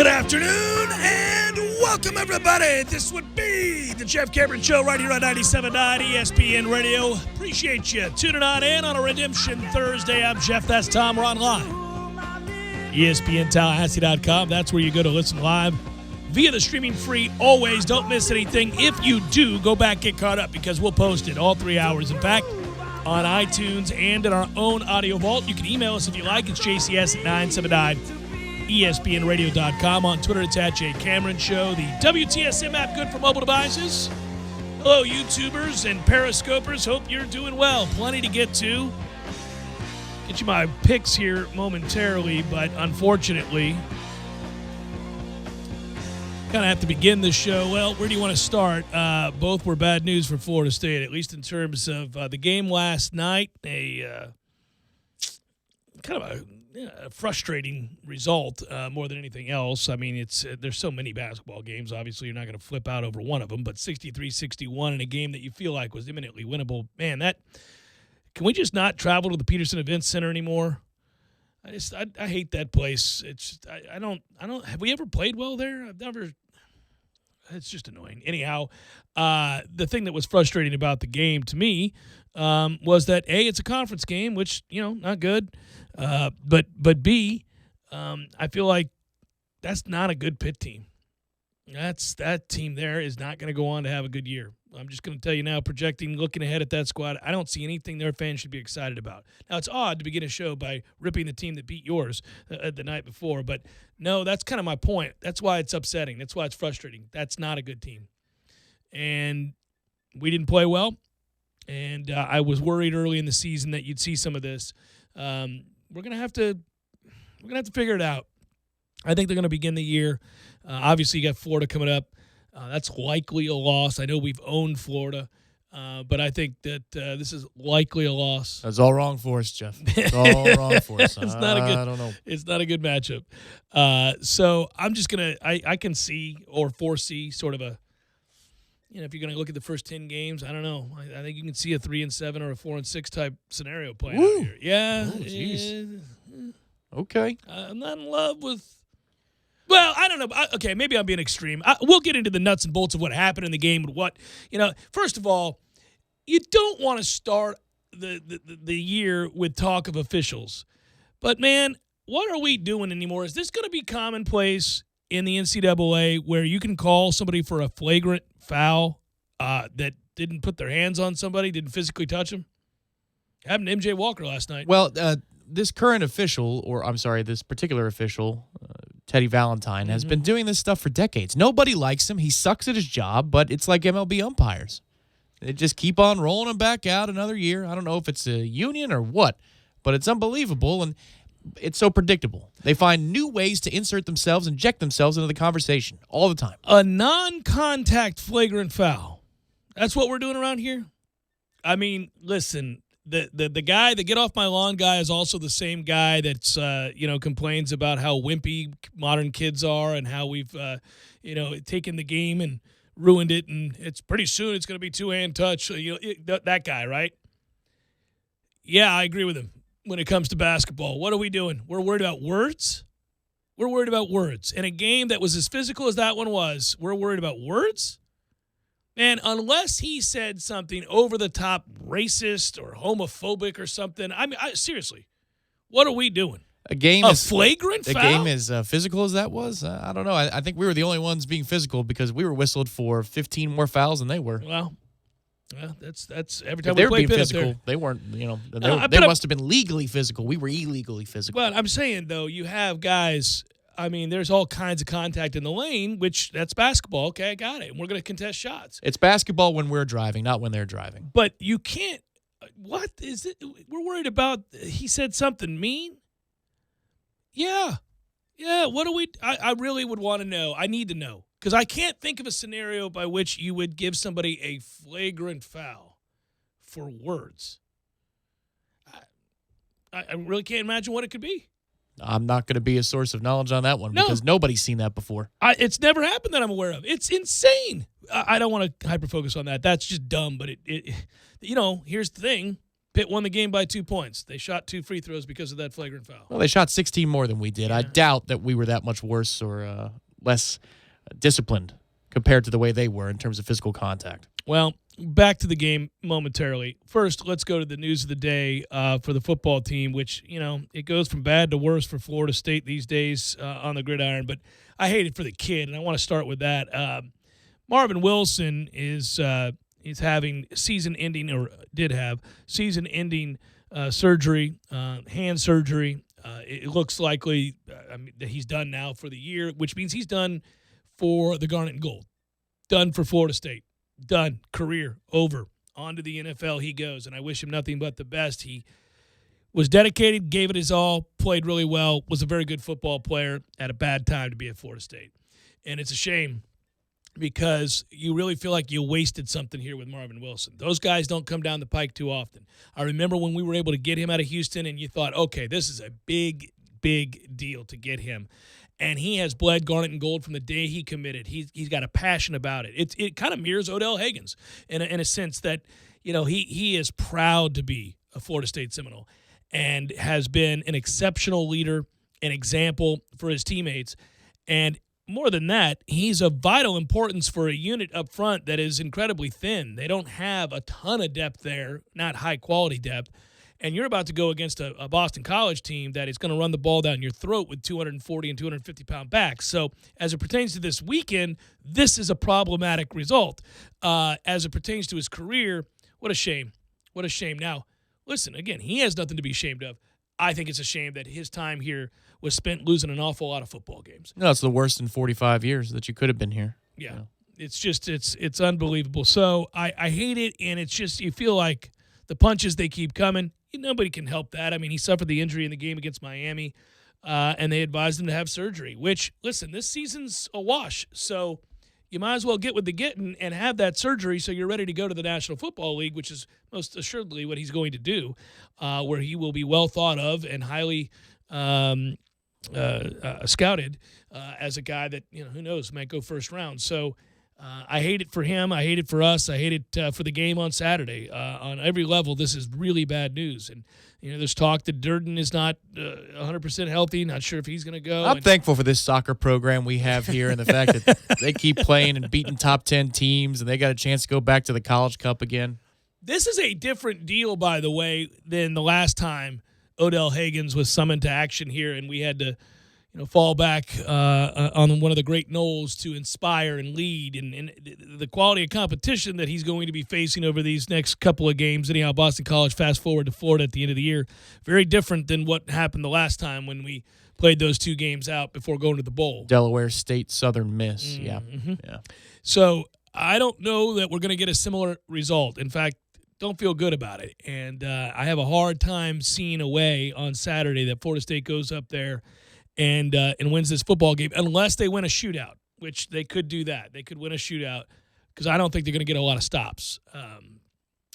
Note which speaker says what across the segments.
Speaker 1: Good afternoon and welcome, everybody. This would be the Jeff Cameron Show right here on 97.9 ESPN Radio. Appreciate you tuning on in on a Redemption Thursday. I'm Jeff. That's Tom. We're online. ESPNTallahassee.com. That's where you go to listen live via the streaming free. Always don't miss anything. If you do, go back, get caught up because we'll post it all 3 hours. In fact, on iTunes and in our own audio vault. You can email us if you like. It's jcs at 979ESPNradio.com. On Twitter, it's at J Cameron Show. The WTSM app, good for mobile devices. Hello, YouTubers and Periscopers. Hope you're doing well. Plenty to get to. Get you my picks here momentarily, but unfortunately, kind of have to begin this show. Well, where do you want to start? Both were bad news for Florida State, at least in terms of the game last night. A frustrating result more than anything else. I mean, there's so many basketball games. Obviously, you're not going to flip out over one of them, but 63-61 in a game that you feel like was imminently winnable. Man, can we just not travel to the Peterson Events Center anymore? I hate that place. I don't have we ever played well there? I've never. It's just annoying. Anyhow, the thing that was frustrating about the game to me was that A, it's a conference game, which, not good. But B, I feel like that's not a good Pitt team. That team there is not going to go on to have a good year. I'm just going to tell you now, projecting, looking ahead at that squad, I don't see anything their fans should be excited about. Now, it's odd to begin a show by ripping the team that beat yours the night before, but no, that's kind of my point. That's why it's upsetting. That's why it's frustrating. That's not a good team. And we didn't play well, and I was worried early in the season that you'd see some of this. We're gonna have to figure it out. I think they're going to begin the year. Obviously, you got Florida coming up. That's likely a loss. I know we've owned Florida, but I think that this is likely a loss.
Speaker 2: That's all wrong for us, Jeff. It's all wrong for us.
Speaker 1: It's not a good.
Speaker 2: I don't know.
Speaker 1: It's not a good matchup. So I'm just gonna. I can see or foresee sort of a. If you're going to look at the first 10 games, I don't know. I think you can see a 3-7 or a 4-6 type scenario playing out here. Yeah.
Speaker 2: Oh, jeez. Okay.
Speaker 1: I'm not in love with. Well, I don't know. Okay, maybe I'm being extreme. We'll get into the nuts and bolts of what happened in the game and what, first of all, you don't want to start the year with talk of officials. But, man, what are we doing anymore? Is this going to be commonplace in the NCAA where you can call somebody for a flagrant foul that didn't put their hands on somebody, didn't physically touch them? Happened to MJ Walker last night.
Speaker 2: Well, this particular official, Teddy Valentine, has been doing this stuff for decades. Nobody likes him. He sucks at his job, but it's like MLB umpires. They just keep on rolling him back out another year. I don't know if it's a union or what, but it's unbelievable, and it's so predictable. They find new ways to inject themselves into the conversation all the time.
Speaker 1: A non-contact flagrant foul. That's what we're doing around here? I mean, listen, the guy, the get off my lawn guy, is also the same guy that's complains about how wimpy modern kids are and how we've taken the game and ruined it, and it's pretty soon it's going to be two-hand touch. That guy, right? Yeah, I agree with him. When it comes to basketball, what are we doing? We're worried about words? We're worried about words. In a game that was as physical as that one was, we're worried about words? Man, unless he said something over-the-top racist or homophobic or something, I mean, seriously, what are we doing? A flagrant foul?
Speaker 2: The game as physical as that was? I don't know. I think we were the only ones being physical because we were whistled for 15 more fouls than they were.
Speaker 1: Well, that's every time
Speaker 2: they
Speaker 1: we
Speaker 2: were
Speaker 1: play
Speaker 2: being
Speaker 1: Pitt
Speaker 2: physical.
Speaker 1: up there.
Speaker 2: They weren't, they must have been legally physical. We were illegally physical.
Speaker 1: Well, I'm saying, though, you have guys, I mean, there's all kinds of contact in the lane, which that's basketball. Okay, I got it. And we're going to contest shots.
Speaker 2: It's basketball when we're driving, not when they're driving.
Speaker 1: But you can't, what is it? We're worried about, he said something mean? Yeah, what do I really would want to know. I need to know. Because I can't think of a scenario by which you would give somebody a flagrant foul for words. I really can't imagine what it could be.
Speaker 2: I'm not going to be a source of knowledge on that one because nobody's seen that before.
Speaker 1: It's never happened that I'm aware of. It's insane. I don't want to hyper-focus on that. That's just dumb. But, here's the thing. Pitt won the game by 2 points. They shot 2 free throws because of that flagrant foul.
Speaker 2: Well, they shot 16 more than we did.
Speaker 1: Yeah.
Speaker 2: I doubt that we were that much worse or less disciplined compared to the way they were in terms of physical contact.
Speaker 1: Well, back to the game momentarily. First, let's go to the news of the day for the football team, which, it goes from bad to worse for Florida State these days on the gridiron. But I hate it for the kid, and I want to start with that. Marvin Wilson is having season-ending, or did have season-ending surgery, hand surgery. It looks likely that he's done now for the year, which means he's done for the Garnet and Gold, done for Florida State, done, career over. On to the NFL he goes, and I wish him nothing but the best. He was dedicated, gave it his all, played really well, was a very good football player at a bad time to be at Florida State. And it's a shame because you really feel like you wasted something here with Marvin Wilson. Those guys don't come down the pike too often. I remember when we were able to get him out of Houston and you thought, okay, this is a big, big deal to get him. And he has bled Garnet and Gold from the day he committed. He's got a passion about it. It kind of mirrors Odell Haggins in a sense that, he is proud to be a Florida State Seminole and has been an exceptional leader, an example for his teammates. And more than that, he's of vital importance for a unit up front that is incredibly thin. They don't have a ton of depth there, not high-quality depth. And you're about to go against a Boston College team that is going to run the ball down your throat with 240 and 250-pound backs. So as it pertains to this weekend, this is a problematic result. As it pertains to his career, what a shame. What a shame. Now, listen, again, he has nothing to be ashamed of. I think it's a shame that his time here was spent losing an awful lot of football games.
Speaker 2: No, it's the worst in 45 years that you could have been here.
Speaker 1: Yeah. It's just it's unbelievable. So I hate it, and it's just you feel like the punches, they keep coming. Nobody can help that. I mean, he suffered the injury in the game against Miami, and they advised him to have surgery, which, listen, this season's a wash. So you might as well get with the getting and have that surgery so you're ready to go to the National Football League, which is most assuredly what he's going to do, where he will be well thought of and highly scouted as a guy that, who knows, might go first round. So I hate it for him. I hate it for us. I hate it for the game on Saturday. On every level, this is really bad news. And, there's talk that Durden is not 100% healthy. Not sure if he's going to go.
Speaker 2: I'm thankful for this soccer program we have here and the fact that they keep playing and beating top 10 teams, and they got a chance to go back to the College Cup again.
Speaker 1: This is a different deal, by the way, than the last time Odell Haggins was summoned to action here, and we had to fall back on one of the great Knowles to inspire and lead, and the quality of competition that he's going to be facing over these next couple of games. Anyhow, Boston College fast forward to Florida at the end of the year. Very different than what happened the last time when we played those 2 games out before going to the bowl.
Speaker 2: Delaware State, Southern Miss.
Speaker 1: Mm-hmm.
Speaker 2: Yeah.
Speaker 1: So I don't know that we're going to get a similar result. In fact, don't feel good about it. And I have a hard time seeing a way on Saturday that Florida State goes up there and wins this football game, unless they win a shootout, which they could do that. They could win a shootout because I don't think they're going to get a lot of stops.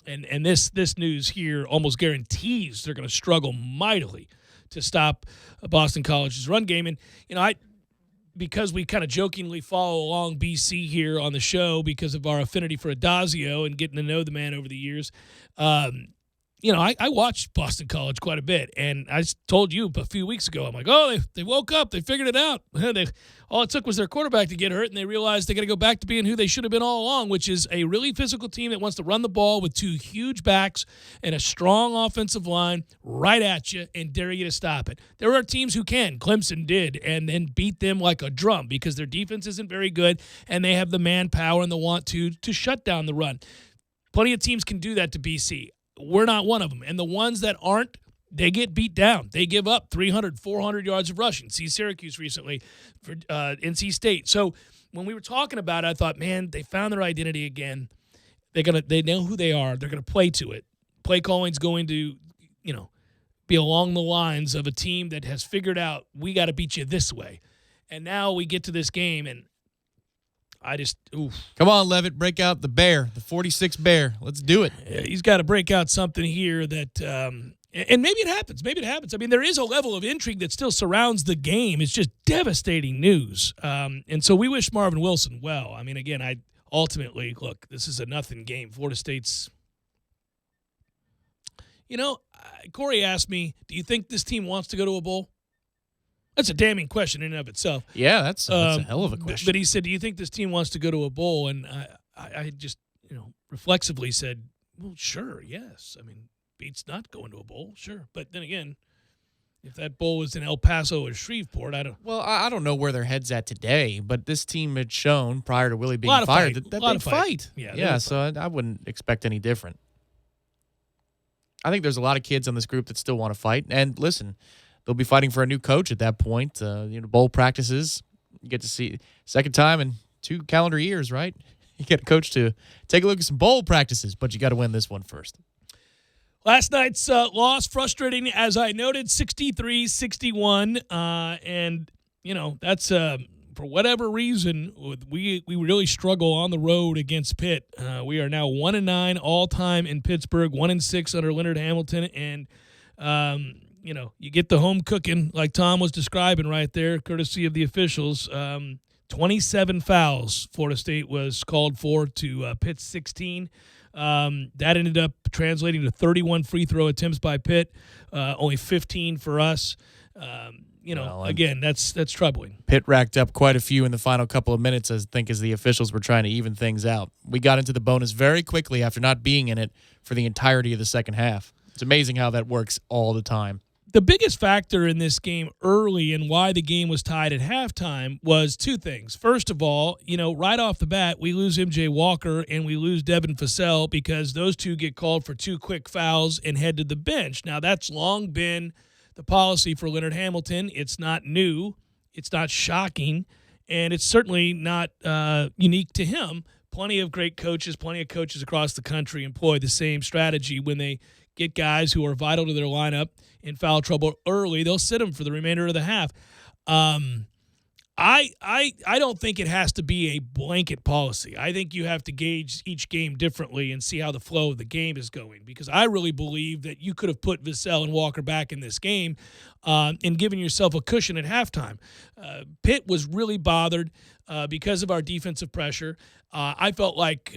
Speaker 1: And this news here almost guarantees they're going to struggle mightily to stop Boston College's run game. And, because we kind of jokingly follow along BC here on the show because of our affinity for Adazio and getting to know the man over the years, I watched Boston College quite a bit, and I told you a few weeks ago, I'm like, they woke up, they figured it out. All it took was their quarterback to get hurt, and they realized they got to go back to being who they should have been all along, which is a really physical team that wants to run the ball with 2 huge backs and a strong offensive line right at you and dare you to stop it. There are teams who can. Clemson did, and then beat them like a drum because their defense isn't very good, and they have the manpower and the want to shut down the run. Plenty of teams can do that to BC. We're not one of them. And the ones that aren't, they get beat down. They give up 300, 400 yards of rushing. See Syracuse recently for NC State. So when we were talking about it, I thought, man, they found their identity again. They know who they are. They're going to play to it. Play calling's going to, be along the lines of a team that has figured out we got to beat you this way. And now we get to this game, and
Speaker 2: Come on, Levitt, break out the bear, the 46 bear. Let's do it.
Speaker 1: He's got to break out something here that, and maybe it happens. Maybe it happens. I mean, there is a level of intrigue that still surrounds the game. It's just devastating news. And so we wish Marvin Wilson well. I mean, again, ultimately, look, this is a nothing game. Florida State's, Corey asked me, do you think this team wants to go to a bowl? That's a damning question in and of itself.
Speaker 2: Yeah, that's a hell of a question.
Speaker 1: But he said, do you think this team wants to go to a bowl? And I just, reflexively said, well, sure, yes. I mean, beats not going to a bowl, sure. But then again, if that bowl was in El Paso or Shreveport, I don't.
Speaker 2: Well, I don't know where their head's at today, but this team had shown prior to Willie being fired that they'd fight. Yeah, so I wouldn't expect any different. I think there's a lot of kids on this group that still want to fight. And listen, they'll be fighting for a new coach at that point. Bowl practices, you get to see second time in 2 calendar years, right? You get a coach to take a look at some bowl practices, but you got to win this one first.
Speaker 1: Last night's loss, frustrating, as I noted, 63-61. And, that's for whatever reason, we really struggle on the road against Pitt. We are now 1-9 all-time in Pittsburgh, 1-6 under Leonard Hamilton. And, you get the home cooking like Tom was describing right there, courtesy of the officials. 27 fouls Florida State was called for to Pitt's 16. That ended up translating to 31 free throw attempts by Pitt, only 15 for us. Again, that's troubling.
Speaker 2: Pitt racked up quite a few in the final couple of minutes, as the officials were trying to even things out. We got into the bonus very quickly after not being in it for the entirety of the second half. It's amazing how that works all the time.
Speaker 1: The biggest factor in this game early and why the game was tied at halftime was 2 things. First of all, right off the bat, we lose MJ Walker and we lose Devin Vassell because those 2 get called for 2 quick fouls and head to the bench. Now, that's long been the policy for Leonard Hamilton. It's not new. It's not shocking. And it's certainly not unique to him. Plenty of great coaches, plenty of coaches across the country employ the same strategy when they get guys who are vital to their lineup in foul trouble early. They'll sit them for the remainder of the half. I don't think it has to be a blanket policy. I think you have to gauge each game differently and see how the flow of the game is going, because I really believe that you could have put Vassell and Walker back in this game and given yourself a cushion at halftime. Pitt was really bothered because of our defensive pressure. I felt like,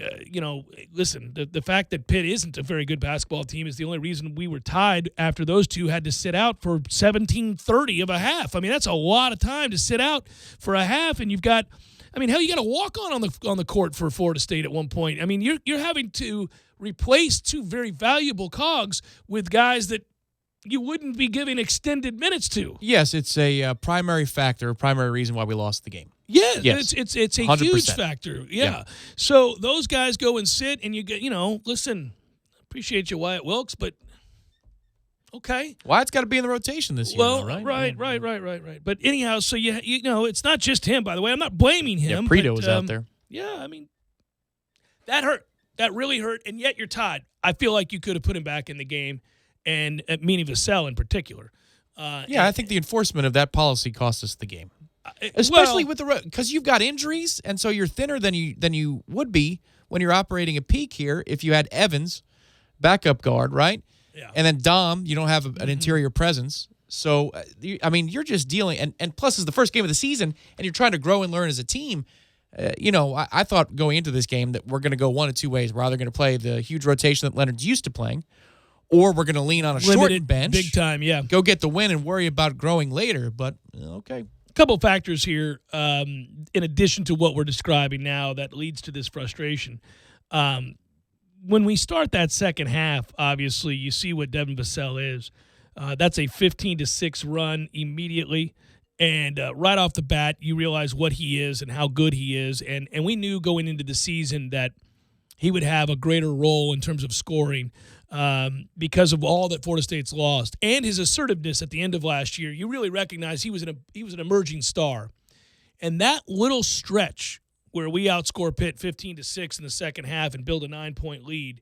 Speaker 1: listen, the fact that Pitt isn't a very good basketball team is the only reason we were tied after those 2 had to sit out for 17:30 of a half. I mean, that's a lot of time to sit out for a half, and you got to walk on the court for Florida State at one point. I mean, you're having to replace 2 very valuable cogs with guys that you wouldn't be giving extended minutes to.
Speaker 2: Yes, it's a primary factor, a primary reason why we lost the game.
Speaker 1: Yes. It's a 100%. Huge factor. Yeah. So those guys go and sit, and you get, listen, appreciate you, Wyatt Wilkes, but okay.
Speaker 2: Wyatt's got to be in the rotation this year,
Speaker 1: well,
Speaker 2: though,
Speaker 1: right? Right. But anyhow, so it's not just him, by the way. I'm not blaming him.
Speaker 2: Yeah, Prito was out there.
Speaker 1: Yeah, I mean, that hurt. That really hurt, and yet you're tied. I feel like you could have put him back in the game, and meaning Vassell in particular.
Speaker 2: I think the enforcement of that policy cost us the game. Especially with because you've got injuries, and so you're thinner than you would be when you're operating a peak here. If you had Evans, backup guard, right?
Speaker 1: Yeah.
Speaker 2: And then Dom, you don't have an interior presence. So, you're just dealing, and plus it's the first game of the season, and you're trying to grow and learn as a team. I thought going into this game that we're going to go one of 2 ways. We're either going to play the huge rotation that Leonard's used to playing, or we're going to lean on a shortened bench.
Speaker 1: Big time, yeah.
Speaker 2: Go get the win and worry about growing later, but okay.
Speaker 1: A couple factors here, in addition to what we're describing now, that leads to this frustration. When we start that second half, obviously, you see what Devin Vassell is. That's a 15-6 run immediately. And right off the bat, you realize what he is and how good he is. And we knew going into the season that he would have a greater role in terms of scoring because of all that Florida State's lost. And his assertiveness at the end of last year, you really recognize he was an emerging star. And that little stretch where we outscore Pitt 15-6 in the second half and build a 9-point lead,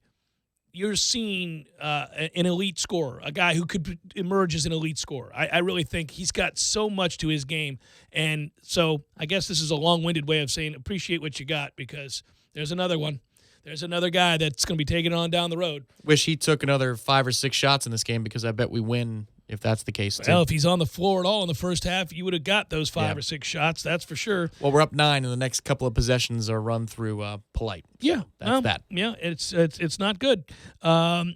Speaker 1: you're seeing an elite scorer, a guy who could emerge as an elite scorer. I really think he's got so much to his game. And so I guess this is a long-winded way of saying appreciate what you got, because there's another one. There's another guy that's going to be taking it on down the road.
Speaker 2: Wish he took another 5 or 6 shots in this game, because I bet we win if that's the case, too.
Speaker 1: Well, if he's on the floor at all in the first half, you would have got those 5 or 6 shots, that's for sure.
Speaker 2: Well, we're up 9, and the next couple of possessions are run through Polite.
Speaker 1: Yeah.
Speaker 2: That's that.
Speaker 1: Yeah, it's not good. And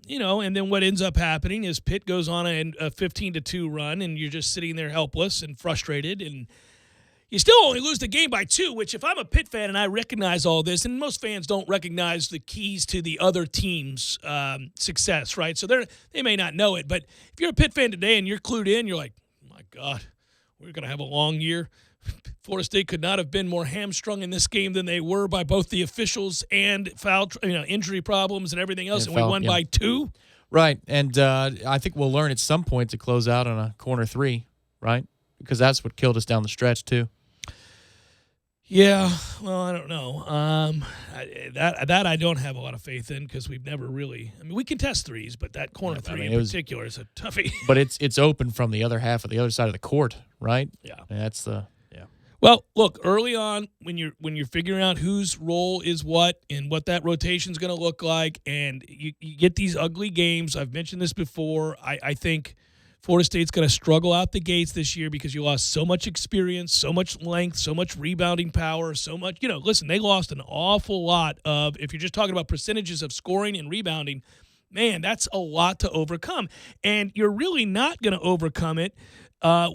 Speaker 1: then what ends up happening is Pitt goes on a 15-2 run, and you're just sitting there helpless and frustrated, and you still only lose the game by 2, which if I'm a Pitt fan and I recognize all this, and most fans don't recognize the keys to the other team's success, right? So they may not know it, but if you're a Pitt fan today and you're clued in, you're like, oh my God, we're going to have a long year. Florida State could not have been more hamstrung in this game than they were by both the officials and injury problems and everything else, and we won by 2.
Speaker 2: Right, and I think we'll learn at some point to close out on a corner 3, right? Because that's what killed us down the stretch, too.
Speaker 1: Yeah, well, I don't know. That I don't have a lot of faith in because we've never really. I mean, we can test threes, but that corner 3 in particular is a toughie.
Speaker 2: But it's open from the other half of the other side of the court, right?
Speaker 1: Yeah,
Speaker 2: and that's the.
Speaker 1: Well, look, early on when you're figuring out whose role is what and what that rotation is going to look like, and you get these ugly games. I've mentioned this before. I think Florida State's going to struggle out the gates this year because you lost so much experience, so much length, so much rebounding power, so much. Listen, they lost an awful lot of. If you're just talking about percentages of scoring and rebounding, man, that's a lot to overcome, and you're really not going to overcome it.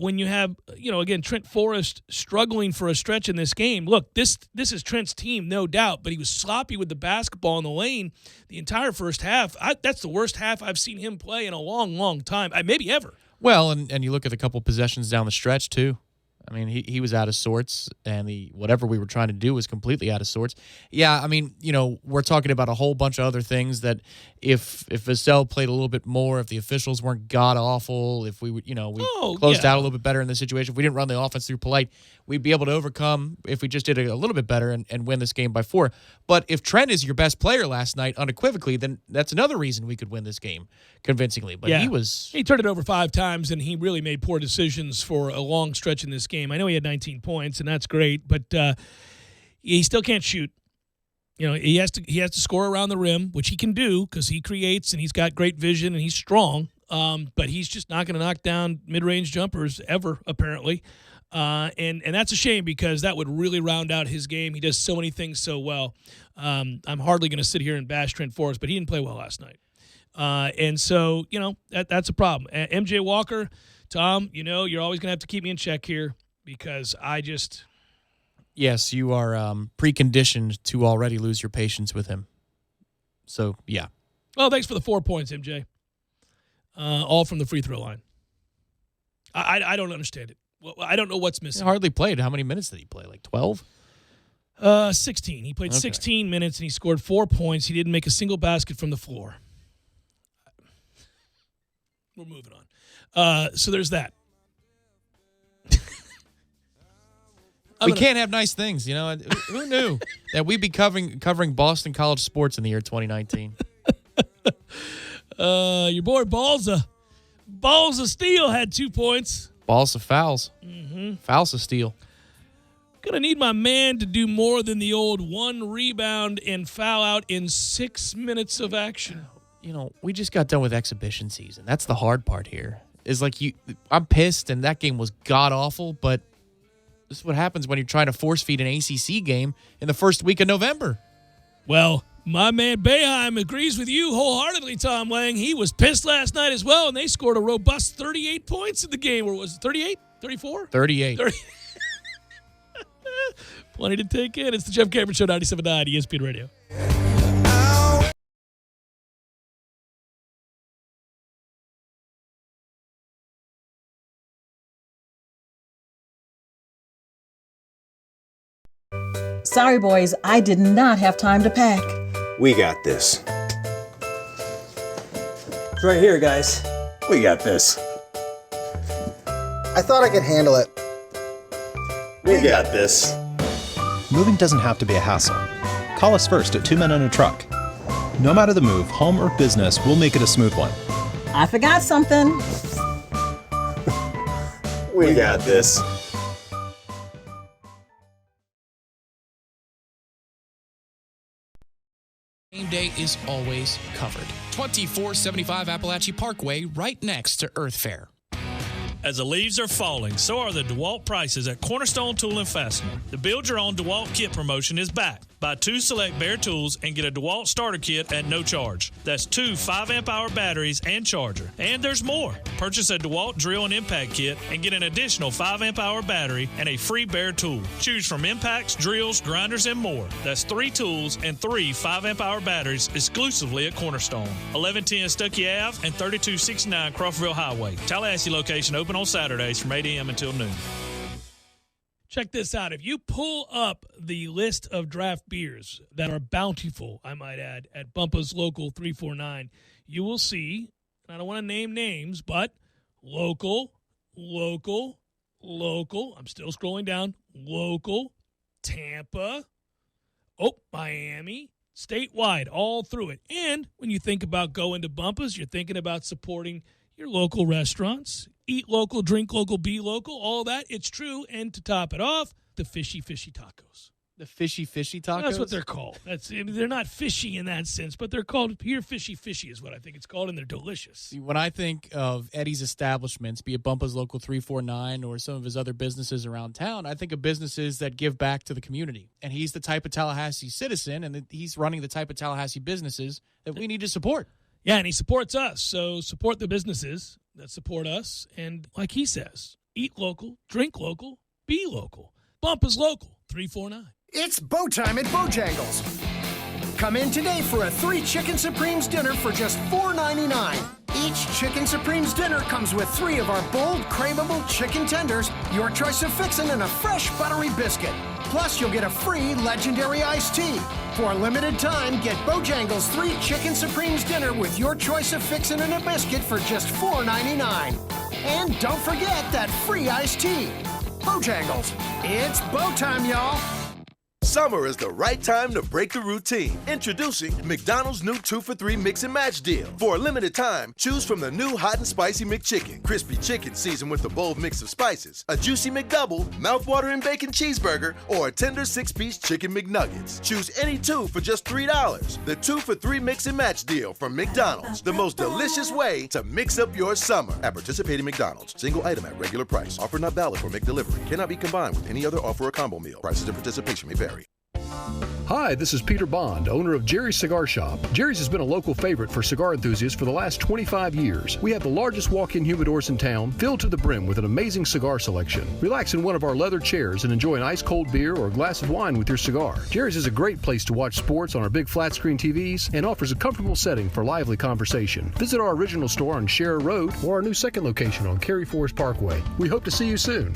Speaker 1: When you have, again, Trent Forrest struggling for a stretch in this game. Look, this is Trent's team, no doubt, but he was sloppy with the basketball in the lane the entire first half. That's the worst half I've seen him play in a long, long time, maybe ever. Well,
Speaker 2: and you look at the couple possessions down the stretch, too. I mean, he was out of sorts, and whatever we were trying to do was completely out of sorts. Yeah, I mean, we're talking about a whole bunch of other things that if Vassell played a little bit more, if the officials weren't god-awful, if we closed out a little bit better in the situation, if we didn't run the offense through Polite, we'd be able to overcome if we just did a little bit better and win this game by 4. But if Trent is your best player last night unequivocally, then that's another reason we could win this game convincingly. But
Speaker 1: he turned it over 5 times, and he really made poor decisions for a long stretch in this game. I know he had 19 points, and that's great, but he still can't shoot. He has to score around the rim, which he can do because he creates and he's got great vision and he's strong. But he's just not going to knock down mid-range jumpers ever, apparently. And that's a shame because that would really round out his game. He does so many things so well. I'm hardly going to sit here and bash Trent Forrest, but he didn't play well last night. And so, that's a problem. MJ Walker, Tom, you're always going to have to keep me in check here because I just...
Speaker 2: Yes, you are preconditioned to already lose your patience with him. So, yeah.
Speaker 1: Well, thanks for the 4 points, MJ. All from the free throw line. I don't understand it. Well, I don't know what's missing.
Speaker 2: He hardly played. How many minutes did he play? Like 12?
Speaker 1: 16. He played 16 minutes, and he scored 4 points. He didn't make a single basket from the floor. We're moving on. So there's that.
Speaker 2: We can't have nice things, Who knew that we'd be covering Boston college sports in the year 2019?
Speaker 1: Your boy Balls of Steel had 2 points.
Speaker 2: Balls of fouls. Fouls of steel.
Speaker 1: Gonna need my man to do more than the old 1 rebound and foul out in 6 minutes of action.
Speaker 2: We just got done with exhibition season. That's the hard part here. Is like I'm pissed, and that game was god awful, but this is what happens when you're trying to force feed an ACC game in the first week of November.
Speaker 1: Well, my man Boeheim agrees with you wholeheartedly, Tom Lang. He was pissed last night as well, and they scored a robust 38 points in the game. Or was it 38? 34?
Speaker 2: 38.
Speaker 1: Plenty to take in. It's the Jeff Cameron Show, 97.9 ESPN Radio.
Speaker 3: Sorry, boys, I did not have time to pack.
Speaker 4: We got this.
Speaker 5: It's right here, guys.
Speaker 4: We got this.
Speaker 6: I thought I could handle it.
Speaker 4: We got this.
Speaker 7: Moving doesn't have to be a hassle. Call us first at 2 Men and a Truck. No matter the move, home or business, we'll make it a smooth one.
Speaker 3: I forgot something.
Speaker 4: We got this.
Speaker 2: Game day is always covered. 2475 Appalachia Parkway, right next to Earth Fair.
Speaker 5: As the leaves are falling, so are the DeWalt prices at Cornerstone Tool and Fastener. The Build Your Own DeWalt Kit promotion is back. Buy 2 select bare tools and get a DeWalt starter kit at no charge. That's 2 5-amp-hour batteries and charger. And there's more. Purchase a DeWalt drill and impact kit and get an additional 5-amp-hour battery and a free bare tool. Choose from impacts, drills, grinders, and more. That's 3 tools and 3 5-amp-hour batteries exclusively at Cornerstone. 1110 Stuckey Ave and 3269 Crawfordville Highway. Tallahassee location open on Saturdays from 8 a.m. until noon.
Speaker 1: Check this out. If you pull up the list of draft beers that are bountiful, I might add, at Bumpa's Local 349, you will see, and I don't want to name names, but local, I'm still scrolling down, local, Tampa, Miami, statewide, all through it. And when you think about going to Bumpa's, you're thinking about supporting your local restaurants. Eat local, drink local, be local, all that. It's true. And to top it off, the fishy tacos.
Speaker 2: The fishy tacos?
Speaker 1: That's what they're called. They're not fishy in that sense, but they're called pure fishy is what I think it's called, and they're delicious.
Speaker 2: See, when I think of Eddie's establishments, be it Bumpa's Local 349 or some of his other businesses around town, I think of businesses that give back to the community. And he's the type of Tallahassee citizen, and he's running the type of Tallahassee businesses that we need to support.
Speaker 1: Yeah, and he supports us. So support the businesses that support us. And like he says, eat local, drink local, be local. Bumpa's Local 349.
Speaker 8: It's bow time at Bojangles. Come in today for a 3 Chicken Supremes dinner for just $4.99. Each Chicken Supremes dinner comes with 3 of our bold, craveable chicken tenders, your choice of fixin', and a fresh buttery biscuit. Plus, you'll get a free legendary iced tea. For a limited time, get Bojangles 3 Chicken Supremes dinner with your choice of fixin' and a biscuit for just $4.99. And don't forget that free iced tea. Bojangles, it's bow time, y'all.
Speaker 9: Summer is the right time to break the routine. Introducing McDonald's new 2 for $3 Mix and Match deal. For a limited time, choose from the new Hot and Spicy McChicken, crispy chicken seasoned with a bold mix of spices, a juicy McDouble, mouthwatering bacon cheeseburger, or a tender 6-piece chicken McNuggets. Choose any 2 for just $3. The 2 for $3 Mix and Match deal from McDonald's, the most delicious way to mix up your summer. At participating McDonald's, single item at regular price. Offer not valid for McDelivery. Cannot be combined with any other offer or combo meal. Prices and participation may vary.
Speaker 10: Hi, this is Peter Bond, owner of Jerry's Cigar Shop. Jerry's has been a local favorite for cigar enthusiasts for the last 25 years. We have the largest walk-in humidors in town, filled to the brim with an amazing cigar selection. Relax in one of our leather chairs and enjoy an ice-cold beer or a glass of wine with your cigar. Jerry's is a great place to watch sports on our big flat-screen TVs and offers a comfortable setting for lively conversation. Visit our original store on Sharer Road or our new second location on Cary Forest Parkway. We hope to see you soon.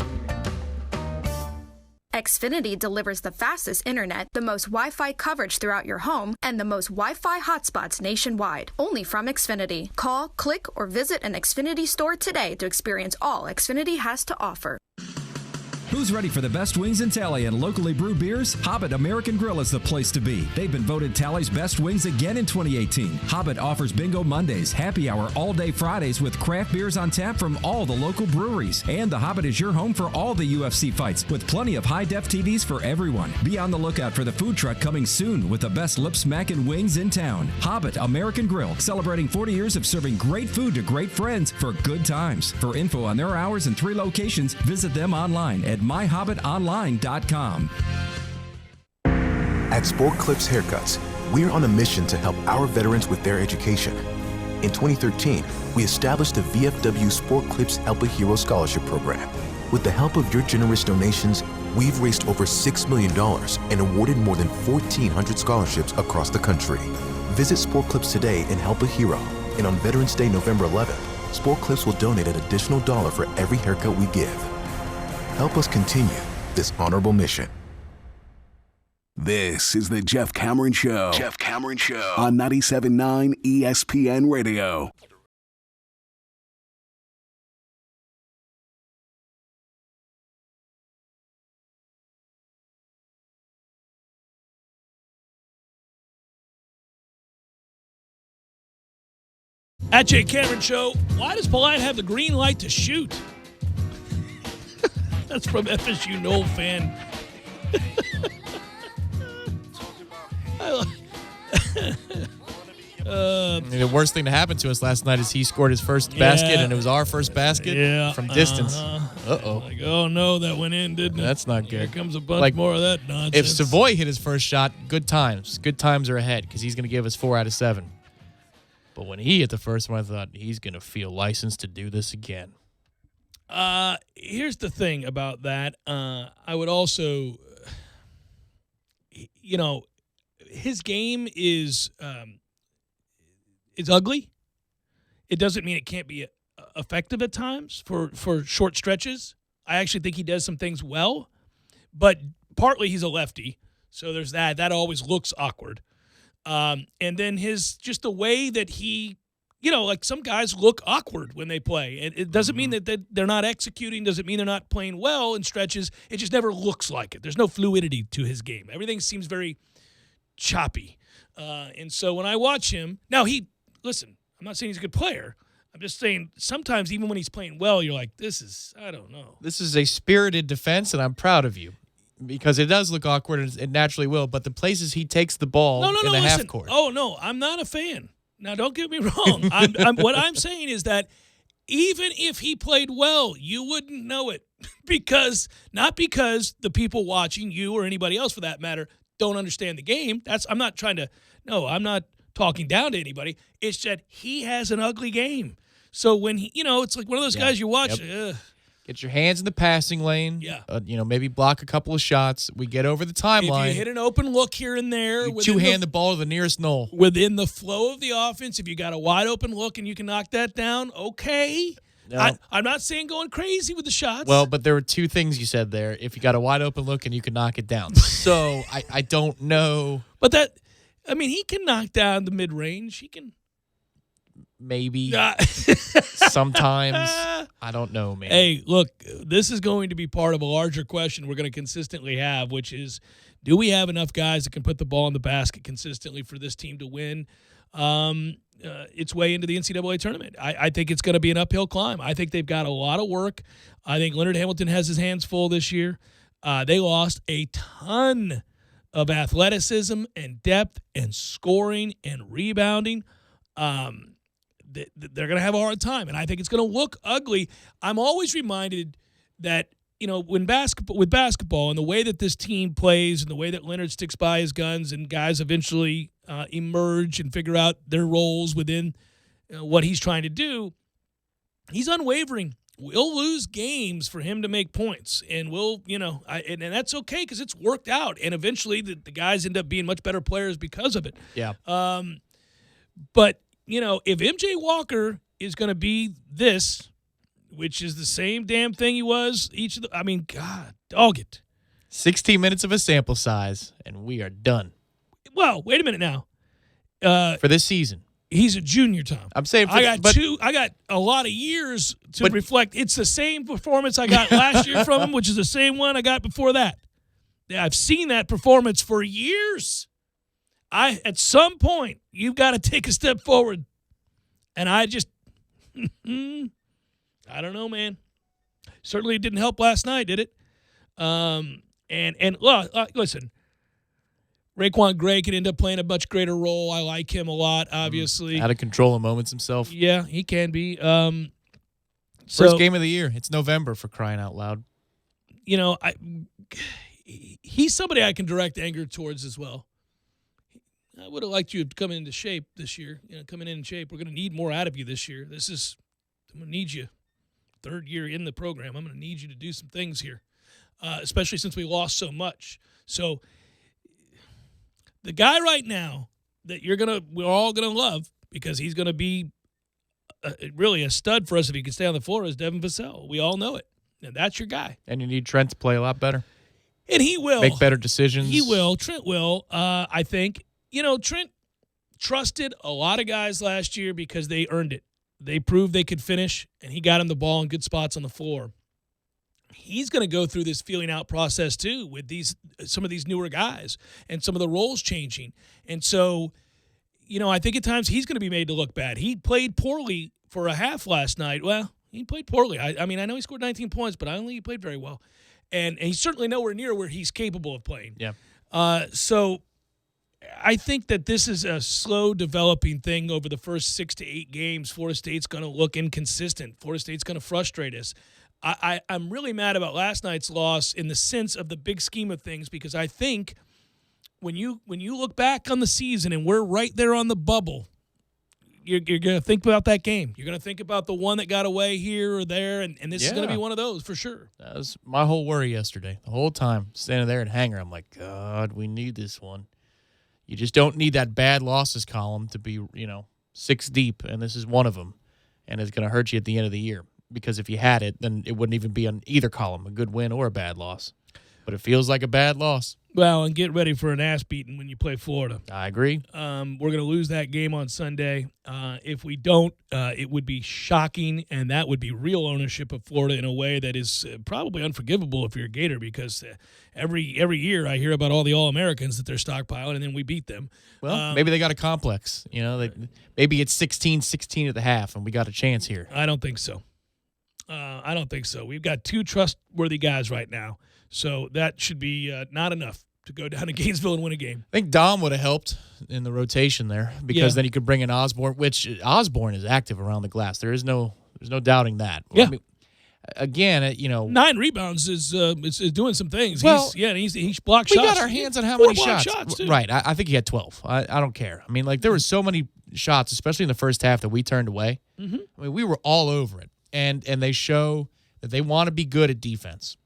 Speaker 11: Xfinity delivers the fastest internet, the most Wi-Fi coverage throughout your home, and the most Wi-Fi hotspots nationwide. Only from Xfinity. Call, click, or visit an Xfinity store today to experience all Xfinity has to offer.
Speaker 12: Who's ready for the best wings in Tally and locally brewed beers? Hobbit American Grill is the place to be. They've been voted Tally's best wings again in 2018. Hobbit offers Bingo Mondays, happy hour all day Fridays with craft beers on tap from all the local breweries. And the Hobbit is your home for all the UFC fights with plenty of high-def TVs for everyone. Be on the lookout for the food truck coming soon with the best lip-smacking wings in town. Hobbit American Grill, celebrating 40 years of serving great food to great friends for good times. For info on their hours and 3 locations, visit them online at myhobbitonline.com.
Speaker 13: At Sport Clips Haircuts, we're on a mission to help our veterans with their education. In 2013, we established the VFW Sport Clips Help a Hero Scholarship Program. With the help of your generous donations, we've raised over $6 million and awarded more than 1,400 scholarships across the country. Visit Sport Clips today and help a hero. And on Veterans Day, November 11th, Sport Clips will donate an additional $1 for every haircut we give. Help us continue this honorable mission.
Speaker 14: This is the Jeff Cameron Show. Jeff Cameron Show on 97.9 ESPN Radio.
Speaker 1: At Jay Cameron Show, why does Polite have the green light to shoot? That's from FSU Noel fan.
Speaker 2: The worst thing to happen to us last night is he scored his first basket, and it was our first basket from distance. Uh-oh.
Speaker 1: Like, oh, no, that went in, didn't it?
Speaker 2: That's not good.
Speaker 1: Here comes a bunch more of that nonsense.
Speaker 2: If Savoy hit his first shot, good times. Good times are ahead because he's going to give us 4 out of 7. But when he hit the first one, I thought he's going to feel licensed to do this again.
Speaker 1: Here's the thing about that. I would also, his game is ugly. It doesn't mean it can't be effective at times for short stretches. I actually think he does some things well, but partly he's a lefty, so there's that. That always looks awkward. And then just the way that he, like some guys look awkward when they play. It doesn't mean that they're not executing, doesn't mean they're not playing well in stretches. It just never looks like it. There's no fluidity to his game. Everything seems very choppy. And so when I watch him, now listen, I'm not saying he's a good player. I'm just saying sometimes even when he's playing well, you're like, I don't know.
Speaker 2: This is a spirited defense, and I'm proud of you. Because it does look awkward, and it naturally will. But the places he takes the ball in the half court.
Speaker 1: Oh, no, I'm not a fan. Now, don't get me wrong. What I'm saying is that even if he played well, you wouldn't know it. Not because the people watching, you or anybody else for that matter, don't understand the game. I'm not talking down to anybody. It's that he has an ugly game. So when it's like one of those guys you watch.
Speaker 2: Yep. Get your hands in the passing lane.
Speaker 1: Yeah.
Speaker 2: Maybe block a couple of shots. We get over the timeline.
Speaker 1: If you hit an open look here and there.
Speaker 2: You two-hand the ball to the nearest knoll.
Speaker 1: Within the flow of the offense, if you got a wide open look and you can knock that down, okay. No. I'm not saying going crazy with the shots.
Speaker 2: Well, but there were two things you said there. If you got a wide open look and you can knock it down. So I don't know.
Speaker 1: But he can knock down the mid-range. He can.
Speaker 2: Maybe. Sometimes. I don't know, man.
Speaker 1: Hey, look, this is going to be part of a larger question we're going to consistently have, which is, do we have enough guys that can put the ball in the basket consistently for this team to win its way into the NCAA tournament? I think it's going to be an uphill climb. I think they've got a lot of work. I think Leonard Hamilton has his hands full this year. They lost a ton of athleticism and depth and scoring and rebounding. They're going to have a hard time, and I think it's going to look ugly. I'm always reminded that, with basketball and the way that this team plays and the way that Leonard sticks by his guns and guys eventually emerge and figure out their roles within what he's trying to do, he's unwavering. We'll lose games for him to make points, and and that's okay because it's worked out, and eventually the guys end up being much better players because of it.
Speaker 2: Yeah.
Speaker 1: But if MJ Walker is going to be this, which is the same damn thing he was God, dog it.
Speaker 2: 16 minutes of a sample size, and we are done.
Speaker 1: Well, wait a minute now.
Speaker 2: For this season.
Speaker 1: He's a junior, Tom.
Speaker 2: I'm saying
Speaker 1: I got a lot of years to reflect. It's the same performance I got last year from him, which is the same one I got before that. I've seen that performance for years. At some point, you've got to take a step forward. And I just, I don't know, man. Certainly it didn't help last night, did it? And listen, Raekwon Gray could end up playing a much greater role. I like him a lot, obviously.
Speaker 2: Out of control of moments himself.
Speaker 1: Yeah, he can be.
Speaker 2: First game of the year. It's November, for crying out loud.
Speaker 1: He's somebody I can direct anger towards as well. I would have liked you to come into shape this year. Coming in shape. We're going to need more out of you this year. I'm going to need you. Third year in the program. I'm going to need you to do some things here, especially since we lost so much. So the guy right now that we're all going to love because he's going to be really a stud for us if he can stay on the floor is Devin Vassell. We all know it. And that's your guy.
Speaker 2: And you need Trent to play a lot better.
Speaker 1: And he will.
Speaker 2: Make better decisions.
Speaker 1: He will. Trent will, I think. Trent trusted a lot of guys last year because they earned it. They proved they could finish, and he got him the ball in good spots on the floor. He's going to go through this feeling out process too with some of these newer guys and some of the roles changing. And so, I think at times he's going to be made to look bad. He played poorly for a half last night. Well, he played poorly. I know he scored 19 points, but I don't think he played very well. And he's certainly nowhere near where he's capable of playing.
Speaker 2: Yeah.
Speaker 1: So I think that this is a slow developing thing over the first 6 to 8 games. Florida State's going to look inconsistent. Florida State's going to frustrate us. I'm really mad about last night's loss in the sense of the big scheme of things, because I think when you look back on the season and we're right there on the bubble, you're going to think about that game. You're going to think about the one that got away here or there, and this is going to be one of those for sure.
Speaker 2: That was my whole worry yesterday. The whole time, standing there at Hanger, I'm like, God, we need this one. You just don't need that bad losses column to be, 6 deep, and this is one of them, and it's going to hurt you at the end of the year. Because if you had it, then it wouldn't even be on either column, a good win or a bad loss. But it feels like a bad loss.
Speaker 1: Well, and get ready for an ass beating when you play Florida.
Speaker 2: I agree.
Speaker 1: We're going to lose that game on Sunday. If we don't, it would be shocking, and that would be real ownership of Florida in a way that is probably unforgivable if you're a Gator, because every year I hear about all the All-Americans that they're stockpiling, and then we beat them.
Speaker 2: Well, maybe they got a complex. Maybe it's 16-16 at the half, and we got a chance here.
Speaker 1: I don't think so. I don't think so. We've got 2 trustworthy guys right now, so that should be not enough to go down to Gainesville and win a game.
Speaker 2: I think Dom would have helped in the rotation there, because then you could bring in Osborne, which Osborne is active around the glass. There's no doubting that.
Speaker 1: Yeah.
Speaker 2: I mean, again,
Speaker 1: 9 rebounds is doing some things.
Speaker 2: Well,
Speaker 1: He's blocked
Speaker 2: we
Speaker 1: shots.
Speaker 2: got our hands on how many
Speaker 1: 4 blocked
Speaker 2: shots.
Speaker 1: too.
Speaker 2: Right. I think he had 12. I don't care. I mean, there were so many shots, especially in the first half, that we turned away.
Speaker 1: Mm-hmm.
Speaker 2: I mean, we were all over it. And they show that they want to be good at defense.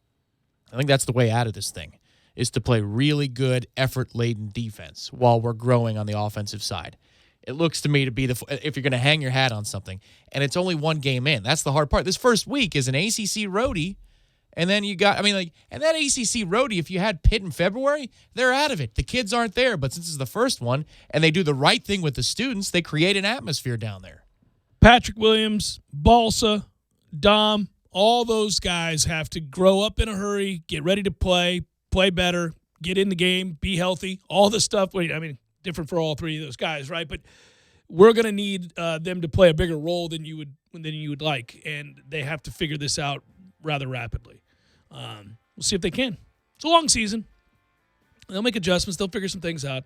Speaker 2: I think that's the way out of this thing, is to play really good, effort-laden defense while we're growing on the offensive side. It looks to me to be if you're going to hang your hat on something, and it's only one game in. That's the hard part. This first week is an ACC roadie, and then and that ACC roadie, if you had Pitt in February, they're out of it. The kids aren't there, but since it's the first one, and they do the right thing with the students, they create an atmosphere down there.
Speaker 1: Patrick Williams, Balsa, Dom, all those guys have to grow up in a hurry, get ready to play better, get in the game, be healthy, all the stuff. Different for all 3 of those guys, right? But we're going to need them to play a bigger role than you would like, and they have to figure this out rather rapidly. We'll see if they can. It's a long season. They'll make adjustments. They'll figure some things out.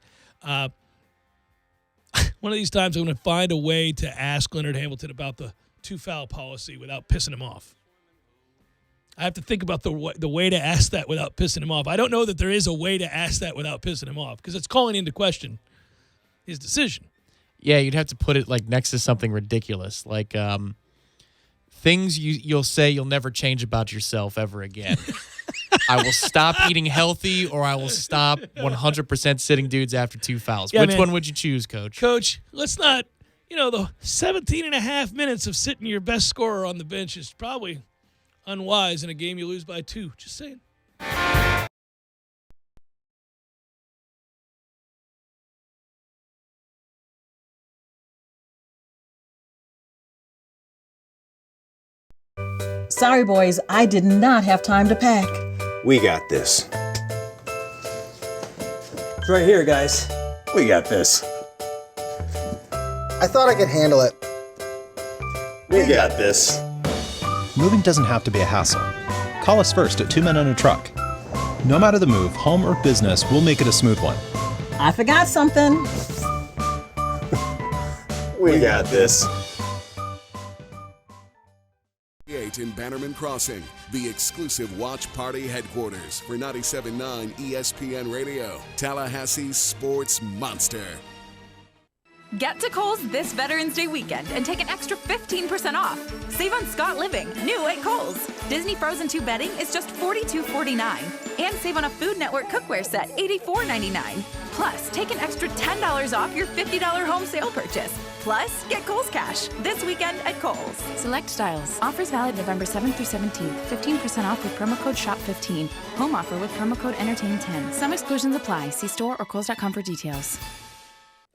Speaker 1: One of these times I'm going to find a way to ask Leonard Hamilton about the 2-foul policy without pissing him off. I have to think about the way to ask that without pissing him off. I don't know that there is a way to ask that without pissing him off, because it's calling into question his decision.
Speaker 2: Yeah, you'd have to put it next to something ridiculous, like things you'll say you'll never change about yourself ever again. I will stop eating healthy, or I will stop 100% sitting dudes after 2 fouls.
Speaker 1: Yeah,
Speaker 2: Which one would you choose, Coach?
Speaker 1: Coach, let's not, the 17 and a half minutes of sitting your best scorer on the bench is probably unwise in a game you lose by 2. Just saying.
Speaker 3: Sorry, boys, I did not have time to pack.
Speaker 4: We got this.
Speaker 15: It's right here, guys.
Speaker 4: We got this.
Speaker 6: I thought I could handle it.
Speaker 4: We got this.
Speaker 7: Moving doesn't have to be a hassle. Call us first at 2 Men and a Truck. No matter the move, home or business, we'll make it a smooth one.
Speaker 3: I forgot something.
Speaker 4: We got this.
Speaker 14: In Bannerman Crossing, the exclusive watch party headquarters for 97.9 ESPN Radio, Tallahassee's sports monster.
Speaker 16: Get to Kohl's this Veterans Day weekend and take an extra 15% off. Save on Scott Living, new at Kohl's. Disney Frozen 2 bedding is just $42.49. And save on a Food Network cookware set, $84.99. Plus, take an extra $10 off your $50 home sale purchase. Plus, get Kohl's Cash this weekend at Kohl's.
Speaker 17: Select styles. Offers valid November 7th through 17th. 15% off with promo code SHOP15. Home offer with promo code ENTERTAIN10. Some exclusions apply. See store or Kohls.com for details.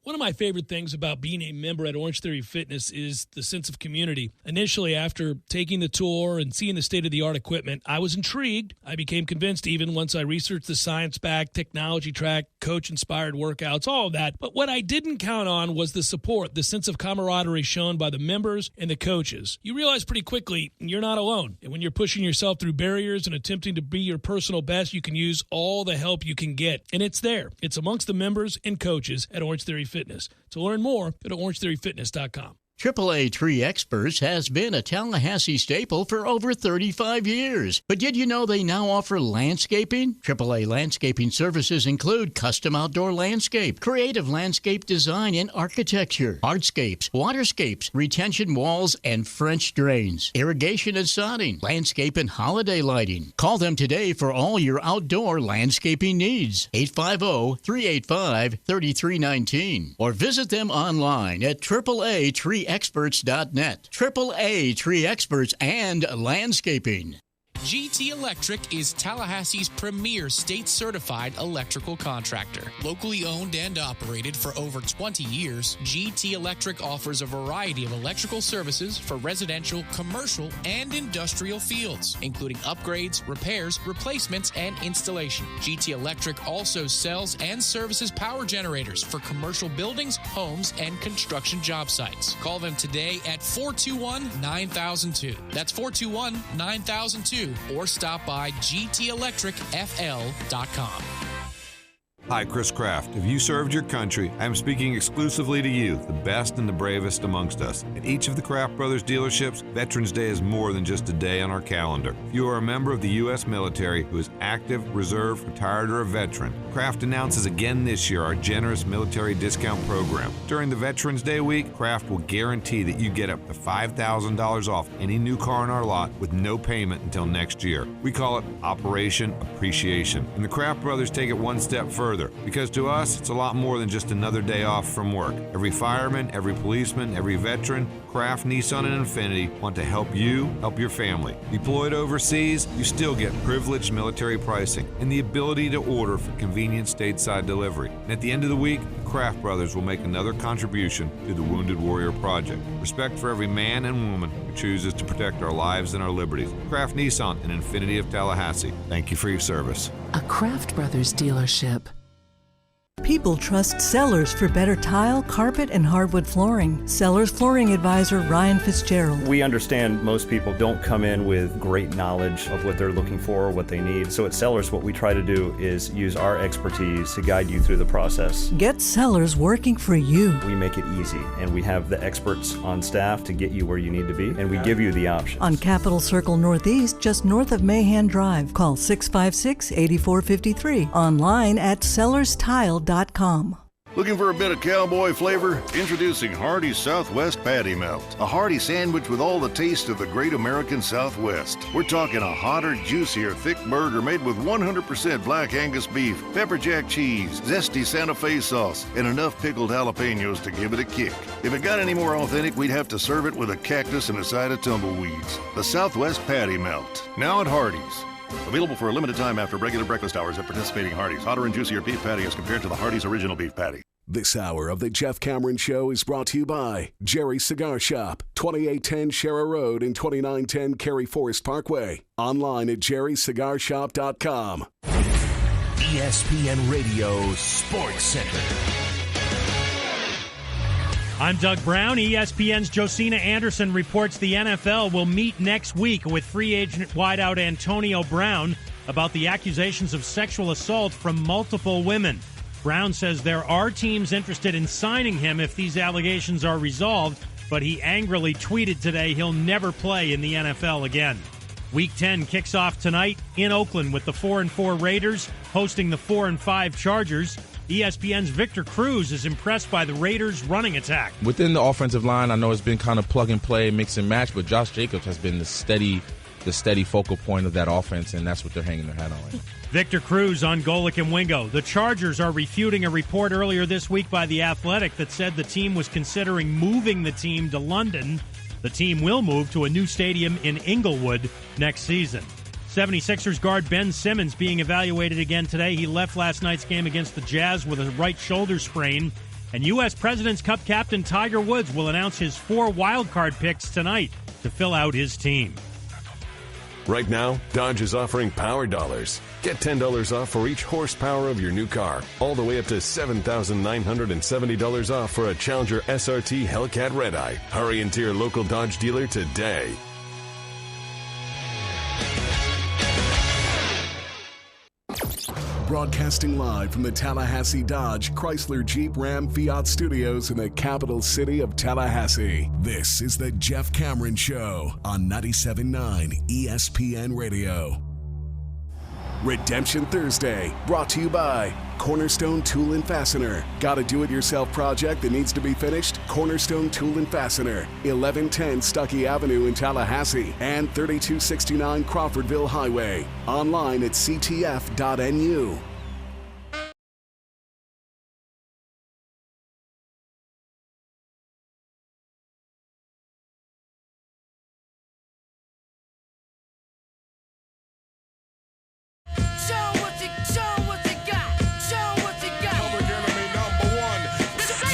Speaker 1: One of my favorite things about being a member at Orange Theory Fitness is the sense of community. Initially, after taking the tour and seeing the state-of-the-art equipment, I was intrigued. I became convinced even once I researched the science-backed, technology-tracked, coach-inspired workouts, all of that. But what I didn't count on was the support, the sense of camaraderie shown by the members and the coaches. You realize pretty quickly you're not alone. And when you're pushing yourself through barriers and attempting to be your personal best, you can use all the help you can get. And it's there. It's amongst the members and coaches at Orange Theory Fitness. To learn more, go to orangetheoryfitness.com.
Speaker 18: AAA Tree Experts has been a Tallahassee staple for over 35 years. But did you know they now offer landscaping? AAA landscaping services include custom outdoor landscape, creative landscape design and architecture, hardscapes, waterscapes, retention walls, and French drains, irrigation and sodding, landscape and holiday lighting. Call them today for all your outdoor landscaping needs. 850-385-3319. Or visit them online at AAA Experts.net. AAA Tree Experts and Landscaping.
Speaker 2: GT Electric is Tallahassee's premier state-certified electrical contractor. Locally owned and operated for over 20 years, GT Electric offers a variety of electrical services for residential, commercial, and industrial fields, including upgrades, repairs, replacements, and installation. GT Electric also sells and services power generators for commercial buildings, homes, and construction job sites. Call them today at 421-9002. That's 421-9002. Or stop by gtelectricfl.com.
Speaker 19: Hi, Chris Kraft. If you served your country, I am speaking exclusively to you, the best and the bravest amongst us. At each of the Kraft Brothers dealerships, Veterans Day is more than just a day on our calendar. If you are a member of the U.S. military who is active, reserve, retired, or a veteran, Kraft announces again this year our generous military discount program. During the Veterans Day week, Kraft will guarantee that you get up to $5,000 off any new car in our lot with no payment until next year. We call it Operation Appreciation. And the Kraft Brothers take it one step further. Because to us, it's a lot more than just another day off from work. Every fireman, every policeman, every veteran, Kraft, Nissan, and Infiniti want to help you help your family. Deployed overseas, you still get privileged military pricing and the ability to order for convenient stateside delivery. And at the end of the week, the Kraft Brothers will make another contribution to the Wounded Warrior Project. Respect for every man and woman who chooses to protect our lives and our liberties. Kraft, Nissan, and Infiniti of Tallahassee, thank you for your service.
Speaker 20: A Kraft Brothers dealership.
Speaker 21: People trust Sellers for better tile, carpet, and hardwood flooring. Sellers Flooring Advisor Ryan Fitzgerald.
Speaker 22: We understand most people don't come in with great knowledge of what they're looking for or what they need. So at Sellers, what we try to do is use our expertise to guide you through the process.
Speaker 21: Get Sellers working for you.
Speaker 22: We make it easy, and we have the experts on staff to get you where you need to be, and we give you the options.
Speaker 21: On Capitol Circle Northeast, just north of Mahan Drive. Call 656-8453. Online at sellerstile.com.
Speaker 23: Looking for a bit of cowboy flavor? Introducing Hardee's Southwest Patty Melt. A hearty sandwich with all the taste of the great American Southwest. We're talking a hotter, juicier, thick burger made with 100% black Angus beef, pepper jack cheese, zesty Santa Fe sauce, and enough pickled jalapenos to give it a kick. If it got any more authentic, we'd have to serve it with a cactus and a side of tumbleweeds. The Southwest Patty Melt. Now at Hardee's. Available for a limited time after regular breakfast hours at participating Hardee's. Hotter and juicier beef patty as compared to the Hardee's original beef patty.
Speaker 14: This hour of the Jeff Cameron Show is brought to you by Jerry's Cigar Shop, 2810 Shera Road and 2910 Cary Forest Parkway. Online at jerrycigarshop.com.
Speaker 24: ESPN Radio Sports Center.
Speaker 25: I'm Doug Brown. ESPN's Josina Anderson reports the NFL will meet next week with free agent wideout Antonio Brown about the accusations of sexual assault from multiple women. Brown says there are teams interested in signing him if these allegations are resolved, but he angrily tweeted today he'll never play in the NFL again. Week 10 kicks off tonight in Oakland with the 4-4 Raiders hosting the 4-5 Chargers. ESPN's Victor Cruz is impressed by the Raiders' running attack.
Speaker 26: Within the offensive line, I know it's been kind of plug and play, mix and match, but Josh Jacobs has been the steady focal point of that offense, and that's what they're hanging their hat on right now.
Speaker 25: Victor Cruz on Golic and Wingo. The Chargers are refuting a report earlier this week by The Athletic that said the team was considering moving the team to London. The team will move to a new stadium in Inglewood next season. 76ers guard Ben Simmons being evaluated again today. He left last night's game against the Jazz with a right shoulder sprain. And U.S. President's Cup captain Tiger Woods will announce his 4 wildcard picks tonight to fill out his team.
Speaker 5: Right now, Dodge is offering Power Dollars. Get $10 off for each horsepower of your new car, all the way up to $7,970 off for a Challenger SRT Hellcat Redeye. Hurry into your local Dodge dealer today.
Speaker 14: Broadcasting live from the Tallahassee Dodge, Chrysler, Jeep, Ram, Fiat studios in the capital city of Tallahassee. This is the Jeff Cameron Show on 97.9 ESPN Radio. Redemption Thursday, brought to you by Cornerstone Tool and Fastener. Got a do-it-yourself project that needs to be finished? Cornerstone Tool and Fastener, 1110 Stuckey Avenue in Tallahassee and 3269 Crawfordville Highway. Online at ctf.nu.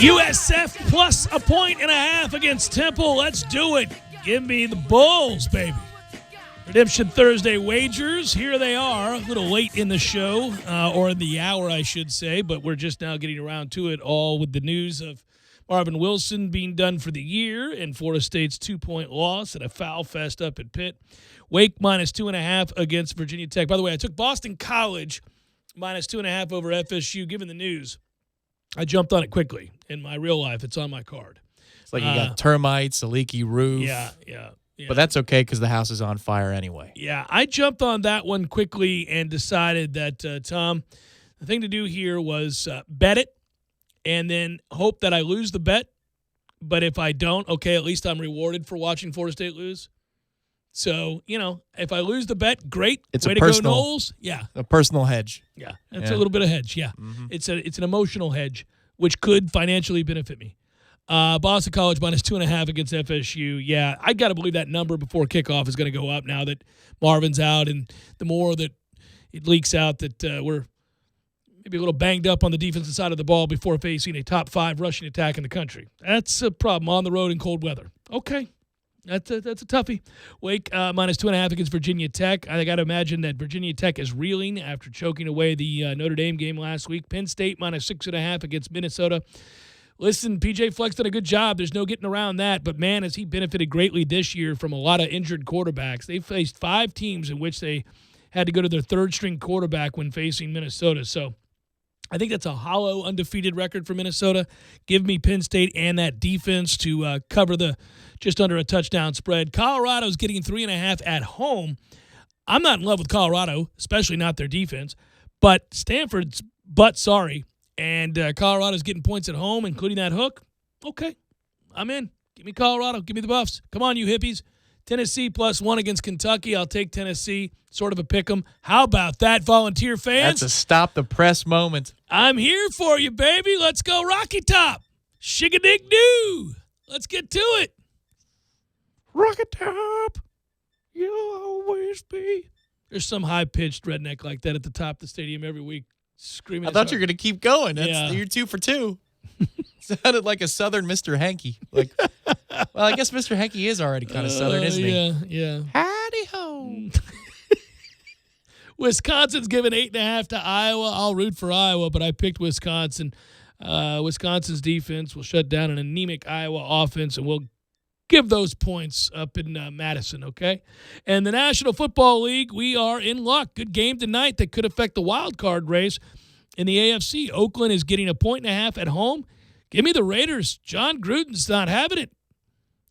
Speaker 1: USF plus a 1.5 against Temple. Let's do it. Give me the Bulls, baby. Redemption Thursday wagers. Here they are. A little late in the show, or in the hour, I should say, but we're just now getting around to it all with the news of Marvin Wilson being done for the year and Florida State's 2-point loss at a foul fest up at Pitt. Wake minus 2.5 against Virginia Tech. By the way, I took Boston College minus 2.5 over FSU. Given the news, I jumped on it quickly. In my real life, it's on my card.
Speaker 2: It's like you got termites, a leaky roof.
Speaker 1: Yeah.
Speaker 2: But that's okay because the house is on fire anyway.
Speaker 1: Yeah, I jumped on that one quickly and decided that, Tom, the thing to do here was bet it and then hope that I lose the bet. But if I don't, okay, at least I'm rewarded for watching Florida State lose. So, if I lose the bet, great.
Speaker 2: It's
Speaker 1: way
Speaker 2: a
Speaker 1: to
Speaker 2: personal,
Speaker 1: go, Knowles. Yeah.
Speaker 2: A personal hedge.
Speaker 1: Yeah, that's a little bit of hedge, yeah. Mm-hmm. It's an emotional hedge, which could financially benefit me. Boston College minus 2.5 against FSU. Yeah, I got to believe that number before kickoff is going to go up now that Marvin's out, and the more that it leaks out that we're maybe a little banged up on the defensive side of the ball before facing a top 5 rushing attack in the country. That's a problem on the road in cold weather. Okay. That's a toughie. Wake minus 2.5 against Virginia Tech. I got to imagine that Virginia Tech is reeling after choking away the Notre Dame game last week. Penn State minus 6.5 against Minnesota. Listen, PJ Fleck's done a good job. There's no getting around that. But, man, has he benefited greatly this year from a lot of injured quarterbacks. They faced 5 teams in which they had to go to their third-string quarterback when facing Minnesota. So I think that's a hollow, undefeated record for Minnesota. Give me Penn State and that defense to cover the just under a touchdown spread. Colorado's getting 3.5 at home. I'm not in love with Colorado, especially not their defense. But Stanford's sorry. And Colorado's getting points at home, including that hook. Okay, I'm in. Give me Colorado. Give me the Buffs. Come on, you hippies. Tennessee +1 against Kentucky. I'll take Tennessee. Sort of a pick 'em. How about that, Volunteer fans?
Speaker 2: That's a stop the press moment.
Speaker 1: I'm here for you, baby. Let's go Rocky Top. Shig-a-dig-doo. Let's get to it. Rocky Top, you'll always be. There's some high-pitched redneck like that at the top of the stadium every week. Screaming.
Speaker 2: I thought you were going to keep going. You're 2 for 2. Sounded like a Southern Mr. Hanky. Well, I guess Mr. Hanky is already kind of Southern, isn't he?
Speaker 1: Yeah.
Speaker 2: Howdy ho.
Speaker 1: Wisconsin's given 8.5 to Iowa. I'll root for Iowa, but I picked Wisconsin. Wisconsin's defense will shut down an anemic Iowa offense, and we'll give those points up in Madison, okay? And the National Football League, we are in luck. Good game tonight that could affect the wild card race in the AFC. Oakland is getting 1.5 at home. Give me the Raiders. John Gruden's not having it.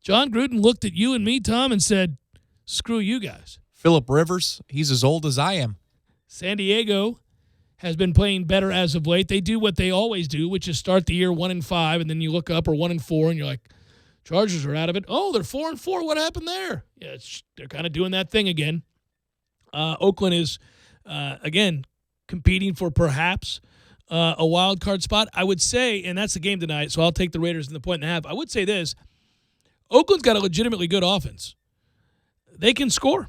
Speaker 1: John Gruden looked at you and me, Tom, and said, screw you guys.
Speaker 2: Phillip Rivers, he's as old as I am.
Speaker 1: San Diego has been playing better as of late. They do what they always do, which is start the year 1-5, and then you look up, or 1-4, and you're like, Chargers are out of it. Oh, they're 4-4. What happened there? Yeah, they're kind of doing that thing again. Oakland is, again, competing for perhaps a wild card spot. I would say, and that's the game tonight, so I'll take the Raiders in the 1.5. I would say this. Oakland's got a legitimately good offense. They can score.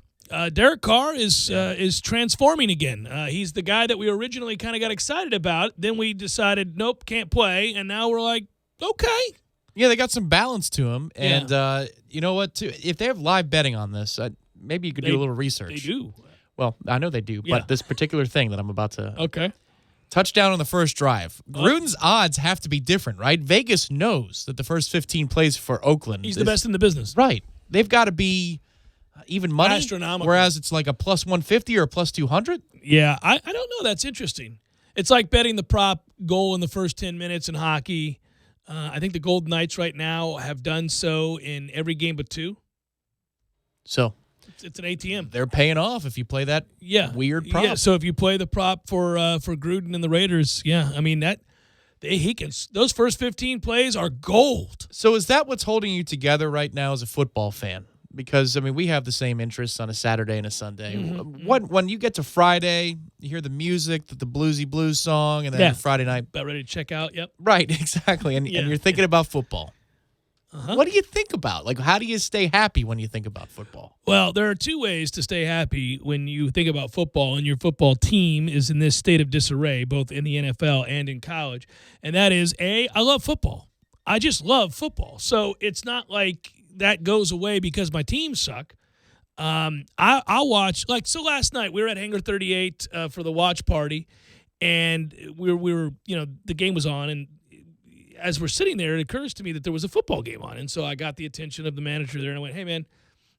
Speaker 1: Derek Carr is transforming again. He's the guy that we originally kind of got excited about. Then we decided, nope, can't play. And now we're like, okay.
Speaker 2: Yeah, they got some balance to him. And you know what, too? If they have live betting on this, maybe you could do a little research.
Speaker 1: They do.
Speaker 2: Well, I know they do, but this particular thing that I'm about to...
Speaker 1: Okay.
Speaker 2: Touchdown on the first drive. Gruden's odds have to be different, right? Vegas knows that the first 15 plays for Oakland.
Speaker 1: He's the best in the business.
Speaker 2: Right. They've got to be even money.
Speaker 1: Astronomical.
Speaker 2: Whereas it's like a plus 150 or a plus 200.
Speaker 1: Yeah, I don't know. That's interesting. It's like betting the prop goal in the first 10 minutes in hockey. I think the Golden Knights right now have done so in every game but 2.
Speaker 2: So
Speaker 1: it's an ATM.
Speaker 2: They're paying off if you play that weird prop.
Speaker 1: Yeah, so if you play the prop for Gruden and the Raiders, I mean he can. Those first 15 plays are gold.
Speaker 2: So is that what's holding you together right now as a football fan? Because, I mean, we have the same interests on a Saturday and a Sunday.
Speaker 1: Mm-hmm.
Speaker 2: When you get to Friday, you hear the music, the bluesy blues song, and then Friday night.
Speaker 1: About ready to check out, yep.
Speaker 2: Right, exactly. And you're thinking about football.
Speaker 1: Uh-huh.
Speaker 2: What do you think about? Like, how do you stay happy when you think about football?
Speaker 1: Well, there are 2 ways to stay happy when you think about football and your football team is in this state of disarray, both in the NFL and in college. And that is, I love football. I just love football. So it's not like that goes away because my teams suck. I'll watch, so last night we were at Hangar 38 for the watch party, and we were, the game was on, and as we're sitting there, it occurs to me that there was a football game on. And so I got the attention of the manager there, and I went, hey, man,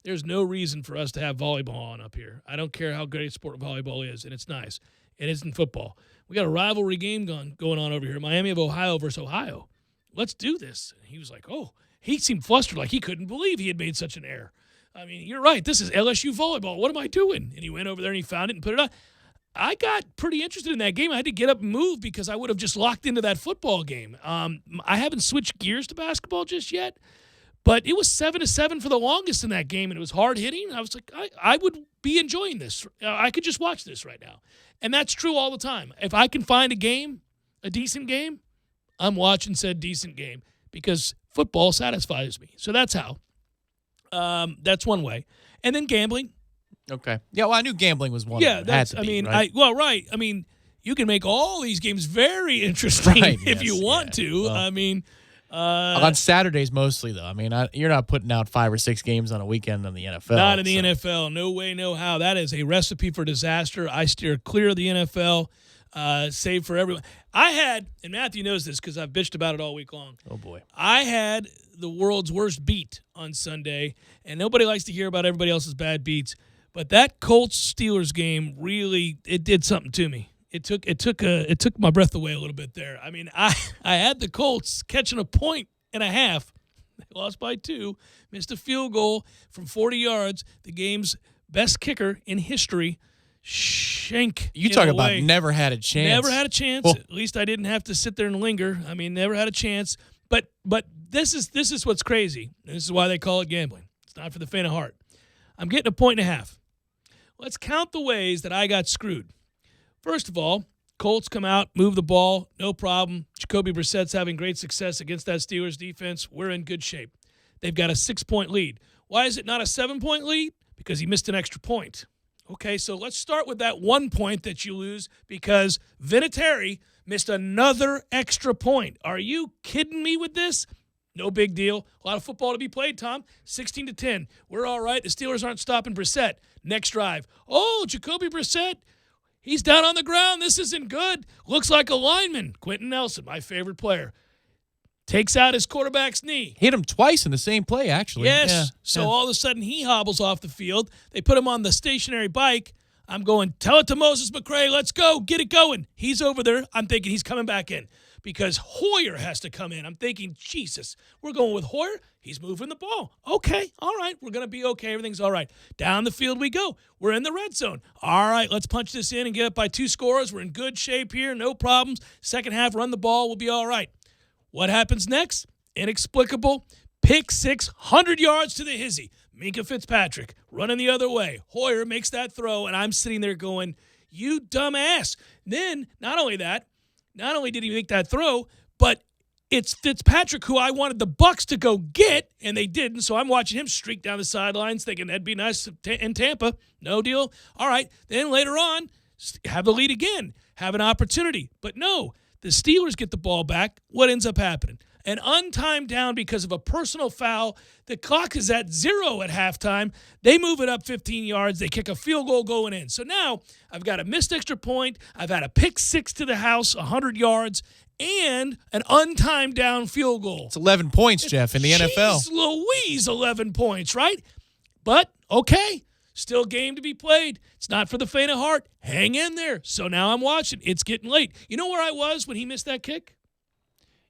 Speaker 1: there's no reason for us to have volleyball on up here. I don't care how great a sport volleyball is, and it's nice. It isn't football. We got a rivalry game going on over here, Miami of Ohio versus Ohio. Let's do this. And he was like, oh. He seemed flustered, like he couldn't believe he had made such an error. I mean, you're right. This is LSU volleyball. What am I doing? And he went over there and he found it and put it on. I got pretty interested in that game. I had to get up and move because I would have just locked into that football game. I haven't switched gears to basketball just yet, but it was 7-7 for the longest in that game, and it was hard hitting. I was like, I would be enjoying this. I could just watch this right now. And that's true all the time. If I can find a decent game, I'm watching said decent game because football satisfies me. So that's how. That's one way. And then gambling.
Speaker 2: Okay. Yeah, well, I knew gambling was one.
Speaker 1: Yeah,
Speaker 2: that's.
Speaker 1: Right? Right. I mean, you can make all these games very interesting if you want to. Well, I mean,
Speaker 2: on Saturdays mostly though. I mean, you're not putting out 5 or 6 games on a weekend in the NFL.
Speaker 1: Not in the NFL. No way, no how. That is a recipe for disaster. I steer clear of the NFL. Save for everyone. I had, and Matthew knows this because I've bitched about it all week long.
Speaker 2: Oh, boy.
Speaker 1: I had the world's worst beat on Sunday, and nobody likes to hear about everybody else's bad beats, but that Colts-Steelers game really, it did something to me. It took my breath away a little bit there. I mean, I had the Colts catching 1.5 points. They lost by 2, missed a field goal from 40 yards. The game's best kicker in history, Shank.
Speaker 2: You talk about never had a chance.
Speaker 1: Never had a chance. At least I didn't have to sit there and linger. I mean, never had a chance. But this is what's crazy. And this is why they call it gambling. It's not for the faint of heart. I'm getting 1.5 points. Let's count the ways that I got screwed. First of all, Colts come out, move the ball, no problem. Jacoby Brissett's having great success against that Steelers defense. We're in good shape. They've got a 6-point lead. Why is it not a 7-point lead? Because he missed an extra point. Okay, so let's start with that 1 point that you lose because Vinatieri missed another extra point. Are you kidding me with this? No big deal. A lot of football to be played, Tom. 16-10. We're all right. The Steelers aren't stopping Brissett. Next drive. Oh, Jacoby Brissett. He's down on the ground. This isn't good. Looks like a lineman. Quentin Nelson, my favorite player. Takes out his quarterback's knee.
Speaker 2: Hit him twice in the same play, actually.
Speaker 1: Yes.
Speaker 2: Yeah.
Speaker 1: So all of a sudden he hobbles off the field. They put him on the stationary bike. I'm going, tell it to Moses McCray. Let's go. Get it going. He's over there. I'm thinking he's coming back in because Hoyer has to come in. I'm thinking, Jesus, we're going with Hoyer. He's moving the ball. Okay. All right. We're going to be okay. Everything's all right. Down the field we go. We're in the red zone. All right. Let's punch this in and get up by 2 scores. We're in good shape here. No problems. Second half, run the ball. We'll be all right. What happens next? Inexplicable. Pick 6, 100 yards to the hizzy. Minkah Fitzpatrick running the other way. Hoyer makes that throw, and I'm sitting there going, you dumbass. Then, not only did he make that throw, but it's Fitzpatrick, who I wanted the Bucs to go get, and they didn't. So I'm watching him streak down the sidelines thinking that'd be nice in Tampa. No deal. All right. Then later on, have the lead again, have an opportunity. But no, the Steelers get the ball back. What ends up happening? An untimed down because of a personal foul. The clock is at 0 at halftime. They move it up 15 yards. They kick a field goal going in. So now I've got a missed extra point. I've had a pick six to the house, 100 yards, and an untimed down field goal.
Speaker 2: It's 11 points, Jeff, in the NFL.
Speaker 1: Jeez Louise, 11 points, right? But, okay, still game to be played. It's not for the faint of heart. Hang in there. So now I'm watching. It's getting late. You know where I was when he missed that kick?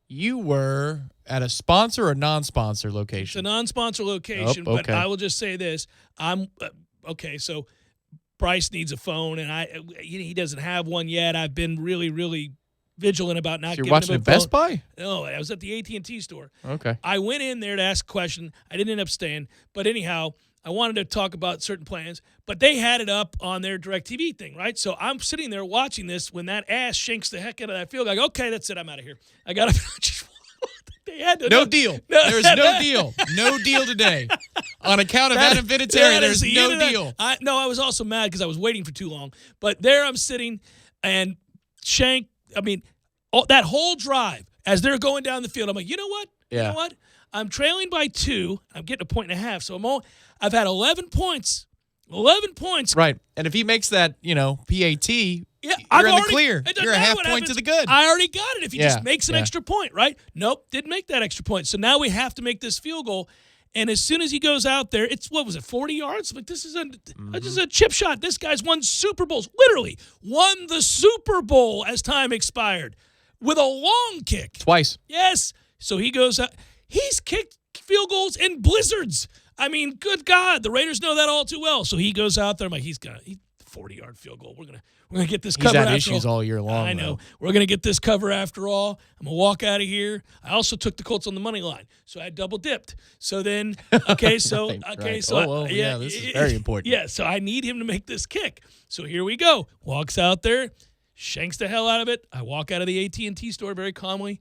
Speaker 2: You were at a sponsor or non-sponsor
Speaker 1: It's
Speaker 2: location?
Speaker 1: a non-sponsor location,
Speaker 2: Oh,
Speaker 1: but
Speaker 2: okay.
Speaker 1: I will just say this. Okay, so Bryce needs a phone, and he doesn't have one yet. I've been really, really vigilant about not
Speaker 2: So
Speaker 1: giving
Speaker 2: you're watching
Speaker 1: him a
Speaker 2: at Best
Speaker 1: phone.
Speaker 2: Buy?
Speaker 1: No, I was at the AT&T store.
Speaker 2: Okay.
Speaker 1: I went in there to ask a question. I didn't end up staying. But anyhow, I wanted to talk about certain plans. But they had it up on their DirecTV thing, right? So I'm sitting there watching this when that ass shanks the heck out of that field. Like, okay, that's it. I'm out of here. I got to they had to
Speaker 2: No deal. There's no deal. No deal today. On account of Adam Vinatieri, there's no deal.
Speaker 1: I was also mad because I was waiting for too long. But there I'm sitting, and Shank, that whole drive, as they're going down the field, I'm like, you know what?
Speaker 2: Yeah.
Speaker 1: You know what? I'm trailing by 2. I'm getting 1.5. So I've had 11 points. 11 points.
Speaker 2: Right. And if he makes that, PAT,
Speaker 1: Yeah,
Speaker 2: you're in the clear. You're a half point to the good.
Speaker 1: I already got it if he just makes an
Speaker 2: yeah.
Speaker 1: extra point, right? Nope, didn't make that extra point. So now we have to make this field goal. And as soon as he goes out there, it's, 40 yards? Like, this is a chip shot. This guy's won Super Bowls. Literally won the Super Bowl as time expired with a long kick.
Speaker 2: Twice.
Speaker 1: Yes. So he goes out. He's kicked field goals in blizzards. I mean, good God, the Raiders know that all too well. So he goes out there. I'm like, he's 40-yard field goal. We're gonna get this cover.
Speaker 2: He's had
Speaker 1: after
Speaker 2: issues all year long.
Speaker 1: I know.
Speaker 2: Though.
Speaker 1: We're gonna get this cover after all. I'm gonna walk out of here. I also took the Colts on the money line, so I double dipped. So then, okay, so
Speaker 2: right.
Speaker 1: so
Speaker 2: yeah, this is very important.
Speaker 1: Yeah, so I need him to make this kick. So here we go. Walks out there, shanks the hell out of it. I walk out of the AT&T store very calmly,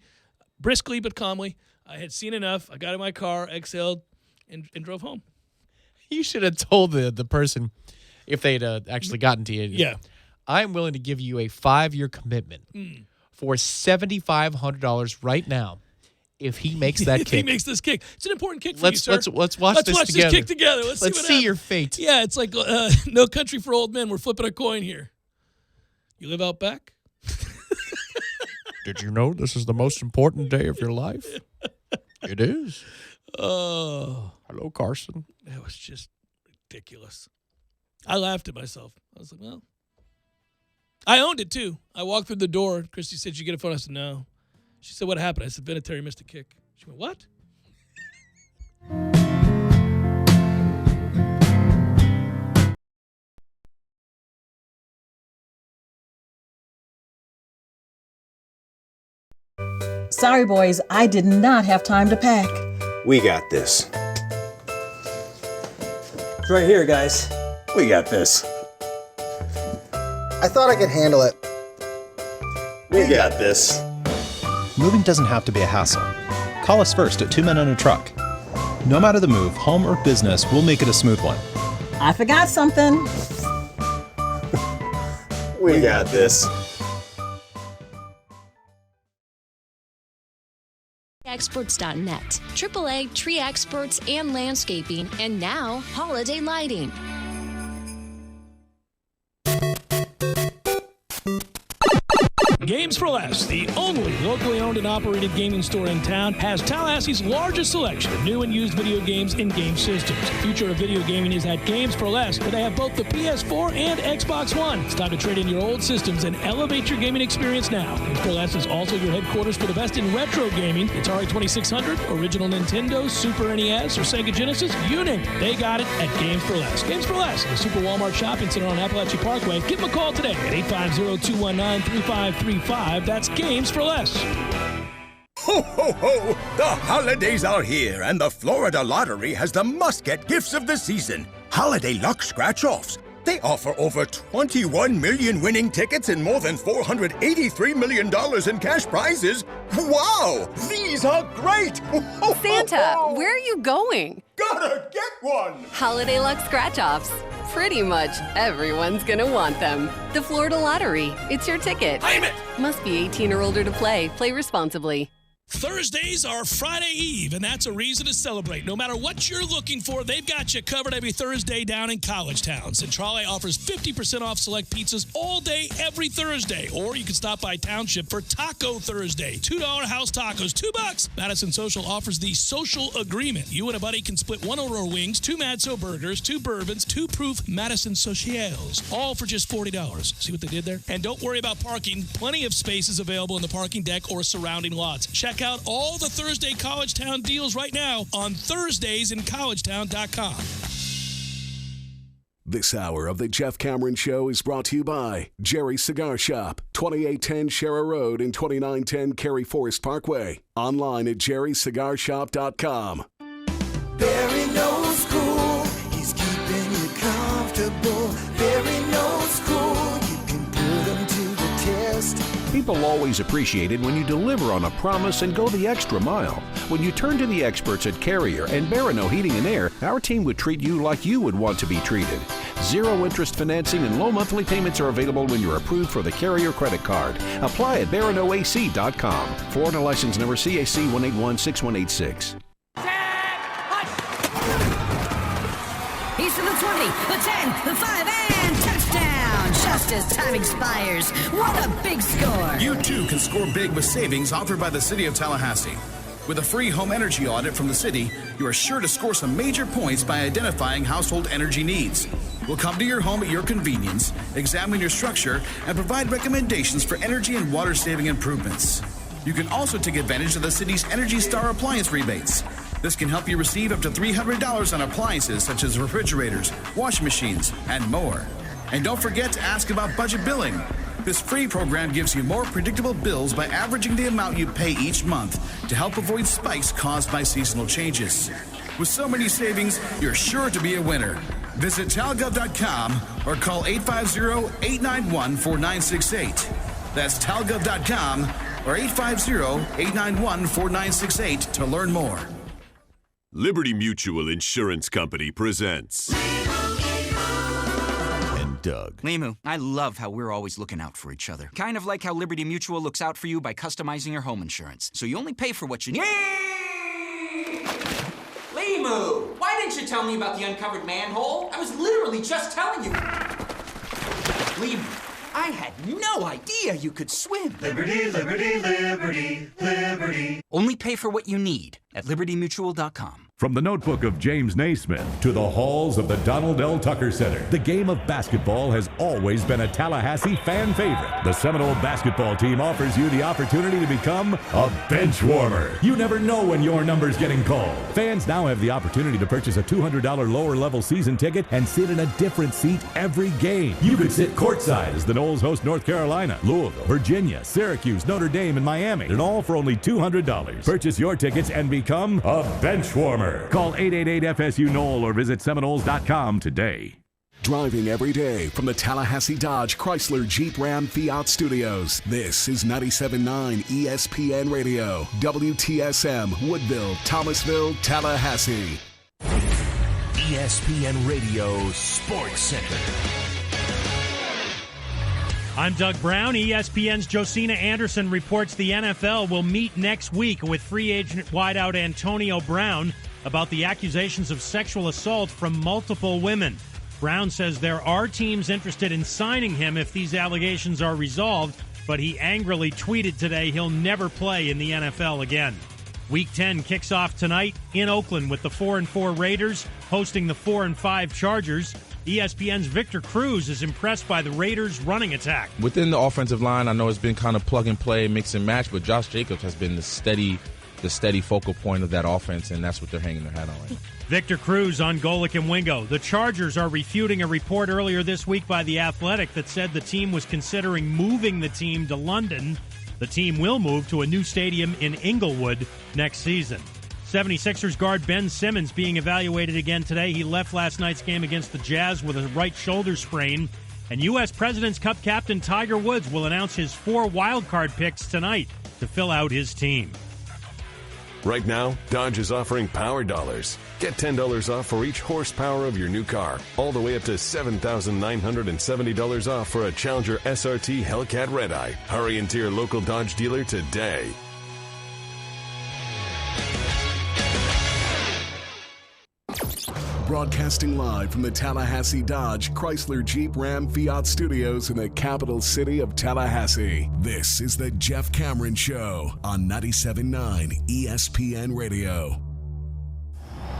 Speaker 1: briskly but calmly. I had seen enough. I got in my car, exhaled, and drove home.
Speaker 2: You should have told the person if they'd actually gotten to you.
Speaker 1: Yeah.
Speaker 2: I'm willing to give you a 5-year commitment for $7,500 right now if he makes that
Speaker 1: if
Speaker 2: kick.
Speaker 1: he makes this kick. It's an important kick for you, sir.
Speaker 2: Let's watch this together.
Speaker 1: This kick together. Let's
Speaker 2: see your fate.
Speaker 1: Yeah, it's like No Country for Old Men. We're flipping a coin here. You live out back?
Speaker 2: Did you know this is the most important day of your life? It is.
Speaker 1: Oh.
Speaker 2: Hello, Carson.
Speaker 1: That was just ridiculous. I laughed at myself. I was like, well. I owned it, too. I walked through the door. Christy said, "Did you get a phone?" I said, "No." She said, "What happened?" I said, "Vinatieri missed a kick." She went, "What?"
Speaker 3: Sorry, boys, I did not have time to pack.
Speaker 4: We got this.
Speaker 15: It's right here, guys.
Speaker 4: We got this.
Speaker 6: I thought I could handle it.
Speaker 4: We got this.
Speaker 7: Moving doesn't have to be a hassle. Call us first at 2 Men and a Truck. No matter the move, home or business, we'll make it a smooth one.
Speaker 3: I forgot something.
Speaker 4: We got this.
Speaker 8: Experts.net, AAA tree experts and landscaping, and now holiday lighting.
Speaker 1: Games for Less, the only locally owned and operated gaming store in town, has Tallahassee's largest selection of new and used video games and game systems. The future of video gaming is at Games for Less, where they have both the PS4 and Xbox One. It's time to trade in your old systems and elevate your gaming experience now. Games for Less is also your headquarters for the best in retro gaming. It's Atari 2600, original Nintendo, Super NES, or Sega Genesis, you name it. They got it at Games for Less. Games for Less, the Super Walmart Shopping Center on Appalachia Parkway. Give them a call today at 850-219-3535. That's Games for Less.
Speaker 9: Ho, ho, ho! The holidays are here, and the Florida Lottery has the must-get gifts of the season. Holiday Luck Scratch-Offs. They offer over 21 million winning tickets and more than $483 million in cash prizes. Wow, these are great!
Speaker 10: Santa, where are you going?
Speaker 9: Gotta get one!
Speaker 10: Holiday Luck Scratch-Offs. Pretty much everyone's gonna want them. The Florida Lottery. It's your ticket.
Speaker 1: Claim it!
Speaker 10: Must be 18 or older to play. Play responsibly.
Speaker 1: Thursdays are Friday Eve, and that's a reason to celebrate. No matter what you're looking for, they've got you covered every Thursday down in College Town. Centrale offers 50% off select pizzas all day, every Thursday. Or you can stop by Township for Taco Thursday. $2 house tacos, $2. Madison Social offers the Social Agreement. You and a buddy can split one order of wings, 2 Madso burgers, 2 bourbons, 2 proof Madison Socials, all for just $40. See what they did there? And don't worry about parking. Plenty of spaces available in the parking deck or surrounding lots. Check out all the Thursday College Town deals right now on ThursdaysInCollegetown.com.
Speaker 14: This hour of the Jeff Cameron Show is brought to you by Jerry's Cigar Shop, 2810 Shera Road and 2910 Cary Forest Parkway. Online at jerrycigarshop.com.
Speaker 11: Barry knows cool. He's keeping you comfortable. Barry knows cool. You can put him to the test.
Speaker 12: People always appreciate it when you deliver on a promise and go the extra mile. When you turn to the experts at Carrier and Barano Heating and Air, our team would treat you like you would want to be treated. Zero interest financing and low monthly payments are available when you're approved for the Carrier credit card. Apply at baranoac.com. Florida license number CAC 1816186.
Speaker 13: He's to the 20, the 10, the 5, and touchdown! Just as time expires. What a big score!
Speaker 16: You too can score big with savings offered by the City of Tallahassee. With a free home energy audit from the city, you are sure to score some major points by identifying household energy needs. We'll come to your home at your convenience, examine your structure, and provide recommendations for energy and water-saving improvements. You can also take advantage of the city's Energy Star appliance rebates. This can help you receive up to $300 on appliances such as refrigerators, washing machines, and more. And don't forget to ask about budget billing. This free program gives you more predictable bills by averaging the amount you pay each month to help avoid spikes caused by seasonal changes. With so many savings, you're sure to be a winner. Visit talgov.com or call 850-891-4968. That's talgov.com or 850-891-4968 to learn more.
Speaker 17: Liberty Mutual Insurance Company presents and Doug.
Speaker 27: Limu, I love how we're always looking out for each other. Kind of like how Liberty Mutual looks out for you by customizing your home insurance. So you only pay for what you need.
Speaker 28: Limu, why didn't you tell me about the uncovered manhole? I was literally just telling you. Limu, I had no idea you could swim.
Speaker 11: Liberty, liberty, liberty, liberty.
Speaker 27: Only pay for what you need at libertymutual.com.
Speaker 29: From the notebook of James Naismith to the halls of the Donald L. Tucker Center, the game of basketball has always been a Tallahassee fan favorite. The Seminole basketball team offers you the opportunity to become a bench warmer. You never know when your number's getting called. Fans now have the opportunity to purchase a $200 lower level season ticket and sit in a different seat every game. You could sit courtside as the Noles host North Carolina, Louisville, Virginia, Syracuse, Notre Dame, and Miami, and all for only $200. Purchase your tickets and become a bench warmer. Call 888-FSU-NOLE or visit Seminoles.com today.
Speaker 14: Driving every day from the Tallahassee Dodge Chrysler Jeep Ram Fiat Studios. This is 97.9 ESPN Radio, WTSM, Woodville, Thomasville, Tallahassee.
Speaker 24: ESPN Radio Sports Center.
Speaker 25: I'm Doug Brown. ESPN's Josina Anderson reports the NFL will meet next week with free agent wideout Antonio Brown about the accusations of sexual assault from multiple women. Brown says there are teams interested in signing him if these allegations are resolved, but he angrily tweeted today he'll never play in the NFL again. Week 10 kicks off tonight in Oakland with the 4-4 Raiders hosting the 4-5 Chargers. ESPN's Victor Cruz is impressed by the Raiders' running attack.
Speaker 26: Within the offensive line, I know it's been kind of plug and play, mix and match, but Josh Jacobs has been the steady focal point of that offense, and that's what they're hanging their hat on right now.
Speaker 25: Victor Cruz on Golic and Wingo. The Chargers are refuting a report earlier this week by The Athletic that said the team was considering moving the team to London. The team will move to a new stadium in Inglewood next season. 76ers guard Ben Simmons being evaluated again today. He left last night's game against the Jazz with a right shoulder sprain. And U.S. President's Cup captain Tiger Woods will announce his 4 wildcard picks tonight. to fill out his team.
Speaker 17: Right now, Dodge is offering Power Dollars. Get $10 off for each horsepower of your new car, all the way up to $7,970 off for a Challenger SRT Hellcat Redeye. Hurry into your local Dodge dealer today.
Speaker 14: Broadcasting live from the Tallahassee Dodge, Chrysler, Jeep, Ram, Fiat studios in the capital city of Tallahassee. This is the Jeff Cameron Show on 97.9 ESPN Radio.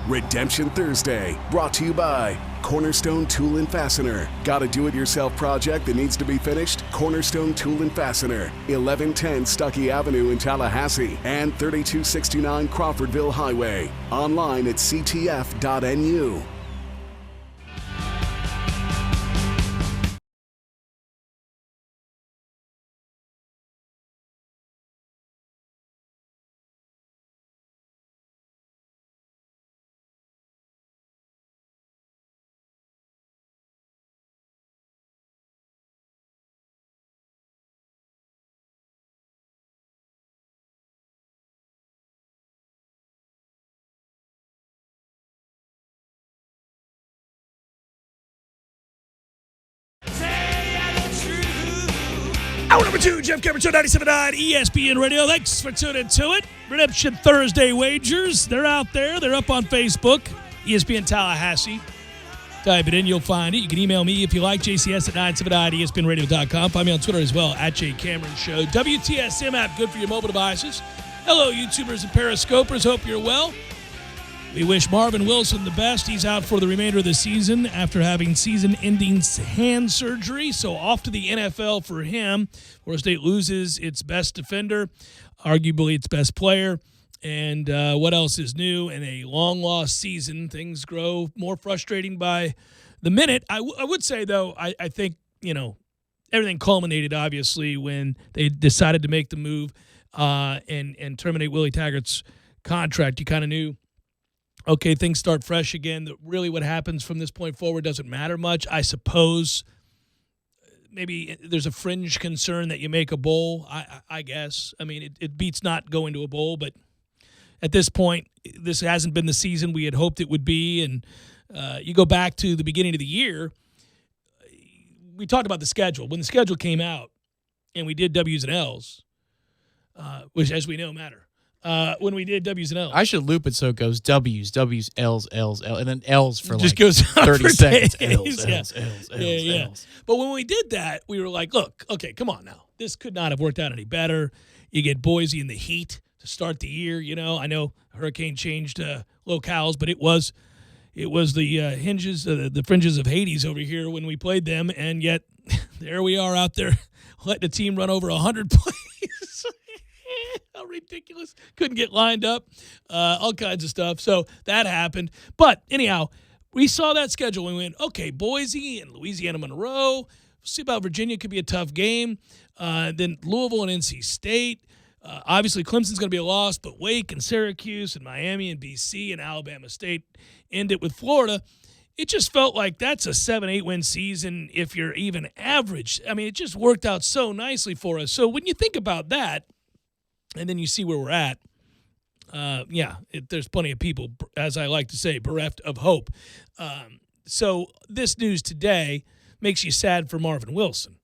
Speaker 14: Redemption Thursday, brought to you by Cornerstone Tool and Fastener. Got a do-it-yourself project that needs to be finished? Cornerstone Tool and Fastener, 1110 Stuckey Avenue in Tallahassee and 3269 Crawfordville Highway. Online at ctf.nu.
Speaker 1: Hour number 2, Jeff Cameron Show, 97.9 ESPN Radio. Thanks for tuning to it. Redemption Thursday wagers. They're out there. They're up on Facebook. ESPN Tallahassee. Type it in. You'll find it. You can email me if you like. JCS at 979ESPNradio.com. Find me on Twitter as well, at J Cameron Show. WTSM app, good for your mobile devices. Hello, YouTubers and Periscopers. Hope you're well. We wish Marvin Wilson the best. He's out for the remainder of the season after having season-ending hand surgery. So off to the NFL for him. Florida State loses its best defender, arguably its best player. And what else is new? In a long-lost season, things grow more frustrating by the minute. I would say, though, I think, everything culminated, obviously, when they decided to make the move and terminate Willie Taggart's contract. You kind of knew, okay, things start fresh again. Really what happens from this point forward doesn't matter much. I suppose maybe there's a fringe concern that you make a bowl, I guess. I mean, it beats not going to a bowl, but at this point, this hasn't been the season we had hoped it would be. And you go back to the beginning of the year, we talked about the schedule. When the schedule came out and we did W's and L's, which, as we know, matter. When we did W's and L's.
Speaker 2: I should loop it so it goes W's, L's, and then L's for
Speaker 1: just goes
Speaker 2: 30
Speaker 1: for
Speaker 2: seconds.
Speaker 1: Days.
Speaker 2: L's.
Speaker 1: L's. But when we did that, we were like, look, okay, come on now. This could not have worked out any better. You get Boise in the heat to start the year. I know Hurricane changed locales, but it was the fringes of Hades over here when we played them, and yet there we are out there letting the team run over 100 plays. How ridiculous. Couldn't get lined up. All kinds of stuff. So that happened. But anyhow, we saw that schedule and we went, okay, Boise and Louisiana Monroe. We'll see about Virginia. Could be a tough game. Then Louisville and NC State. Obviously, Clemson's going to be a loss, but Wake and Syracuse and Miami and BC and Alabama State end it with Florida. It just felt like that's a 7-8 win season if you're even average. I mean, it just worked out so nicely for us. So when you think about that, and then you see where we're at, there's plenty of people, as I like to say, bereft of hope. So this news today makes you sad for Marvin Wilson.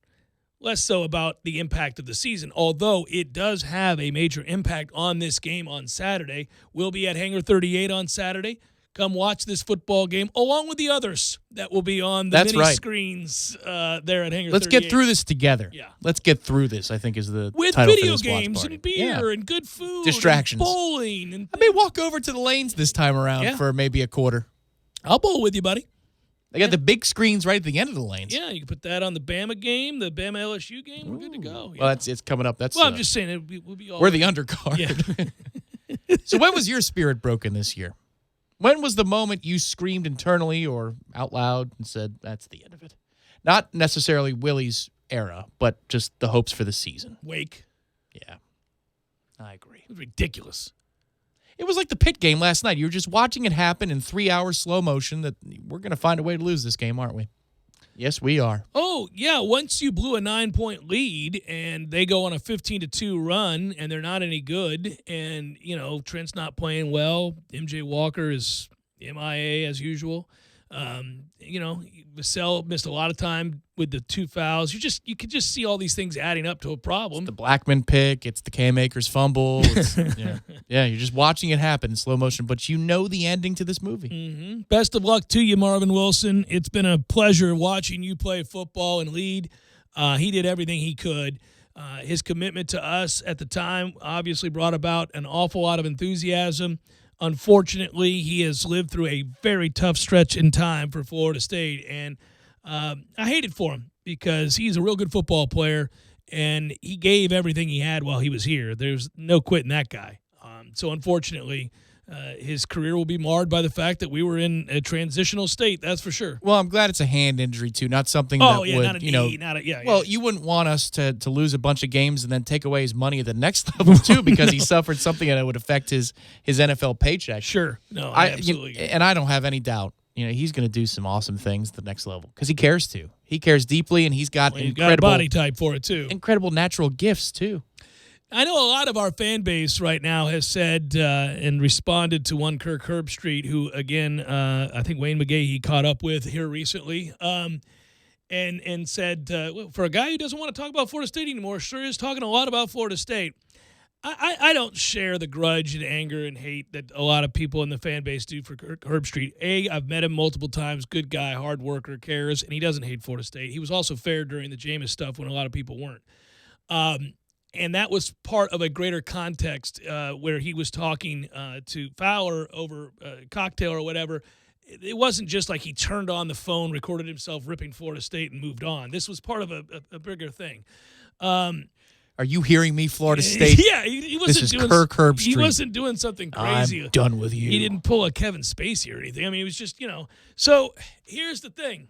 Speaker 1: Less so about the impact of the season, although it does have a major impact on this game on Saturday. We'll be at Hangar 38 on Saturday. Come watch this football game, along with the others that will be on the mini screens there at Hangar 38.
Speaker 2: Let's get through this together. Yeah. Let's get through this, I think, is the
Speaker 1: with
Speaker 2: title
Speaker 1: video
Speaker 2: for this
Speaker 1: games and beer and good food.
Speaker 2: Distractions.
Speaker 1: And bowling. And
Speaker 2: I may walk over to the lanes this time around for maybe a quarter.
Speaker 1: I'll bowl with you, buddy.
Speaker 2: They got the big screens right at the end of the lanes.
Speaker 1: Yeah, you can put that on the Bama game, the Bama LSU game. We're good to go.
Speaker 2: Well, it's coming up.
Speaker 1: I'm just saying we'll be all.
Speaker 2: We're the undercard. Yeah. So when was your spirit broken this year? When was the moment you screamed internally or out loud and said, that's the end of it? Not necessarily Willie's era, but just the hopes for the season.
Speaker 1: Wake.
Speaker 2: Yeah, I agree.
Speaker 1: It was ridiculous.
Speaker 2: It was like the Pitt game last night. You were just watching it happen in 3 hours slow motion that we're going to find a way to lose this game, aren't we? Yes, we are.
Speaker 1: Oh, yeah. Once you blew a 9-point lead and they go on a 15-2 run and they're not any good, and, Trent's not playing well, MJ Walker is MIA as usual. Vassell missed a lot of time with the 2 fouls. You could just see all these things adding up to a problem.
Speaker 2: The Blackman pick, it's the Cam Akers fumble. Yeah, you're just watching it happen in slow motion, but you know the ending to this movie.
Speaker 1: Mm-hmm. Best of luck to you, Marvin Wilson. It's been a pleasure watching you play football and lead. He did everything he could. His commitment to us at the time obviously brought about an awful lot of enthusiasm. Unfortunately, he has lived through a very tough stretch in time for Florida State, and I hate it for him because he's a real good football player, and he gave everything he had while he was here. There's no quitting that guy. So unfortunately, his career will be marred by the fact that we were in a transitional state, that's for sure.
Speaker 2: Well, I'm glad it's a hand injury, too, not something
Speaker 1: not
Speaker 2: would,
Speaker 1: a knee,
Speaker 2: Well, you wouldn't want us to lose a bunch of games and then take away his money at the next level, too, because he suffered something that would affect his NFL paycheck.
Speaker 1: Sure. No, absolutely.
Speaker 2: And I don't have any doubt. He's going to do some awesome things at the next level because he cares to. He cares deeply, and he's got incredible
Speaker 1: got a body type for it, too.
Speaker 2: Incredible natural gifts, too.
Speaker 1: I know a lot of our fan base right now has said and responded to one Kirk Herbstreit, who, again, I think Wayne McGahee caught up with here recently, and said, well, for a guy who doesn't want to talk about Florida State anymore, sure is talking a lot about Florida State. I don't share the grudge and anger and hate that a lot of people in the fan base do for Kirk Herbstreit. I've met him multiple times, good guy, hard worker, cares, and he doesn't hate Florida State. He was also fair during the Jameis stuff when a lot of people weren't. And that was part of a greater context where he was talking to Fowler over a cocktail or whatever. It wasn't just like he turned on the phone, recorded himself ripping Florida State, and moved on. This was part of a bigger thing.
Speaker 2: Are you hearing me, Florida State?
Speaker 1: Yeah, he wasn't
Speaker 2: this is
Speaker 1: doing,
Speaker 2: Kirk Herbstreit.
Speaker 1: He wasn't doing something crazy.
Speaker 2: I'm done with you.
Speaker 1: He didn't pull a Kevin Spacey or anything. I mean, it was just, So here's the thing.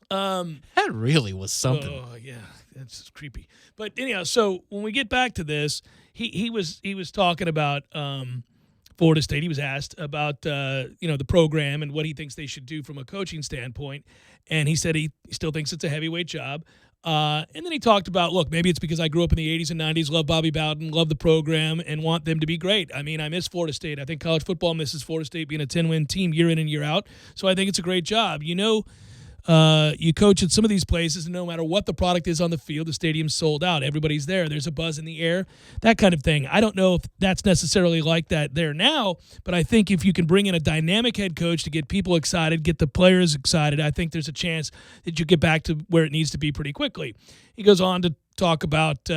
Speaker 2: That really was something.
Speaker 1: Oh, yeah. That's creepy. But anyhow, so when we get back to this, he was talking about Florida State. He was asked about the program and what he thinks they should do from a coaching standpoint, and he said he still thinks it's a heavyweight job. And then he talked about, look, maybe it's because I grew up in the 80s and 90s, love Bobby Bowden, love the program, and want them to be great. I mean, I miss Florida State. I think college football misses Florida State being a 10-win team year in and year out. So I think it's a great job. You coach at some of these places, and no matter what the product is on the field, the stadium's sold out. Everybody's there. There's a buzz in the air, that kind of thing. I don't know if that's necessarily like that there now, but I think if you can bring in a dynamic head coach to get people excited, get the players excited, I think there's a chance that you get back to where it needs to be pretty quickly. He goes on to talk about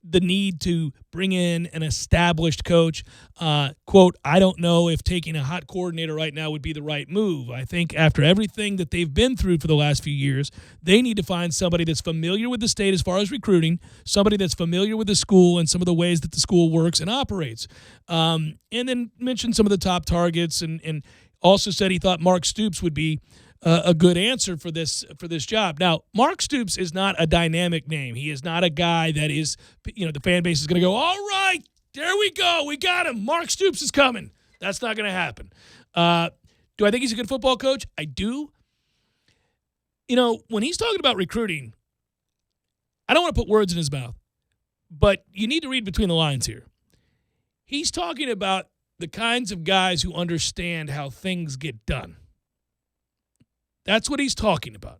Speaker 1: the need to bring in an established coach. Quote, I don't know if taking a hot coordinator right now would be the right move. I think after everything that they've been through for the last few years, they need to find somebody that's familiar with the state as far as recruiting, somebody that's familiar with the school and some of the ways that the school works and operates. And then mentioned some of the top targets and also said he thought Mark Stoops would be a good answer for this job. Now, Mark Stoops is not a dynamic name. He is not a guy that is, the fan base is going to go, all right, there we go. We got him. Mark Stoops is coming. That's not going to happen. Do I think he's a good football coach? I do. When he's talking about recruiting, I don't want to put words in his mouth, but you need to read between the lines here. He's talking about the kinds of guys who understand how things get done. That's what he's talking about.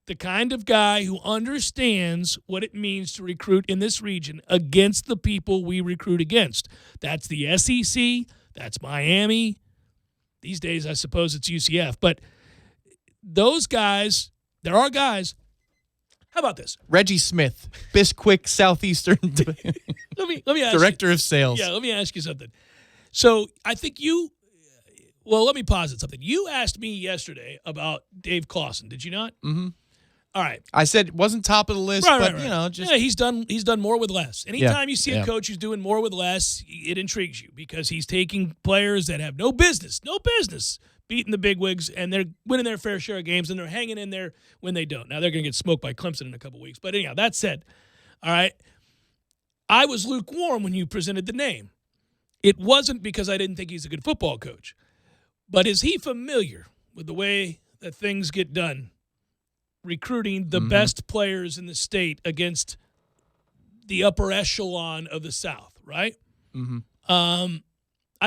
Speaker 1: The kind of guy who understands what it means to recruit in this region against the people we recruit against. That's the SEC. That's Miami. These days, I suppose it's UCF. But those guys, there are guys. How about this?
Speaker 2: Reggie Smith, Bisquick Southeastern
Speaker 1: let me ask
Speaker 2: Director of Sales.
Speaker 1: Yeah, let me ask you something. So I think let me posit something. You asked me yesterday about Dave Clawson, did you not?
Speaker 2: Mm-hmm.
Speaker 1: All right.
Speaker 2: I said it wasn't top of the list, but
Speaker 1: he's done more with less. Anytime you see a
Speaker 2: yeah.
Speaker 1: coach who's doing more with less, it intrigues you because he's taking players that have no business beating the bigwigs, and they're winning their fair share of games, and they're hanging in there when they don't. Now they're going to get smoked by Clemson in a couple weeks, but anyhow, that said, all right, I was lukewarm when you presented the name. It wasn't because I didn't think he's a good football coach. But is he familiar with the way that things get done recruiting the best players in the state against the upper echelon of the South, right? I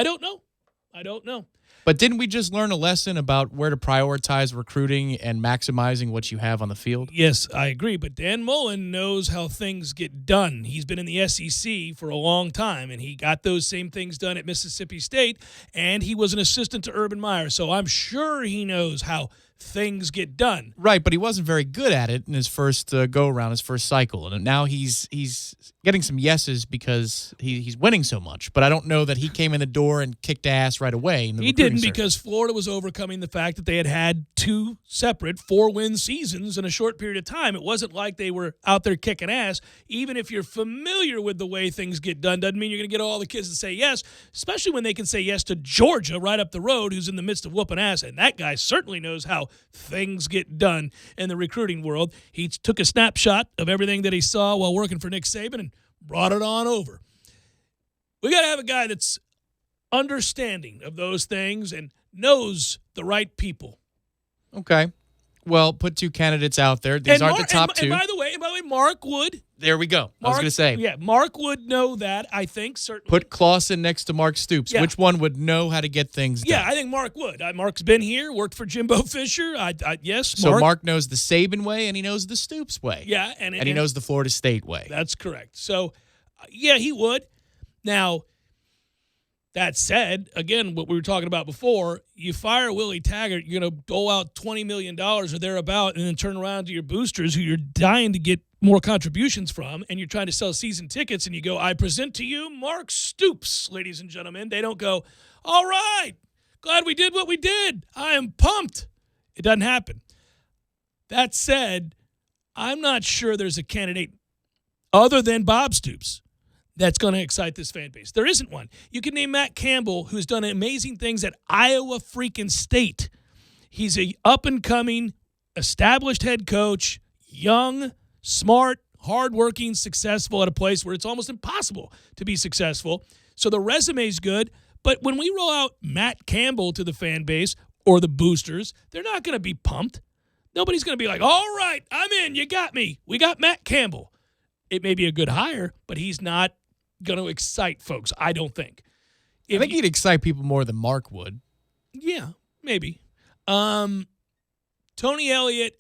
Speaker 1: don't know.
Speaker 2: But didn't we just learn a lesson about where to prioritize recruiting and maximizing what you have on the field?
Speaker 1: Yes, I agree. But Dan Mullen knows how things get done. He's been in the SEC for a long time, and he got those same things done at Mississippi State, and he was an assistant to Urban Meyer. So I'm sure he knows how things get done.
Speaker 2: Right, but he wasn't very good at it in his first go-around, his first cycle. And now he's getting some yeses because he's winning so much. But I don't know that he came in the door and kicked ass right away.
Speaker 1: He didn't because Florida was overcoming the fact that they had 2 separate 4-win seasons in a short period of time. It wasn't like they were out there kicking ass. Even if you're familiar with the way things get done, doesn't mean you're going to get all the kids to say yes, especially when they can say yes to Georgia right up the road, who's in the midst of whooping ass. And that guy certainly knows how things get done in the recruiting world. He took a snapshot of everything that he saw while working for Nick Saban and brought it on over. We got to have a guy that's understanding of those things and knows the right people.
Speaker 2: Okay. Well, put 2 candidates out there. These aren't the top 2.
Speaker 1: And by the way, Mark would.
Speaker 2: There we go. I was going to say.
Speaker 1: Yeah, Mark would know that, I think, certainly.
Speaker 2: Put Clausen next to Mark Stoops. Yeah. Which one would know how to get things done?
Speaker 1: Yeah, I think Mark would. Mark's been here, worked for Jimbo Fisher. Yes,
Speaker 2: So Mark knows the Saban way, and he knows the Stoops way.
Speaker 1: Yeah.
Speaker 2: And he knows the Florida State way.
Speaker 1: That's correct. So, yeah, he would. Now, that said, again, what we were talking about before, you fire Willie Taggart, you're going to dole out $20 million or thereabout and then turn around to your boosters who you're dying to get more contributions from, and you're trying to sell season tickets, and you go, I present to you Mark Stoops, ladies and gentlemen. They don't go, all right, glad we did what we did. I am pumped. It doesn't happen. That said, I'm not sure there's a candidate other than Bob Stoops that's going to excite this fan base. There isn't one. You can name Matt Campbell, who's done amazing things at Iowa freaking State. He's a up-and-coming, established head coach, young, smart, hardworking, successful at a place where it's almost impossible to be successful. So the resume's good, but when we roll out Matt Campbell to the fan base or the boosters, they're not going to be pumped. Nobody's going to be like, all right, I'm in, you got me. We got Matt Campbell. It may be a good hire, but he's not going to excite folks, I don't think.
Speaker 2: I think he'd excite people more than Mark would.
Speaker 1: Yeah, maybe. Tony Elliott,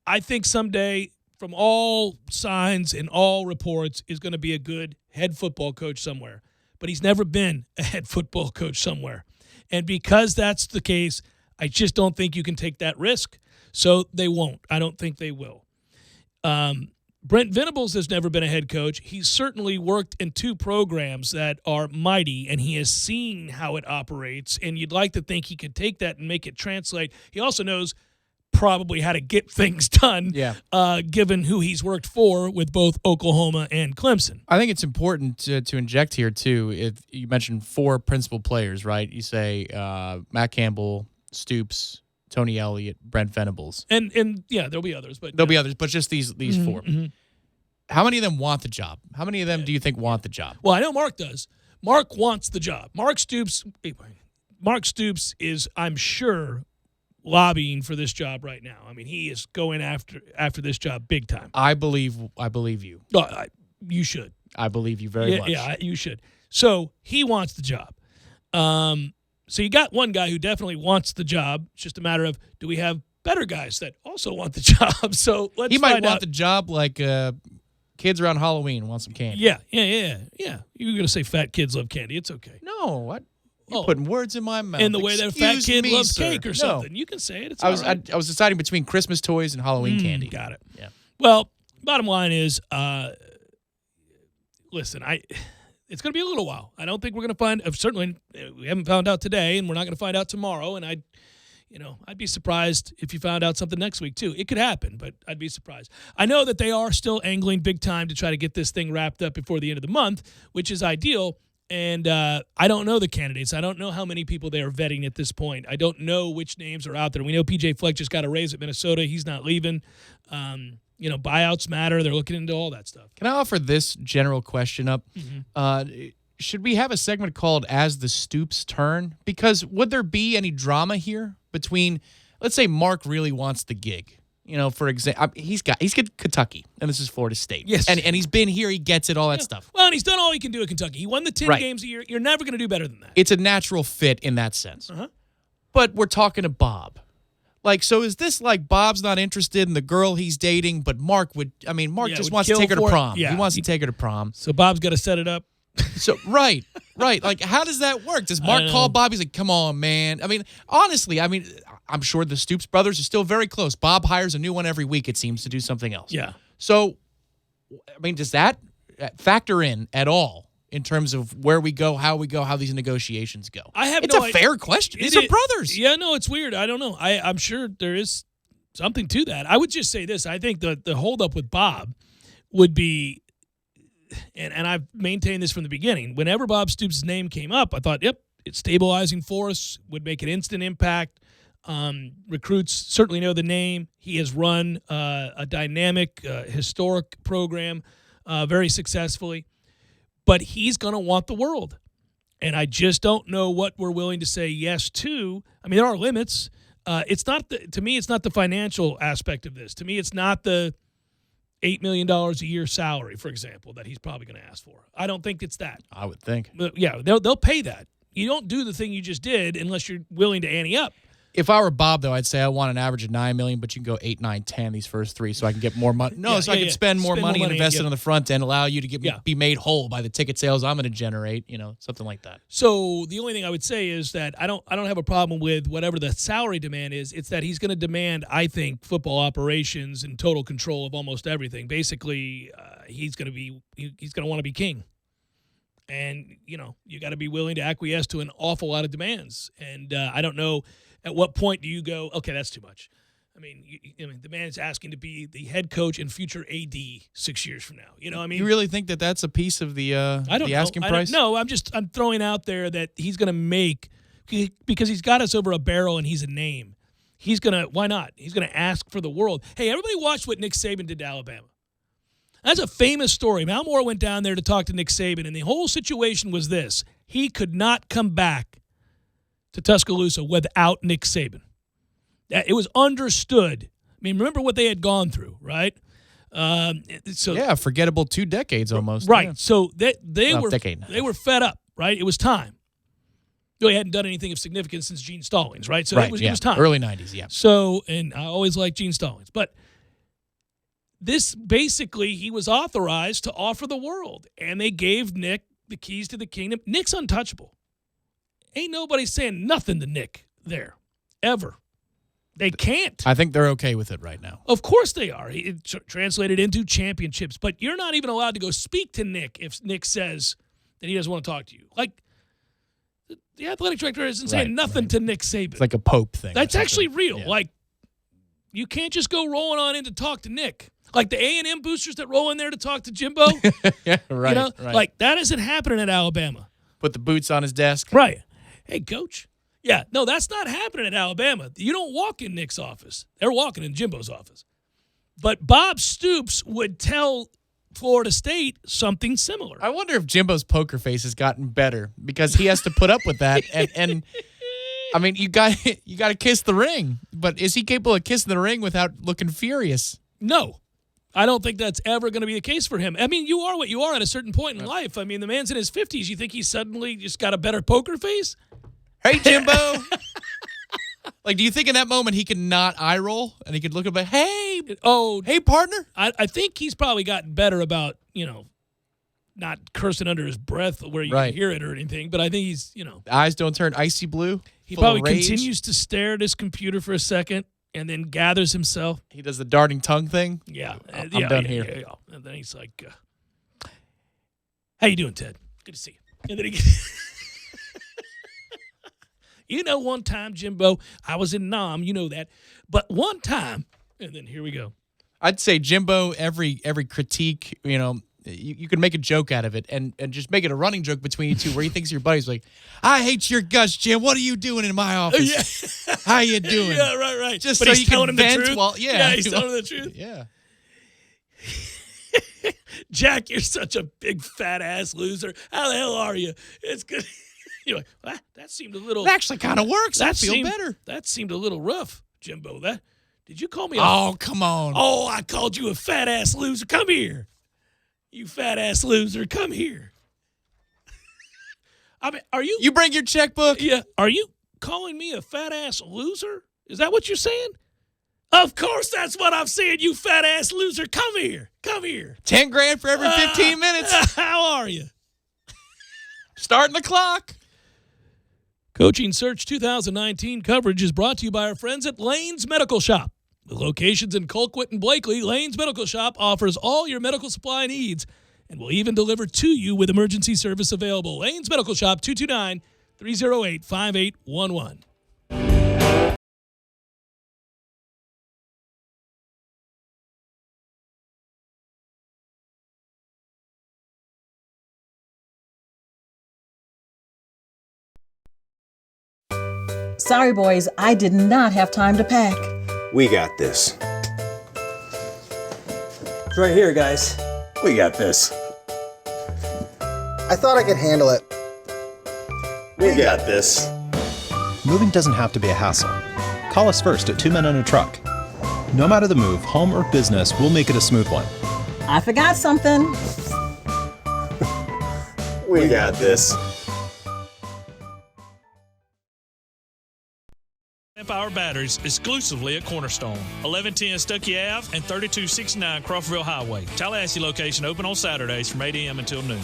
Speaker 1: I think someday, from all signs and all reports, is going to be a good head football coach somewhere. But he's never been a head football coach somewhere. And because that's the case, I just don't think you can take that risk. So they won't. I don't think they will. Brent Venables has never been a head coach. He's certainly worked in 2 programs that are mighty, and he has seen how it operates, and you'd like to think he could take that and make it translate. He also knows probably how to get things done, given who he's worked for with both Oklahoma and Clemson.
Speaker 2: I think it's important to inject here, too. If you mentioned 4 principal players, right? You say Matt Campbell, Stoops, Tony Elliott, Brent Venables.
Speaker 1: And yeah, there'll be others. But
Speaker 2: there'll be others, but just these 4. Mm-hmm. How many of them want the job? How many of them do you think want the job?
Speaker 1: Well, I know Mark does. Mark wants the job. Mark Stoops is, I'm sure, lobbying for this job right now. I mean, he is going after this job big time.
Speaker 2: I believe you.
Speaker 1: You should.
Speaker 2: I believe you very much.
Speaker 1: Yeah, you should. So he wants the job. So you got one guy who definitely wants the job. It's just a matter of, do we have better guys that also want the job? So let's
Speaker 2: He might
Speaker 1: find
Speaker 2: want
Speaker 1: out.
Speaker 2: the job like kids around Halloween want some candy.
Speaker 1: Yeah. You were going to say fat kids love candy. It's okay.
Speaker 2: No, what? You're putting words in my mouth.
Speaker 1: In the way that a fat
Speaker 2: Excuse
Speaker 1: kid
Speaker 2: me,
Speaker 1: loves
Speaker 2: sir.
Speaker 1: cake or
Speaker 2: No.
Speaker 1: something. You can say it. It's
Speaker 2: I was
Speaker 1: all right.
Speaker 2: I was deciding between Christmas toys and Halloween candy.
Speaker 1: Got it.
Speaker 2: Yeah.
Speaker 1: Well, bottom line is, listen, it's going to be a little while. I don't think we're going to find. Certainly, we haven't found out today, and we're not going to find out tomorrow. And I'd be surprised if you found out something next week too. It could happen, but I'd be surprised. I know that they are still angling big time to try to get this thing wrapped up before the end of the month, which is ideal. And I don't know the candidates. I don't know how many people they are vetting at this point. I don't know which names are out there. We know P.J. Fleck just got a raise at Minnesota. He's not leaving. Buyouts matter. They're looking into all that stuff.
Speaker 2: Can I offer this general question up?
Speaker 1: Mm-hmm.
Speaker 2: Should we have a segment called As the Stoops Turn? Because would there be any drama here between, let's say Mark really wants the gig, for example, he's got Kentucky, and this is Florida State.
Speaker 1: Yes.
Speaker 2: And he's been here, he gets it, all that stuff.
Speaker 1: Well, and he's done all he can do at Kentucky. He won the 10 games a year. You're never going to do better than that.
Speaker 2: It's a natural fit in that sense. But we're talking to Bob. Like, so is this like Bob's not interested in the girl he's dating, but Mark just wants to take her to prom.
Speaker 1: Yeah.
Speaker 2: He wants to take her to prom.
Speaker 1: So Bob's got to set it up.
Speaker 2: So right. Like, how does that work? Does Mark call Bob? He's like, come on, man. I mean, honestly, I'm sure the Stoops brothers are still very close. Bob hires a new one every week, it seems, to do something else.
Speaker 1: Yeah.
Speaker 2: So, does that factor in at all in terms of where we go, how these negotiations go? It's a fair question. These are brothers.
Speaker 1: Yeah, no, it's weird. I don't know. I'm sure there is something to that. I would just say this. I think the holdup with Bob would be, and I've maintained this from the beginning, whenever Bob Stoops' name came up, I thought, yep, it's stabilizing force, would make an instant impact. Recruits certainly know the name. He has run a dynamic, historic program very successfully. But he's going to want the world. And I just don't know what we're willing to say yes to. I mean, there are limits. It's not to me, it's not the financial aspect of this. To me, it's not the $8 million a year salary, for example, that he's probably going to ask for. I don't think it's that.
Speaker 2: I would think.
Speaker 1: But yeah, they'll pay that. You don't do the thing you just did unless you're willing to ante up.
Speaker 2: If I were Bob, though, I'd say I want an average of $9 million, but you can go 8, 9, 10 these first three, so I can get more money. I can spend more money and invest it on the front end, allow you to be made whole by the ticket sales I'm going to generate. Something like that.
Speaker 1: So the only thing I would say is that I don't have a problem with whatever the salary demand is. It's that he's going to demand, I think, football operations and total control of almost everything. Basically, he's going to want to be king. And, you got to be willing to acquiesce to an awful lot of demands. And I don't know at what point do you go, okay, that's too much. I mean, the man's asking to be the head coach and future AD 6 years from now.
Speaker 2: You really think that that's a piece of the asking price?
Speaker 1: No, I'm throwing out there that he's going to make, because he's got us over a barrel and he's a name. He's going to, why not? He's going to ask for the world. Hey, everybody watched what Nick Saban did to Alabama. That's a famous story. Mal Moore went down there to talk to Nick Saban, and the whole situation was this. He could not come back to Tuscaloosa without Nick Saban. It was understood. I mean, remember what they had gone through, right?
Speaker 2: Forgettable 2 decades almost.
Speaker 1: Right.
Speaker 2: Yeah.
Speaker 1: So they were fed up, right? It was time. They hadn't done anything of significance since Gene Stallings, right? So it was time.
Speaker 2: Early 90s, yeah.
Speaker 1: So, and I always liked Gene Stallings. But this, basically, he was authorized to offer the world. And they gave Nick the keys to the kingdom. Nick's untouchable. Ain't nobody saying nothing to Nick there, ever. They can't.
Speaker 2: I think they're okay with it right now.
Speaker 1: Of course they are. It translated into championships. But you're not even allowed to go speak to Nick if Nick says that he doesn't want to talk to you. Like, the athletic director isn't saying nothing to Nick Saban.
Speaker 2: It's like a Pope thing.
Speaker 1: That's actually real. Yeah. Like, you can't just go rolling on in to talk to Nick. Like the A&M boosters that roll in there to talk to Jimbo.
Speaker 2: Yeah, right, right.
Speaker 1: Like, that isn't happening at Alabama.
Speaker 2: Put the boots on his desk.
Speaker 1: Right. Hey, coach. Yeah, no, that's not happening at Alabama. You don't walk in Nick's office. They're walking in Jimbo's office. But Bob Stoops would tell Florida State something similar.
Speaker 2: I wonder if Jimbo's poker face has gotten better because he has to put up with that. And I mean, you got to kiss the ring. But is he capable of kissing the ring without looking furious?
Speaker 1: No. I don't think that's ever going to be the case for him. I mean, you are what you are at a certain point in life. I mean, the man's in his 50s. You think he's suddenly just got a better poker face?
Speaker 2: Hey, Jimbo. Like, do you think in that moment he could not eye roll and he could look up like, hey, partner?
Speaker 1: I think he's probably gotten better about, not cursing under his breath where you can hear it or anything. But I think he's,
Speaker 2: The eyes don't turn icy blue.
Speaker 1: He probably continues to stare at his computer for a second and then gathers himself.
Speaker 2: He does the darting tongue thing.
Speaker 1: Yeah.
Speaker 2: I'm done here.
Speaker 1: Yeah. And then he's like, how you doing, Ted? Good to see you. And then he one time, Jimbo, I was in Nam, you know that. But one time, and then here we go.
Speaker 2: I'd say Jimbo, every critique, you could make a joke out of it and just make it a running joke between you two where he thinks your buddy's like, I hate your guts, Jim. What are you doing in my office?
Speaker 1: Yeah.
Speaker 2: How you doing?
Speaker 1: Yeah, right.
Speaker 2: Just
Speaker 1: but
Speaker 2: so
Speaker 1: he's
Speaker 2: you can
Speaker 1: him
Speaker 2: vent.
Speaker 1: The truth.
Speaker 2: Well, yeah,
Speaker 1: he's telling him the truth.
Speaker 2: Yeah.
Speaker 1: Jack, you're such a big fat ass loser. How the hell are you? It's good. You're like, that seemed a little.
Speaker 2: It actually kind of works. I feel better.
Speaker 1: That seemed a little rough, Jimbo. Did you call me
Speaker 2: Oh, come on.
Speaker 1: Oh, I called you a fat-ass loser. Come here. You fat-ass loser. Come here. I mean, are you...
Speaker 2: You bring your checkbook?
Speaker 1: Yeah. Are you calling me a fat-ass loser? Is that what you're saying? Of course that's what I'm saying, you fat-ass loser. Come here. Come here.
Speaker 2: $10,000 for every 15 minutes.
Speaker 1: How are you?
Speaker 2: Starting the clock.
Speaker 1: Coaching Search 2019 coverage is brought to you by our friends at Lane's Medical Shop. With locations in Colquitt and Blakely, Lane's Medical Shop offers all your medical supply needs and will even deliver to you with emergency service available. Lane's Medical Shop, 229-308-5811.
Speaker 3: Sorry, boys, I did not have time to pack.
Speaker 4: We got this.
Speaker 5: It's right here, guys.
Speaker 4: We got this.
Speaker 5: I thought I could handle it.
Speaker 4: We got this.
Speaker 7: Moving doesn't have to be a hassle. Call us first at 2 Men and a Truck. No matter the move, home or business, we'll make it a smooth one.
Speaker 3: I forgot something.
Speaker 4: We got this.
Speaker 6: Power batteries exclusively at Cornerstone, 1110 Stuckey Ave and 3269 Crawfordville Highway. Tallahassee location open on Saturdays from 8 a.m. until noon.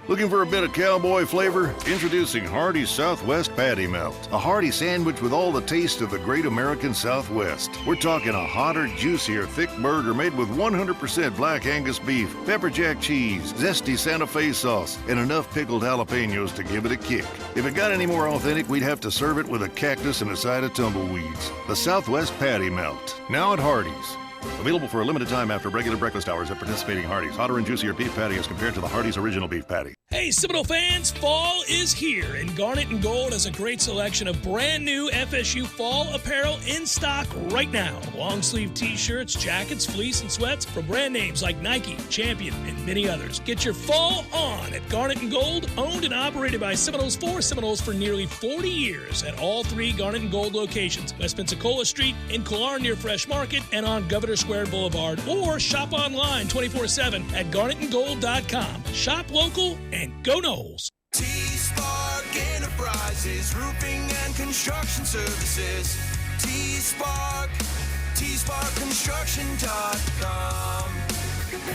Speaker 15: Looking for a bit of cowboy flavor? Introducing Hardee's Southwest Patty Melt. A hearty sandwich with all the taste of the great American Southwest. We're talking a hotter, juicier, thick burger made with 100% black Angus beef, pepper jack cheese, zesty Santa Fe sauce, and enough pickled jalapenos to give it a kick. If it got any more authentic, we'd have to serve it with a cactus and a side of tumbleweeds. The Southwest Patty Melt. Now at Hardee's. Available for a limited time after regular breakfast hours at participating Hardee's. Hotter and juicier beef patty as compared to the Hardee's original beef patty.
Speaker 1: Hey, Seminole fans, fall is here, and Garnet and Gold has a great selection of brand new FSU fall apparel in stock right now. Long sleeve t-shirts, jackets, fleece, and sweats from brand names like Nike, Champion, and many others. Get your fall on at Garnet and Gold, owned and operated by Seminoles for Seminoles for nearly 40 years at all three Garnet and Gold locations, West Pensacola Street, in Killarn near Fresh Market, and on Governor Square Boulevard, or shop online 24/7 at garnetandgold.com. Shop local and go Noles.
Speaker 11: T-Spark Enterprises, roofing and construction services. T-Spark, TSparkConstruction.com.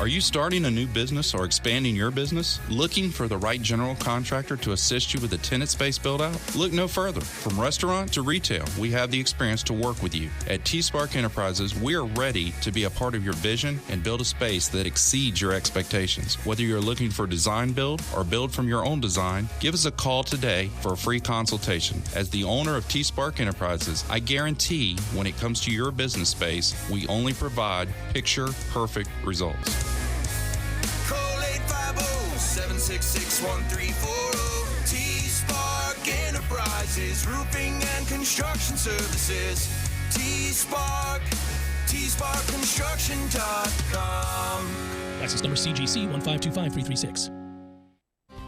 Speaker 18: Are you starting a new business or expanding your business? Looking for the right general contractor to assist you with a tenant space build-out? Look no further. From restaurant to retail, we have the experience to work with you. At T-Spark Enterprises, we are ready to be a part of your vision and build a space that exceeds your expectations. Whether you're looking for design build or build from your own design, give us a call today for a free consultation. As the owner of T-Spark Enterprises, I guarantee when it comes to your business space, we only provide picture-perfect results.
Speaker 11: Call 850-766-1340. T-Spark Enterprises, roofing and construction services. T-Spark, TSparkConstruction.com.
Speaker 1: License number CGC 1525336.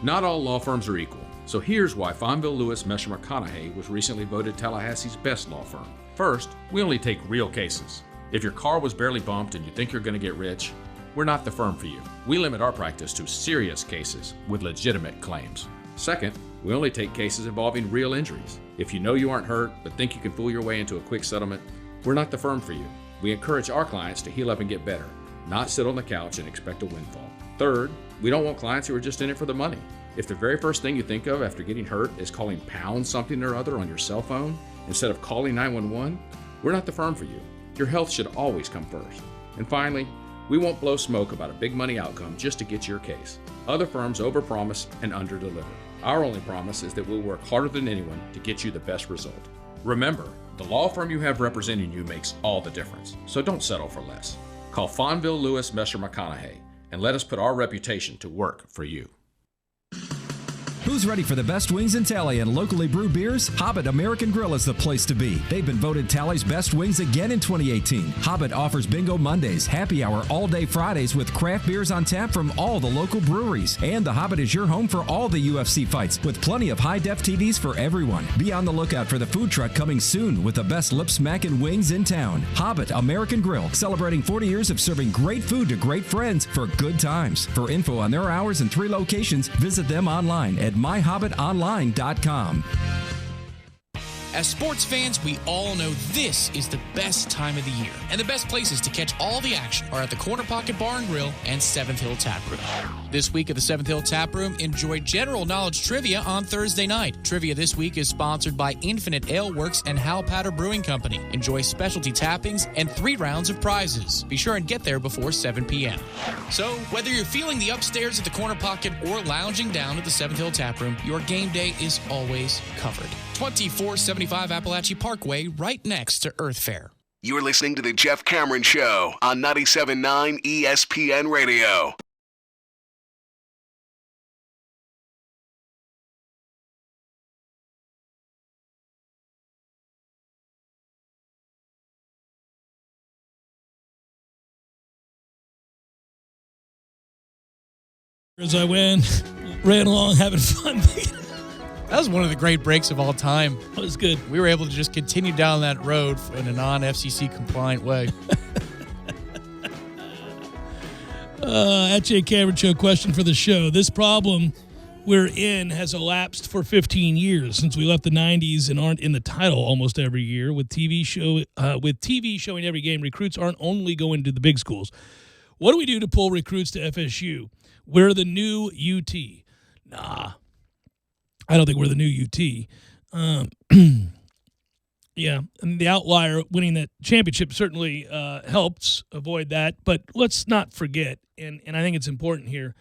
Speaker 19: Not all law firms are equal, so here's why Fonville Lewis Mesher McConaughey was recently voted Tallahassee's best law firm. First, we only take real cases. If your car was barely bumped and you think you're going to get rich, we're not the firm for you. We limit our practice to serious cases with legitimate claims. Second, we only take cases involving real injuries. If you know you aren't hurt but think you can fool your way into a quick settlement, we're not the firm for you. We encourage our clients to heal up and get better, not sit on the couch and expect a windfall. Third, we don't want clients who are just in it for the money. If the very first thing you think of after getting hurt is calling pound something or other on your cell phone instead of calling 911, we're not the firm for you. Your health should always come first. And finally, we won't blow smoke about a big money outcome just to get your case. Other firms overpromise and underdeliver. Our only promise is that we'll work harder than anyone to get you the best result. Remember, the law firm you have representing you makes all the difference, so don't settle for less. Call Fonville Lewis Mesher McConaughey and let us put our reputation to work for you.
Speaker 8: Who's ready for the best wings in Tally and locally brewed beers? Hobbit American Grill is the place to be. They've been voted Tally's best wings again in 2018. Hobbit offers Bingo Mondays, happy hour all-day Fridays with craft beers on tap from all the local breweries. And the Hobbit is your home for all the UFC fights with plenty of high-def TVs for everyone. Be on the lookout for the food truck coming soon with the best lip-smacking wings in town. Hobbit American Grill, celebrating 40 years of serving great food to great friends for good times. For info on their hours and 3 locations, visit them online at myhobbitonline.com.
Speaker 2: As sports fans, we all know this is the best time of the year. And the best places to catch all the action are at the Corner Pocket Bar and Grill and 7th Hill Tap Room. This week at the 7th Hill Tap Room, enjoy general knowledge trivia on Thursday night. Trivia this week is sponsored by Infinite Ale Works and Hal Patter Brewing Company. Enjoy specialty tappings and 3 rounds of prizes. Be sure and get there before 7 p.m. So, whether you're feeling the upstairs at the Corner Pocket or lounging down at the 7th Hill Tap Room, your game day is always covered. 2475 Appalachia Parkway, right next to Earth Fair.
Speaker 14: You're listening to The Jeff Cameron Show on 97.9 ESPN Radio.
Speaker 1: As I ran along having fun.
Speaker 2: That was one of the great breaks of all time.
Speaker 1: That was good.
Speaker 2: We were able to just continue down that road in a non-FCC compliant way.
Speaker 1: At Jay Cameron Show, question for the show. This problem we're in has elapsed for 15 years since we left the 90s and aren't in the title almost every year. With TV showing every game, recruits aren't only going to the big schools. What do we do to pull recruits to FSU? We're the new UT. Nah. I don't think we're the new UT. Yeah, and the outlier winning that championship certainly helps avoid that. But let's not forget, and I think it's important here,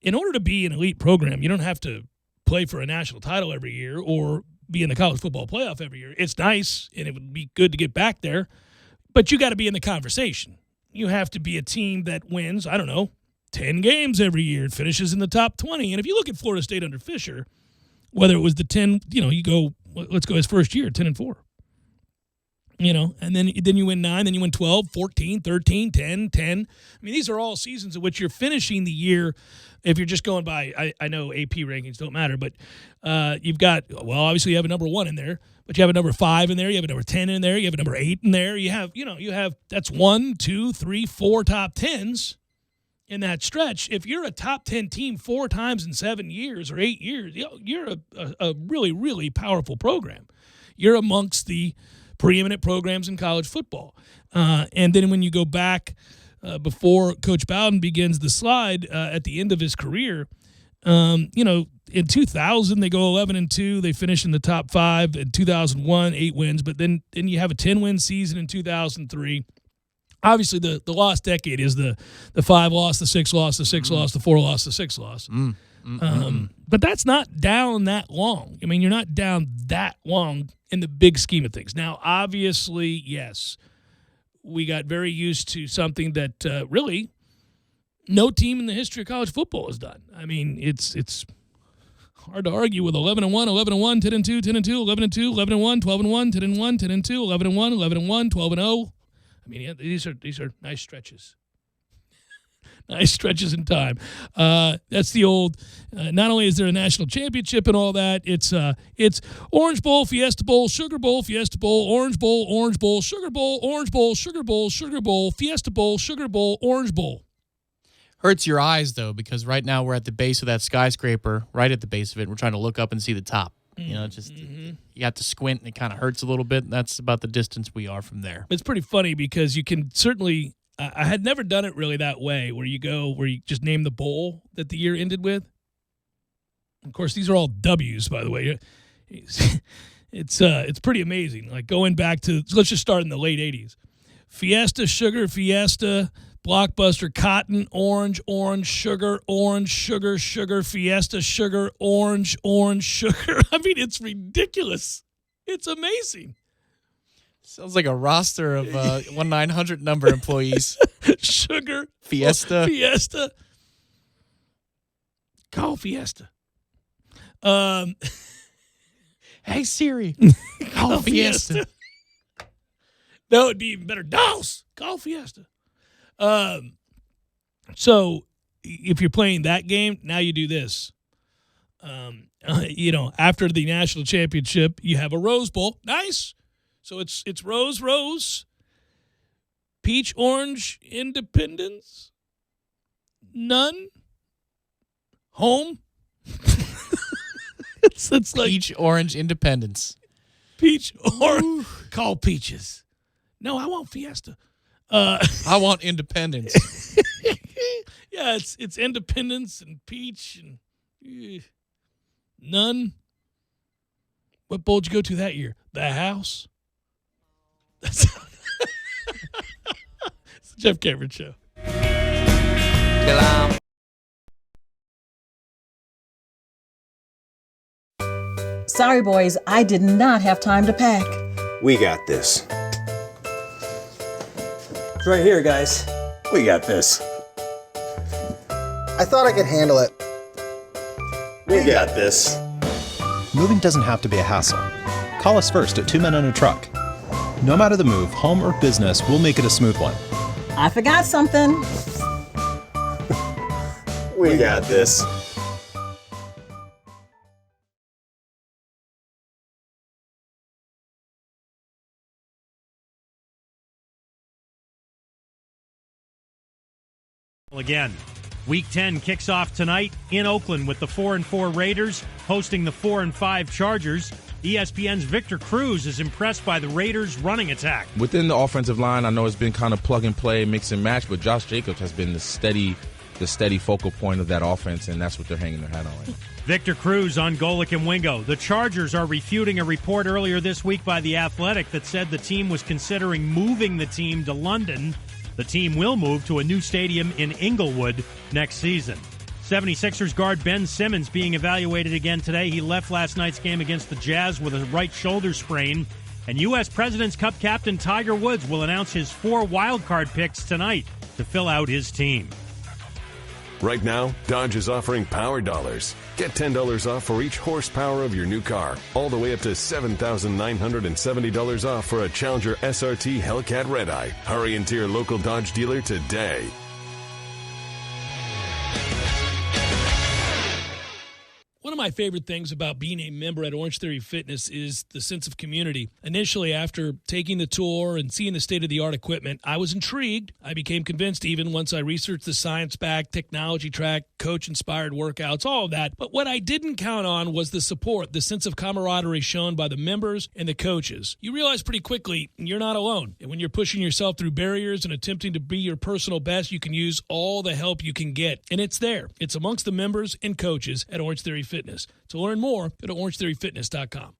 Speaker 1: in order to be an elite program, you don't have to play for a national title every year or be in the college football playoff every year. It's nice, and it would be good to get back there, but you got to be in the conversation. You have to be a team that wins, 10 games every year and finishes in the top 20. And if you look at Florida State under Fisher, whether it was the 10, let's go his first year, 10-4. And then you win 9, then you win 12, 14, 13, 10, 10. I mean, these are all seasons in which you're finishing the year. If you're just going by, I know AP rankings don't matter, but you've got, obviously you have a number 1 in there, but you have a number 5 in there, you have a number 10 in there, you have a number 8 in there. You have that's 1, 2, 3, 4 top 10s. In that stretch. If you're a top 10 team 4 times in 7 years or 8 years, you're a really, really powerful program. You're amongst the preeminent programs in college football. And then when you go back before Coach Bowden begins the slide at the end of his career, in 2000 they go 11-2. They finish in the top 5. In 2001, 8 wins. But then you have a 10-win season in 2003. Obviously, the lost decade is the 5 loss, the 6 loss, the 6 loss, the 4 loss, the 6 loss. But that's not down that long. I mean, you're not down that long in the big scheme of things. Now, obviously, yes, we got very used to something that really no team in the history of college football has done. I mean, it's hard to argue with 11-1, 11-1, 10-2, 10-2, 11-2, 11-1, 12-1, 10-1, 10-2, 11-1, 11-1, 12-0. I mean, these are nice stretches. Nice stretches in time. That's the old, not only is there a national championship and all that, it's Orange Bowl, Fiesta Bowl, Sugar Bowl, Fiesta Bowl, Orange Bowl, Sugar Bowl, Orange Bowl, Sugar Bowl, Sugar Bowl, Fiesta Bowl, Sugar Bowl, Orange Bowl.
Speaker 2: Hurts your eyes, though, because right now we're at the base of that skyscraper, right at the base of it, and we're trying to look up and see the top. You have to squint, and it kind of hurts a little bit. That's about the distance we are from there.
Speaker 1: It's pretty funny because you can certainly I had never done it really that way, where you just name the bowl that the year ended with. Of course, these are all W's, by the way. It's pretty amazing. Like going back to, let's just start in the late 80s. Fiesta, Sugar, Fiesta, Blockbuster, Cotton, Orange, Sugar, Fiesta, Sugar, Orange, Sugar. I mean, it's ridiculous. It's amazing.
Speaker 2: Sounds like a roster of 1-900 number employees.
Speaker 1: Sugar,
Speaker 2: Fiesta.
Speaker 1: Call Fiesta.
Speaker 2: Hey, Siri, call Fiesta.
Speaker 1: No, it'd be even better. DOS, call Fiesta. So if you're playing that game, now you do this. After the national championship, you have a Rose Bowl. Nice. So it's rose, peach, orange, independence, none, home. it's like
Speaker 2: Peach, orange, independence.
Speaker 1: Peach, orange. Call Peaches. No, I want Fiesta.
Speaker 2: I want independence.
Speaker 1: Yeah, it's independence and peach and none. What bowl did you go to that year? The House. That's it's the Jeff Cameron Show.
Speaker 3: Sorry, boys, I did not have time to pack.
Speaker 4: We got this.
Speaker 5: It's right here, guys.
Speaker 4: We got this.
Speaker 5: I thought I could handle it.
Speaker 4: We got this.
Speaker 7: Moving doesn't have to be a hassle. Call us first at 2 Men and a Truck. No matter the move, home or business, we'll make it a smooth one.
Speaker 3: I forgot something.
Speaker 4: We got this.
Speaker 25: Again, Week 10 kicks off tonight in Oakland with the 4-4 Raiders hosting the 4-5 Chargers. ESPN's Victor Cruz is impressed by the Raiders' running attack.
Speaker 26: Within the offensive line, I know it's been kind of plug and play, mix and match, but Josh Jacobs has been the steady focal point of that offense, and that's what they're hanging their hat on.
Speaker 25: Victor Cruz on Golic and Wingo. The Chargers are refuting a report earlier this week by The Athletic that said the team was considering moving the team to London. The team will move to a new stadium in Inglewood next season. 76ers guard Ben Simmons being evaluated again today. He left last night's game against the Jazz with a right shoulder sprain. And U.S. President's Cup captain Tiger Woods will announce his 4 wildcard picks tonight to fill out his team.
Speaker 17: Right now, Dodge is offering Power Dollars. Get $10 off for each horsepower of your new car, all the way up to $7,970 off for a Challenger SRT Hellcat Redeye. Hurry into your local Dodge dealer today.
Speaker 1: One of my favorite things about being a member at Orange Theory Fitness is the sense of community. Initially, after taking the tour and seeing the state-of-the-art equipment, I was intrigued. I became convinced even once I researched the science-backed, technology-tracked, coach-inspired workouts, all of that. But what I didn't count on was the support, the sense of camaraderie shown by the members and the coaches. You realize pretty quickly you're not alone. And when you're pushing yourself through barriers and attempting to be your personal best, you can use all the help you can get. And it's there. It's amongst the members and coaches at Orange Theory Fitness. To learn more, go to orangetheoryfitness.com.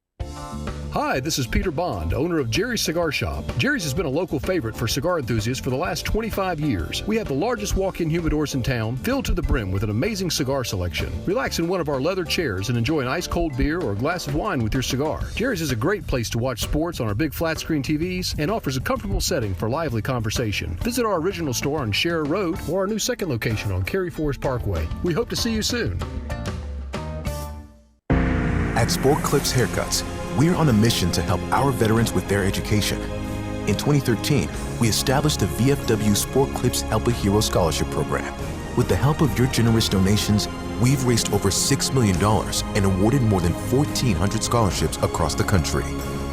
Speaker 9: Hi, this is Peter Bond, owner of Jerry's Cigar Shop. Jerry's has been a local favorite for cigar enthusiasts for the last 25 years. We have the largest walk-in humidors in town, filled to the brim with an amazing cigar selection. Relax in one of our leather chairs and enjoy an ice-cold beer or a glass of wine with your cigar. Jerry's is a great place to watch sports on our big flat-screen TVs and offers a comfortable setting for lively conversation. Visit our original store on Scherer Road or our new second location on Cary Forest Parkway. We hope to see you soon.
Speaker 10: At Sport Clips Haircuts, we're on a mission to help our veterans with their education. In 2013, we established the VFW Sport Clips Help a Hero Scholarship Program. With the help of your generous donations, we've raised over $6 million and awarded more than 1,400 scholarships across the country.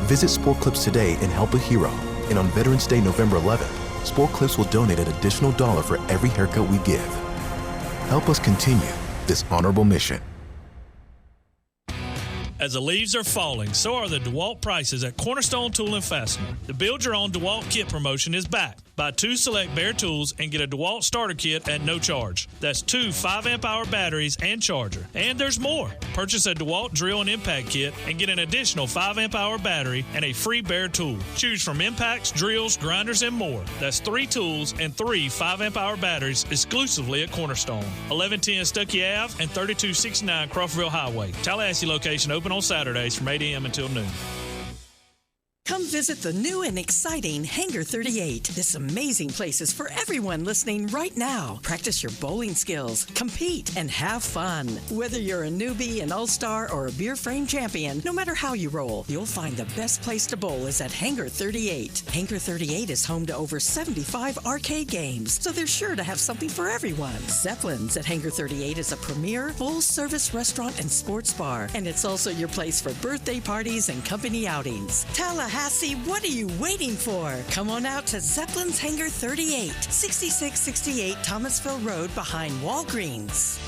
Speaker 10: Visit Sport Clips today and help a hero. And on Veterans Day, November 11th, Sport Clips will donate an additional $1 for every haircut we give. Help us continue this honorable mission.
Speaker 6: As the leaves are falling, so are the DeWalt prices at Cornerstone Tool and Fastener. The Build Your Own DeWalt Kit promotion is back. Buy 2 select bare tools and get a DeWalt starter kit at no charge. That's 2 5-amp-hour batteries and charger. And there's more. Purchase a DeWalt drill and impact kit and get an additional 5-amp-hour battery and a free bare tool. Choose from impacts, drills, grinders, and more. That's 3 tools and 3 5-amp-hour batteries exclusively at Cornerstone. 1110 Stuckey Ave and 3269 Crawfordville Highway. Tallahassee location open on Saturdays from 8 a.m. until noon.
Speaker 11: Come
Speaker 12: visit the new and exciting Hangar 38. This amazing place is for everyone listening right now. Practice your bowling skills, compete, and have fun. Whether you're a newbie, an all-star, or a beer frame champion, no matter how you roll, you'll find the best place to bowl is at Hangar 38. Hangar 38 is home to over 75 arcade games, so they're sure to have something for everyone. Zeppelin's at Hangar 38 is a premier full-service restaurant and sports bar, and it's also your place for birthday parties and company outings. Tallahassee, what are you waiting for? Come on out to Zeppelin's Hangar 38, 6668 Thomasville Road behind Walgreens.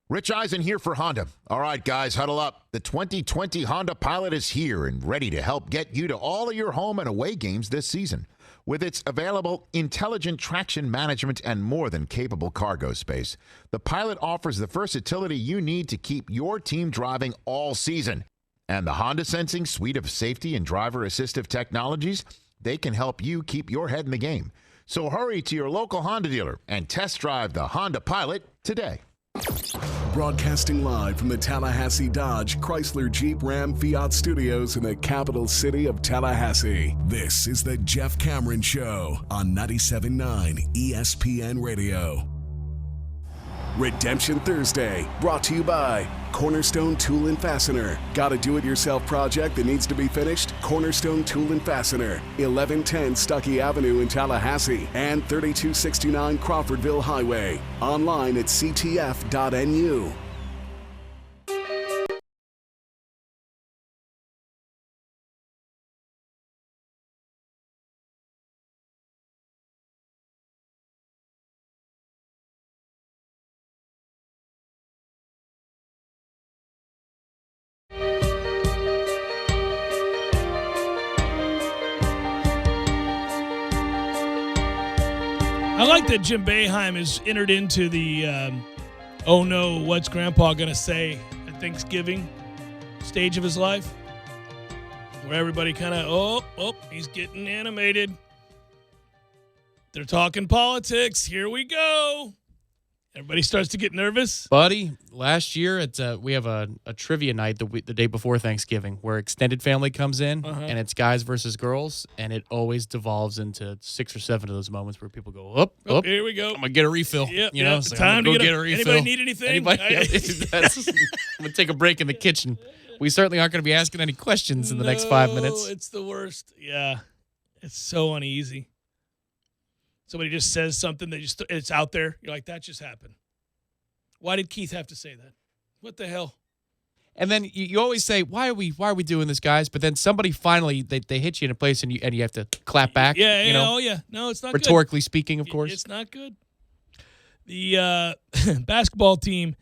Speaker 13: Rich Eisen here for Honda. All right, guys, huddle up. The 2020 Honda Pilot is here and ready to help get you to all of your home and away games this season. With its available intelligent traction management and more than capable cargo space, the Pilot offers the versatility you need to keep your team driving all season. And the Honda Sensing suite of safety and driver assistive technologies, they can help you keep your head in the game. So hurry to your local Honda dealer and test drive the Honda Pilot today.
Speaker 14: Broadcasting live from the Tallahassee Dodge, Chrysler, Jeep, Ram, Fiat studios in the capital city of Tallahassee. This is the Jeff Cameron Show on 97.9 ESPN Radio. Redemption Thursday, brought to you by Cornerstone Tool and Fastener. Got a do-it-yourself project that needs to be finished? Cornerstone Tool and Fastener, 1110 Stuckey Avenue in Tallahassee and 3269 Crawfordville Highway. Online at ctf.nu.
Speaker 1: I like that Jim Boeheim has entered into the oh no, what's Grandpa going to say at Thanksgiving stage of his life, where everybody kind of, oh, he's getting animated. They're talking politics. Here we go. Everybody starts to get nervous.
Speaker 2: Buddy, last year we have a trivia night the day before Thanksgiving where extended family comes in and it's guys versus girls, and it always devolves into 6 or 7 of those moments where people go, oh,
Speaker 1: here we go.
Speaker 2: I'm gonna get a refill.
Speaker 1: Yep,
Speaker 2: you know,
Speaker 1: it's
Speaker 2: so
Speaker 1: time to
Speaker 2: get a refill.
Speaker 1: Anybody need anything?
Speaker 2: Anybody? I'm gonna take a break in the kitchen. We certainly aren't gonna be asking any questions in the next 5 minutes.
Speaker 1: It's the worst. Yeah, it's so uneasy. Somebody just says something that it's out there. You're like, that just happened. Why did Keith have to say that? What the hell?
Speaker 2: And then you always say, why are we doing this, guys? But then somebody finally they hit you in a place and you have to clap back.
Speaker 1: Yeah,
Speaker 2: you know?
Speaker 1: oh yeah. No, it's not good.
Speaker 2: Rhetorically speaking, of course.
Speaker 1: It's not good. The basketball team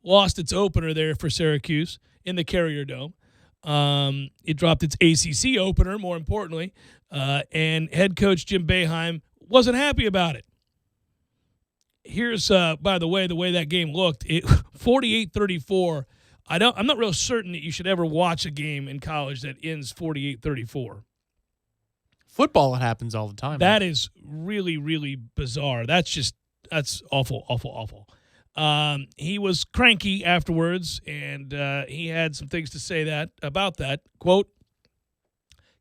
Speaker 1: lost its opener there for Syracuse in the Carrier Dome. It dropped its ACC opener, more importantly, and head coach Jim Boeheim wasn't happy about it. Here's, by the way that game looked. 48-34. I'm not real certain that you should ever watch a game in college that ends 48-34.
Speaker 2: Football, it happens all the time.
Speaker 1: That is really, really bizarre. That's awful, awful, awful. He was cranky afterwards, and he had some things to say about that. Quote,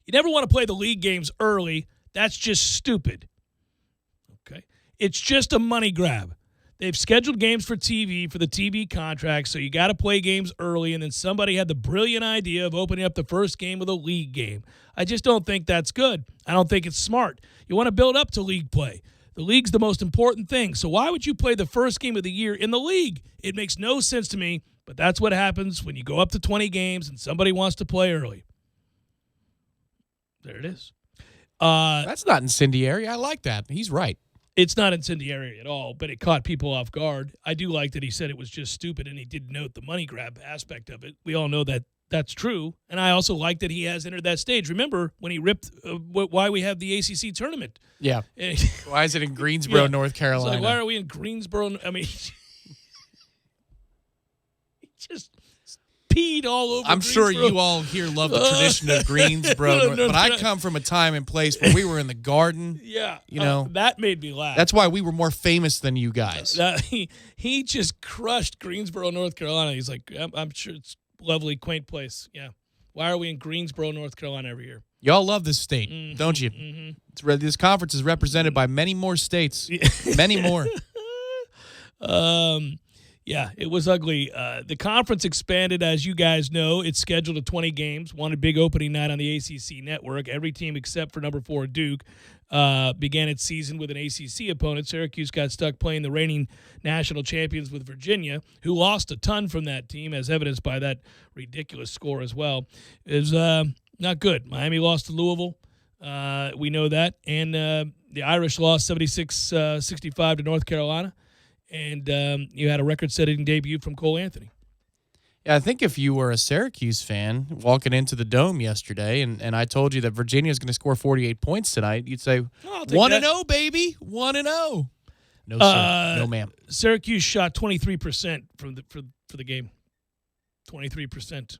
Speaker 1: "You never want to play the league games early. That's just stupid. Okay, it's just a money grab. They've scheduled games for TV for the TV contract, so you got to play games early, and then somebody had the brilliant idea of opening up the first game with a league game. I just don't think that's good. I don't think it's smart. You want to build up to league play. The league's the most important thing, so why would you play the first game of the year in the league? It makes no sense to me, but that's what happens when you go up to 20 games and somebody wants to play early." There it is.
Speaker 2: That's not incendiary. I like that. He's right.
Speaker 1: It's not incendiary at all, but it caught people off guard. I do like that he said it was just stupid, and he did note the money grab aspect of it. We all know that that's true, and I also like that he has entered that stage. Remember when he ripped why we have the ACC tournament?
Speaker 2: Yeah. Why is it in Greensboro, North Carolina?
Speaker 1: It's like, why are we in Greensboro? I mean, he just peed all over
Speaker 2: I'm
Speaker 1: Greensboro.
Speaker 2: sure you all here love the tradition of Greensboro, but I come from a time and place where we were in the Garden.
Speaker 1: Yeah.
Speaker 2: You know.
Speaker 1: That made me laugh.
Speaker 2: That's why we were more famous than you guys.
Speaker 1: He just crushed Greensboro, North Carolina. He's like, I'm sure it's a lovely, quaint place. Yeah. Why are we in Greensboro, North Carolina every year?
Speaker 2: Y'all love this state, don't you? Mm-hmm. This conference is represented by many more states. Many more.
Speaker 1: Yeah, it was ugly. The conference expanded, as you guys know. It's scheduled to 20 games. Wanted big opening night on the ACC network. Every team except for number 4 Duke began its season with an ACC opponent. Syracuse got stuck playing the reigning national champions with Virginia, who lost a ton from that team, as evidenced by that ridiculous score as well. It was not good. Miami lost to Louisville. We know that. And the Irish lost 76-65 to North Carolina. And you had a record-setting debut from Cole Anthony.
Speaker 2: Yeah, I think if you were a Syracuse fan walking into the Dome yesterday and I told you that Virginia is going to score 48 points tonight, you'd say, 1-0, baby, 1-0. No, sir. No, ma'am.
Speaker 1: Syracuse shot 23% for the game. 23%.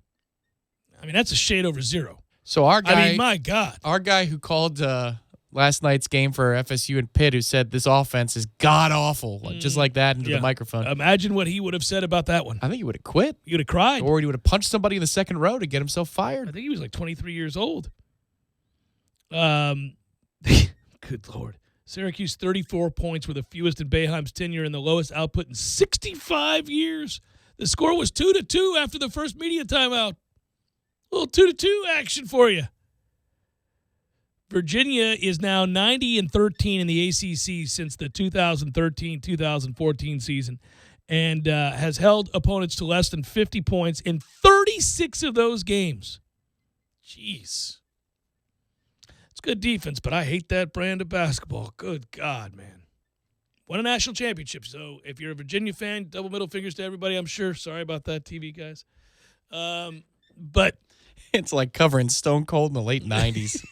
Speaker 1: I mean, that's a shade over zero.
Speaker 2: So our guy,
Speaker 1: I mean, my God.
Speaker 2: Our guy who called last night's game for FSU and Pitt, who said this offense is god-awful, just like that into the microphone.
Speaker 1: Imagine what he would have said about that one.
Speaker 2: I think he would have quit.
Speaker 1: He would have cried.
Speaker 2: Or he would have punched somebody in the second row to get himself fired.
Speaker 1: I think he was like 23 years old. Good Lord. Syracuse, 34 points were the fewest in Boeheim's tenure and the lowest output in 65 years. The score was 2-2 after the first media timeout. A little 2-2 action for you. Virginia is now 90-13 in the ACC since the 2013-2014 season and has held opponents to less than 50 points in 36 of those games. Jeez. It's good defense, but I hate that brand of basketball. Good God, man. Won a national championship. So if you're a Virginia fan, double middle fingers to everybody, I'm sure. Sorry about that, TV guys. But
Speaker 2: it's like covering Stone Cold in the late 90s.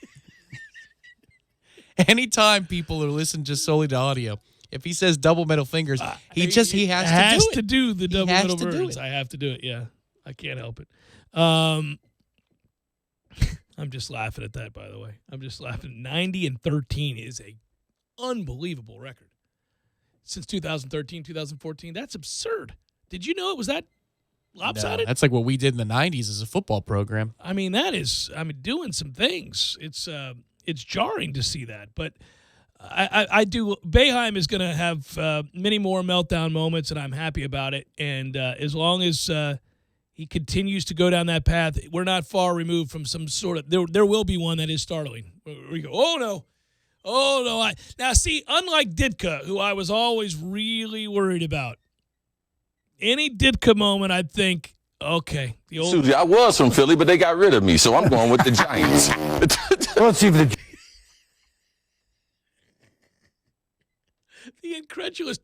Speaker 2: Anytime people are listening just solely to audio, if he says double middle fingers, he has
Speaker 1: to do the double middle words. I have to do it. Yeah, I can't help it. I'm just laughing at that, by the way. I'm just laughing. 90-13 is a unbelievable record since 2013, 2014. That's absurd. Did you know it was that lopsided?
Speaker 2: No, that's like what we did in the 90s as a football program.
Speaker 1: I mean, that is, doing some things. It's jarring to see that, but I do. Boeheim is going to have many more meltdown moments, and I'm happy about it. And as long as he continues to go down that path, we're not far removed from some sort of. There will be one that is startling. We go, oh no. Now see, unlike Ditka, who I was always really worried about, any Ditka moment, I'd think, okay,
Speaker 16: Susie, I was from Philly, but they got rid of me, so I'm going with the Giants.
Speaker 1: Let's see the incredulous.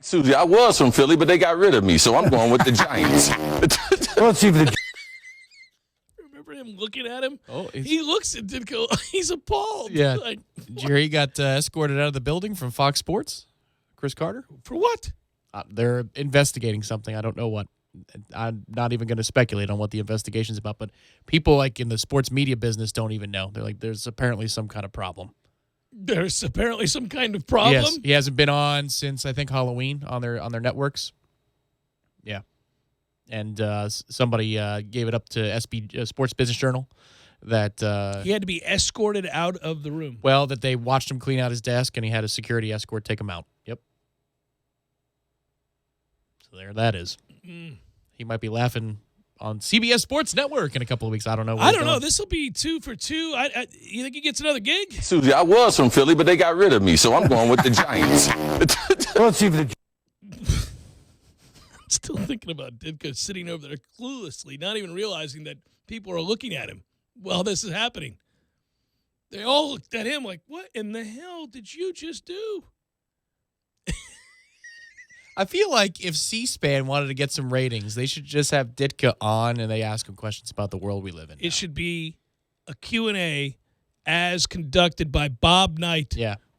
Speaker 16: Susie, I was from Philly, but they got rid of me, so I'm going with the Giants.
Speaker 1: Let's see the. Remember him looking at him? Oh, he looks at Ditko. He's appalled.
Speaker 2: Yeah.
Speaker 1: Like,
Speaker 2: Jerry got escorted out of the building from Fox Sports. Chris Carter.
Speaker 1: For what?
Speaker 2: They're investigating something. I don't know what. I'm not even going to speculate on what the investigation's about, but people like in the sports media business don't even know. They're like, there's apparently some kind of problem.
Speaker 1: There's apparently some kind of problem?
Speaker 2: Yes. He hasn't been on since, I think, Halloween on their networks. Yeah. And somebody gave it up to SB Sports Business Journal that
Speaker 1: he had to be escorted out of the room.
Speaker 2: Well, that they watched him clean out his desk, and he had a security escort take him out. Yep. So there that is. He might be laughing on CBS Sports Network in a couple of weeks. I don't know.
Speaker 1: I don't know. This will be 2 for 2. You think he gets another gig?
Speaker 16: Susie, I was from Philly, but they got rid of me, so I'm going with the Giants.
Speaker 1: Let's see the. I'm still thinking about Ditka sitting over there cluelessly, not even realizing that people are looking at him while this is happening. They all looked at him like, what in the hell did you just do?
Speaker 2: I feel like if C-SPAN wanted to get some ratings, they should just have Ditka on and they ask him questions about the world we live in.
Speaker 1: It should be a Q&A as conducted by Bob Knight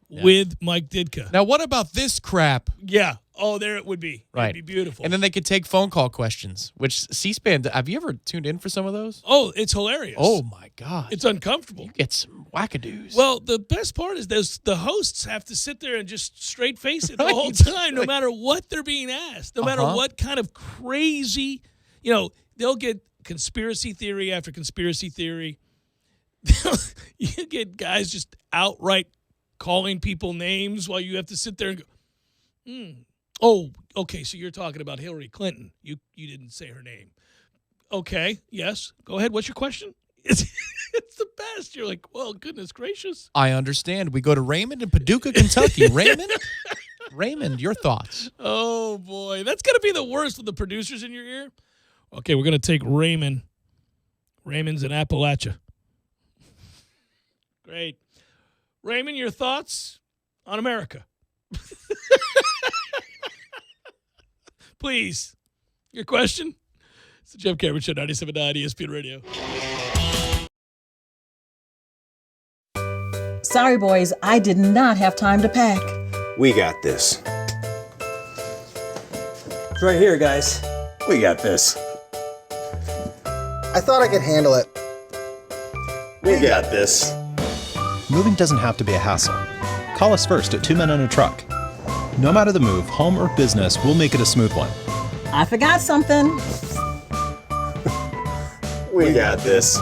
Speaker 1: with Mike Ditka.
Speaker 2: Now, what about this crap?
Speaker 1: Yeah. Oh, there it would be.
Speaker 2: Right.
Speaker 1: It'd be beautiful.
Speaker 2: And then they could take phone call questions, which C-SPAN, have you ever tuned in for some of those?
Speaker 1: Oh, it's hilarious.
Speaker 2: Oh, my God.
Speaker 1: It's uncomfortable.
Speaker 2: You get some wackadoos.
Speaker 1: Well, the best part is the hosts have to sit there and just straight face it the whole time, no matter what they're being asked, no matter what kind of crazy, they'll get conspiracy theory after conspiracy theory. You get guys just outright calling people names while you have to sit there and go, oh, okay, so you're talking about Hillary Clinton. You didn't say her name. Okay, yes. Go ahead. What's your question? It's the best. You're like, well, goodness gracious.
Speaker 2: I understand. We go to Raymond in Paducah, Kentucky. Raymond, your thoughts?
Speaker 1: Oh, boy. That's going to be the worst with the producers in your ear. Okay, we're going to take Raymond. Raymond's in Appalachia. Great. Raymond, your thoughts on America? Please. Your question? It's the Jeff Cameron Show, 97.9 ESPN Radio.
Speaker 3: Sorry, boys, I did not have time to pack.
Speaker 4: We got this.
Speaker 5: It's right here, guys.
Speaker 4: We got this.
Speaker 5: I thought I could handle it.
Speaker 4: We got this.
Speaker 7: Moving doesn't have to be a hassle. Call us first at 2 Men and a Truck. No matter the move, home or business, we'll make it a smooth one.
Speaker 3: I forgot something.
Speaker 4: We got this.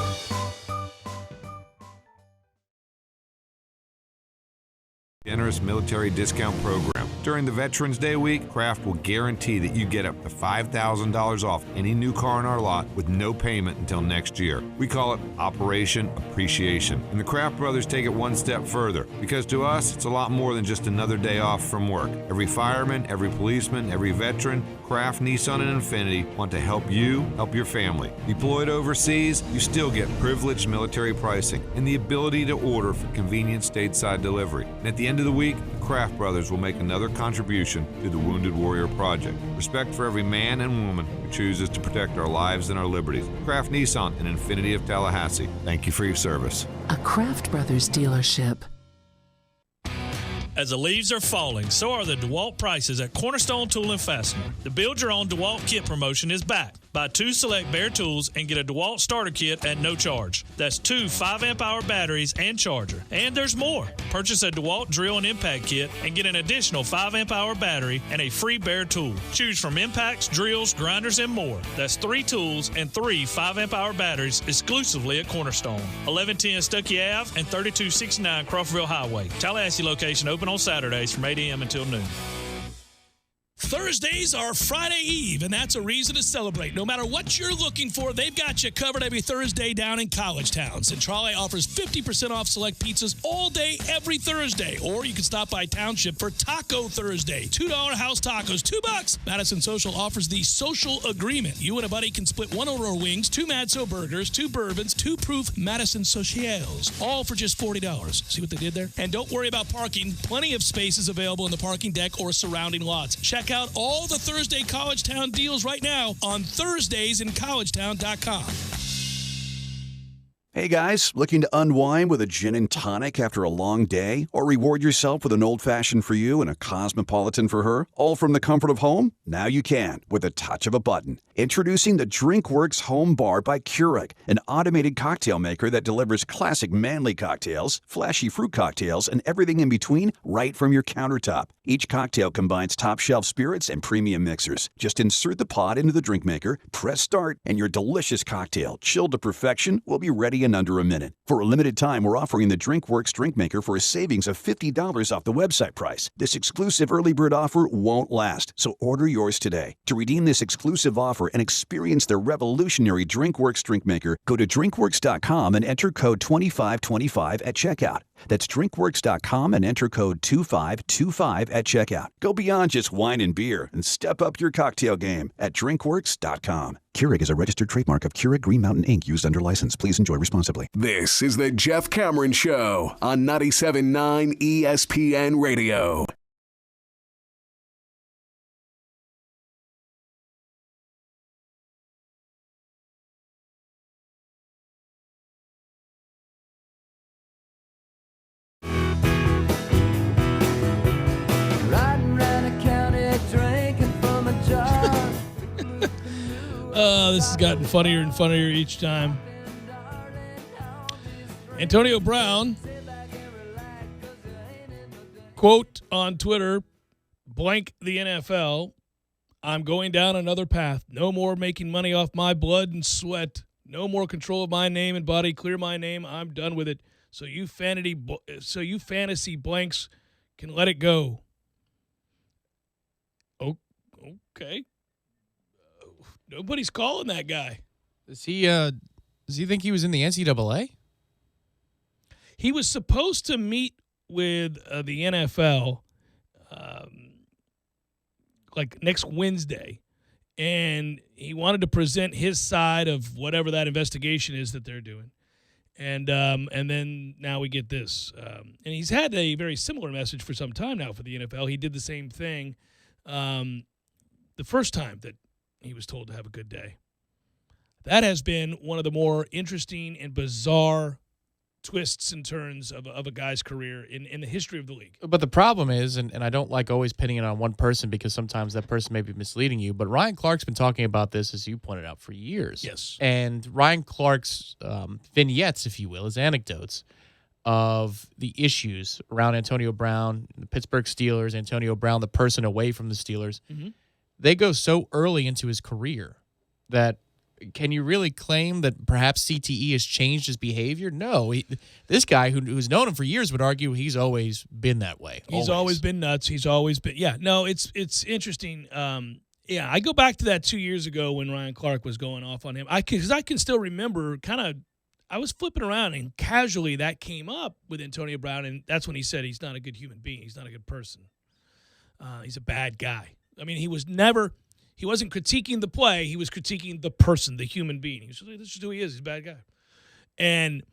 Speaker 15: Generous military discount program. During the Veterans Day week, Kraft will guarantee that you get up to $5,000 off any new car in our lot with no payment until next year. We call it Operation Appreciation. And the Kraft brothers take it one step further, because to us, it's a lot more than just another day off from work. Every fireman, every policeman, every veteran, Kraft, Nissan, and Infiniti want to help you help your family. Deployed overseas, you still get privileged military pricing and the ability to order for convenient stateside delivery. And at the end of the week, the Kraft brothers will make another contribution to the Wounded Warrior Project. Respect for every man and woman who chooses to protect our lives and our liberties. Kraft, Nissan, and Infiniti of Tallahassee, thank you for your service.
Speaker 20: A Kraft Brothers dealership.
Speaker 6: As the leaves are falling, so are the DeWalt prices at Cornerstone Tool and Fastener. The Build Your Own DeWalt Kit promotion is back. Buy 2 select bare tools and get a DeWalt starter kit at no charge. That's 2 5-amp-hour batteries and charger. And there's more. Purchase a DeWalt drill and impact kit and get an additional 5-amp-hour battery and a free bare tool. Choose from impacts, drills, grinders, and more. That's 3 tools and 3 5-amp-hour batteries exclusively at Cornerstone. 1110 Stuckey Ave and 3269 Crawfordville Highway. Tallahassee location open on Saturdays from 8 a.m. until noon.
Speaker 1: Thursdays are Friday Eve, and that's a reason to celebrate. No matter what you're looking for, they've got you covered every Thursday down in College Town. Centrale offers 50% off select pizzas all day, every Thursday. Or you can stop by Township for Taco Thursday. $2 house tacos, $2. Madison Social offers the Social Agreement. You and a buddy can split 1 order of wings, 2 Madso burgers, 2 bourbons, 2 proof Madison Socials, all for just $40. See what they did there? And don't worry about parking. Plenty of spaces available in the parking deck or surrounding lots. Check out all the Thursday College Town deals right now on ThursdaysInCollegetown.com.
Speaker 21: Hey guys, looking to unwind with a gin and tonic after a long day? Or reward yourself with an old-fashioned for you and a cosmopolitan for her? All from the comfort of home? Now you can, with a touch of a button. Introducing the DrinkWorks Home Bar by Keurig, an automated cocktail maker that delivers classic manly cocktails, flashy fruit cocktails, and everything in between right from your countertop. Each cocktail combines top-shelf spirits and premium mixers. Just insert the pod into the drink maker, press start, and your delicious cocktail, chilled to perfection, will be ready in under a minute. For a limited time, we're offering the DrinkWorks drink maker for a savings of $50 off the website price. This exclusive early bird offer won't last, so order yours today. To redeem this exclusive offer and experience the revolutionary DrinkWorks drink maker, go to drinkworks.com and enter code 2525 at checkout. That's drinkworks.com and enter code 2525 at checkout. Go beyond just wine and beer and step up your cocktail game at drinkworks.com. Keurig is a registered trademark of Keurig Green Mountain Inc. used under license. Please enjoy responsibly.
Speaker 14: This is the Jeff Cameron Show on 97.9 ESPN Radio.
Speaker 1: This has gotten funnier and funnier each time. Antonio Brown, quote on Twitter, blank the NFL. I'm going down another path. No more making money off my blood and sweat. No more control of my name and body. Clear my name. I'm done with it. So you fantasy blanks can let it go. Oh, okay. Nobody's calling that guy.
Speaker 2: Does he think he was in the NCAA?
Speaker 1: He was supposed to meet with the NFL like next Wednesday, and he wanted to present his side of whatever that investigation is that they're doing. And then now we get this. And he's had a very similar message for some time now for the NFL. He did the same thing the first time that he was told to have a good day. That has been one of the more interesting and bizarre twists and turns of a guy's career in the history of the league.
Speaker 2: But the problem is, and I don't like always pinning it on one person because sometimes that person may be misleading you, but Ryan Clark's been talking about this, as you pointed out, for years.
Speaker 1: Yes.
Speaker 2: And Ryan Clark's vignettes, if you will, his anecdotes of the issues around Antonio Brown, the Pittsburgh Steelers, Antonio Brown, the person away from the Steelers, they go so early into his career that can you really claim that perhaps CTE has changed his behavior? No. This guy who's known him for years would argue he's always been that way.
Speaker 1: He's always been nuts. He's always been – yeah, no, it's interesting. Yeah, I go back to that 2 years ago when Ryan Clark was going off on him. Because I can still remember kind of – I was flipping around and casually that came up with Antonio Brown, and that's when he said he's not a good human being. He's not a good person. He's a bad guy. I mean, he wasn't critiquing the play. He was critiquing the person, the human being. He was like, this is who he is. He's a bad guy. And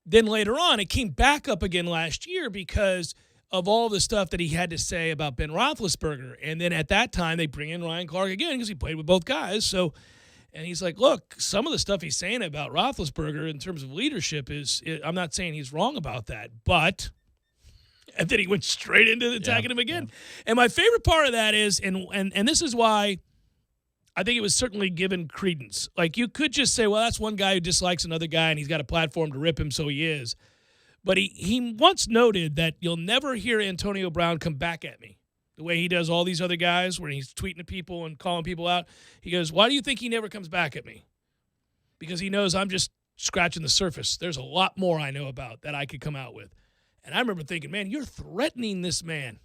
Speaker 1: then later on, it came back up again last year because of all the stuff that he had to say about Ben Roethlisberger. And then at that time, they bring in Ryan Clark again because he played with both guys. So, and he's like, look, some of the stuff he's saying about Roethlisberger in terms of leadership I'm not saying he's wrong about that, but... And then he went straight into attacking him again. Yeah. And my favorite part of that is, and this is why I think it was certainly given credence. Like, you could just say, well, that's one guy who dislikes another guy and he's got a platform to rip him, so he is. But he once noted that you'll never hear Antonio Brown come back at me the way he does all these other guys where he's tweeting at people and calling people out. He goes, why do you think he never comes back at me? Because he knows I'm just scratching the surface. There's a lot more I know about that I could come out with. And I remember thinking, man, you're threatening this man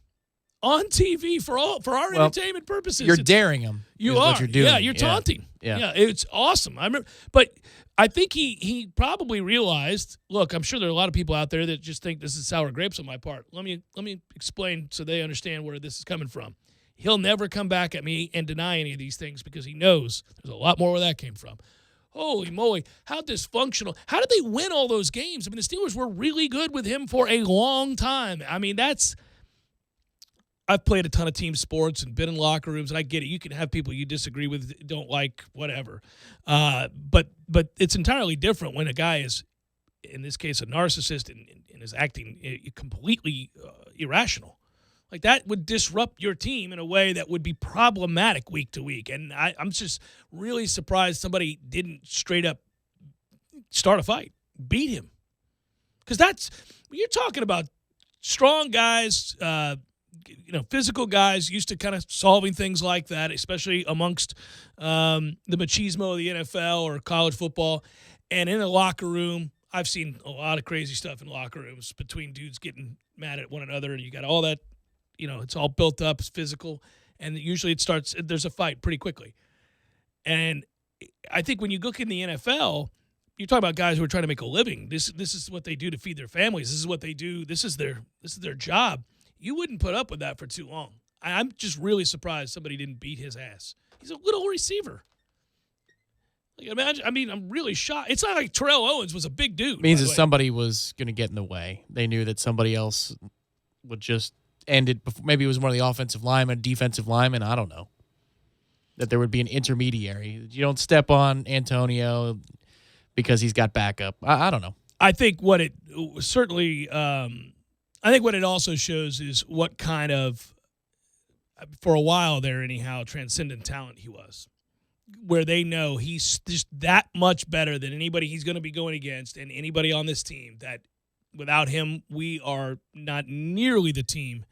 Speaker 1: on TV for our entertainment purposes.
Speaker 2: You're daring him.
Speaker 1: You are.
Speaker 2: What you're doing.
Speaker 1: Yeah, you're taunting.
Speaker 2: Yeah,
Speaker 1: it's awesome. I remember, but I think he probably realized. Look, I'm sure there are a lot of people out there that just think this is sour grapes on my part. Let me explain so they understand where this is coming from. He'll never come back at me and deny any of these things because he knows there's a lot more where that came from. Holy moly, how dysfunctional. How did they win all those games? I mean, the Steelers were really good with him for a long time. I mean, I've played a ton of team sports and been in locker rooms, and I get it. You can have people you disagree with, don't like, whatever. But it's entirely different when a guy is, in this case, a narcissist and is acting completely irrational. Like, that would disrupt your team in a way that would be problematic week to week. And I'm just really surprised somebody didn't straight up start a fight, beat him. Because you're talking about strong guys, physical guys used to kind of solving things like that, especially amongst the machismo of the NFL or college football. And in a locker room, I've seen a lot of crazy stuff in locker rooms between dudes getting mad at one another, and you got all that. It's all built up, it's physical, and usually there's a fight pretty quickly. And I think when you look in the NFL, you're talking about guys who are trying to make a living. This is what they do to feed their families. This is what they do. This is their job. You wouldn't put up with that for too long. I'm just really surprised somebody didn't beat his ass. He's a little receiver. Like, imagine. I mean, I'm really shocked. It's not like Terrell Owens was a big dude.
Speaker 2: It means that somebody was going to get in the way. They knew that somebody else would just end it. Maybe it was one of the offensive linemen, defensive linemen. I don't know. That there would be an intermediary. You don't step on Antonio because he's got backup. I don't know.
Speaker 1: I think what it certainly. I think what it also shows is what kind of, for a while there anyhow, transcendent talent he was. Where they know he's just that much better than anybody he's going to be going against and anybody on this team, that without him, we are not nearly the team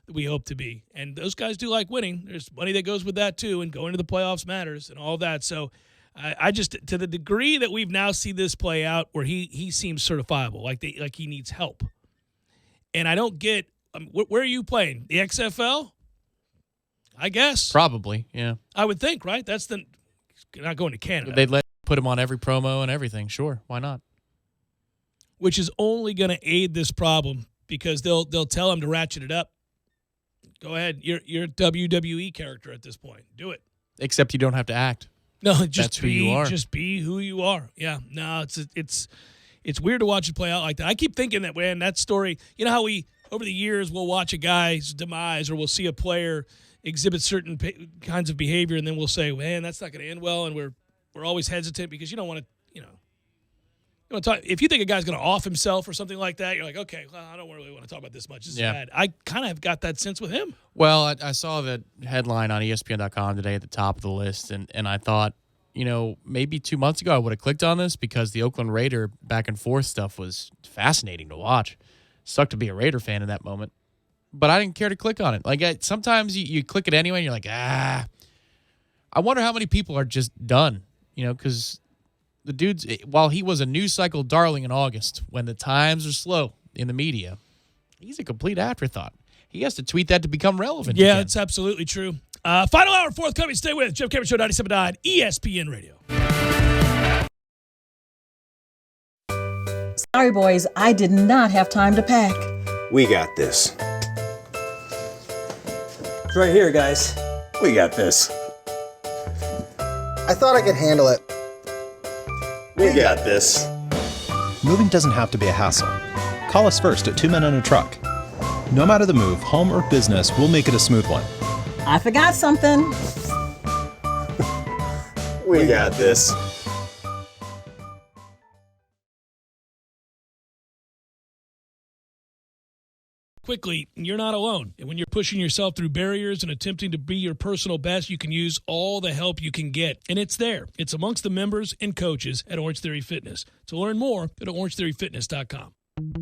Speaker 1: that we hope to be. And those guys do like winning. There's money that goes with that too, and going to the playoffs matters and all of that. So I just, to the degree that we've now seen this play out where he seems certifiable, like he needs help. And I don't get, where are you playing? The XFL? I guess.
Speaker 2: Probably, yeah.
Speaker 1: I would think, right? That's not going to Canada.
Speaker 2: They'd put him on every promo and everything. Sure, why not?
Speaker 1: Which is only going to aid this problem because they'll tell him to ratchet it up. Go ahead. You're a WWE character at this point. Do it.
Speaker 2: Except you don't have to act.
Speaker 1: No, just
Speaker 2: That's who you are.
Speaker 1: Just be who you are. Yeah. No, it's weird to watch it play out like that. I keep thinking that, man, that story, you know how we, over the years, we'll watch a guy's demise or we'll see a player exhibit certain kinds of behavior and then we'll say, man, that's not going to end well. And we're always hesitant because you don't want to, you want to talk. If you think a guy's going to off himself or something like that, you're like, okay, well, I don't really want to talk about this much. This is bad. I kind of have got that sense with him.
Speaker 2: Well, I saw the headline on ESPN.com today at the top of the list, and I thought, maybe 2 months ago I would have clicked on this because the Oakland Raider back and forth stuff was fascinating to watch. Sucked to be a Raider fan in that moment. But I didn't care to click on it. Like, sometimes you click it anyway, and you're like, I wonder how many people are just done, because the dude's, while he was a news cycle darling in August, when the times are slow in the media, he's a complete afterthought. He has to tweet that to become relevant.
Speaker 1: Yeah,
Speaker 2: again.
Speaker 1: it's absolutely true. Final hour, forthcoming. Stay with Jeff Cameron Show, 97.9 ESPN Radio.
Speaker 3: Sorry, boys, I did not have time to pack.
Speaker 4: We got this.
Speaker 5: It's right here, guys.
Speaker 4: We got this.
Speaker 5: I thought I could handle it.
Speaker 4: We got this.
Speaker 7: Moving doesn't have to be a hassle. Call us first at 2 Men and a Truck. No matter the move, home or business, we'll make it a smooth one.
Speaker 3: I forgot something.
Speaker 4: We got this.
Speaker 1: Quickly, you're not alone. And when you're pushing yourself through barriers and attempting to be your personal best, you can use all the help you can get. And it's there. It's amongst the members and coaches at Orange Theory Fitness. To learn more, go to orangetheoryfitness.com.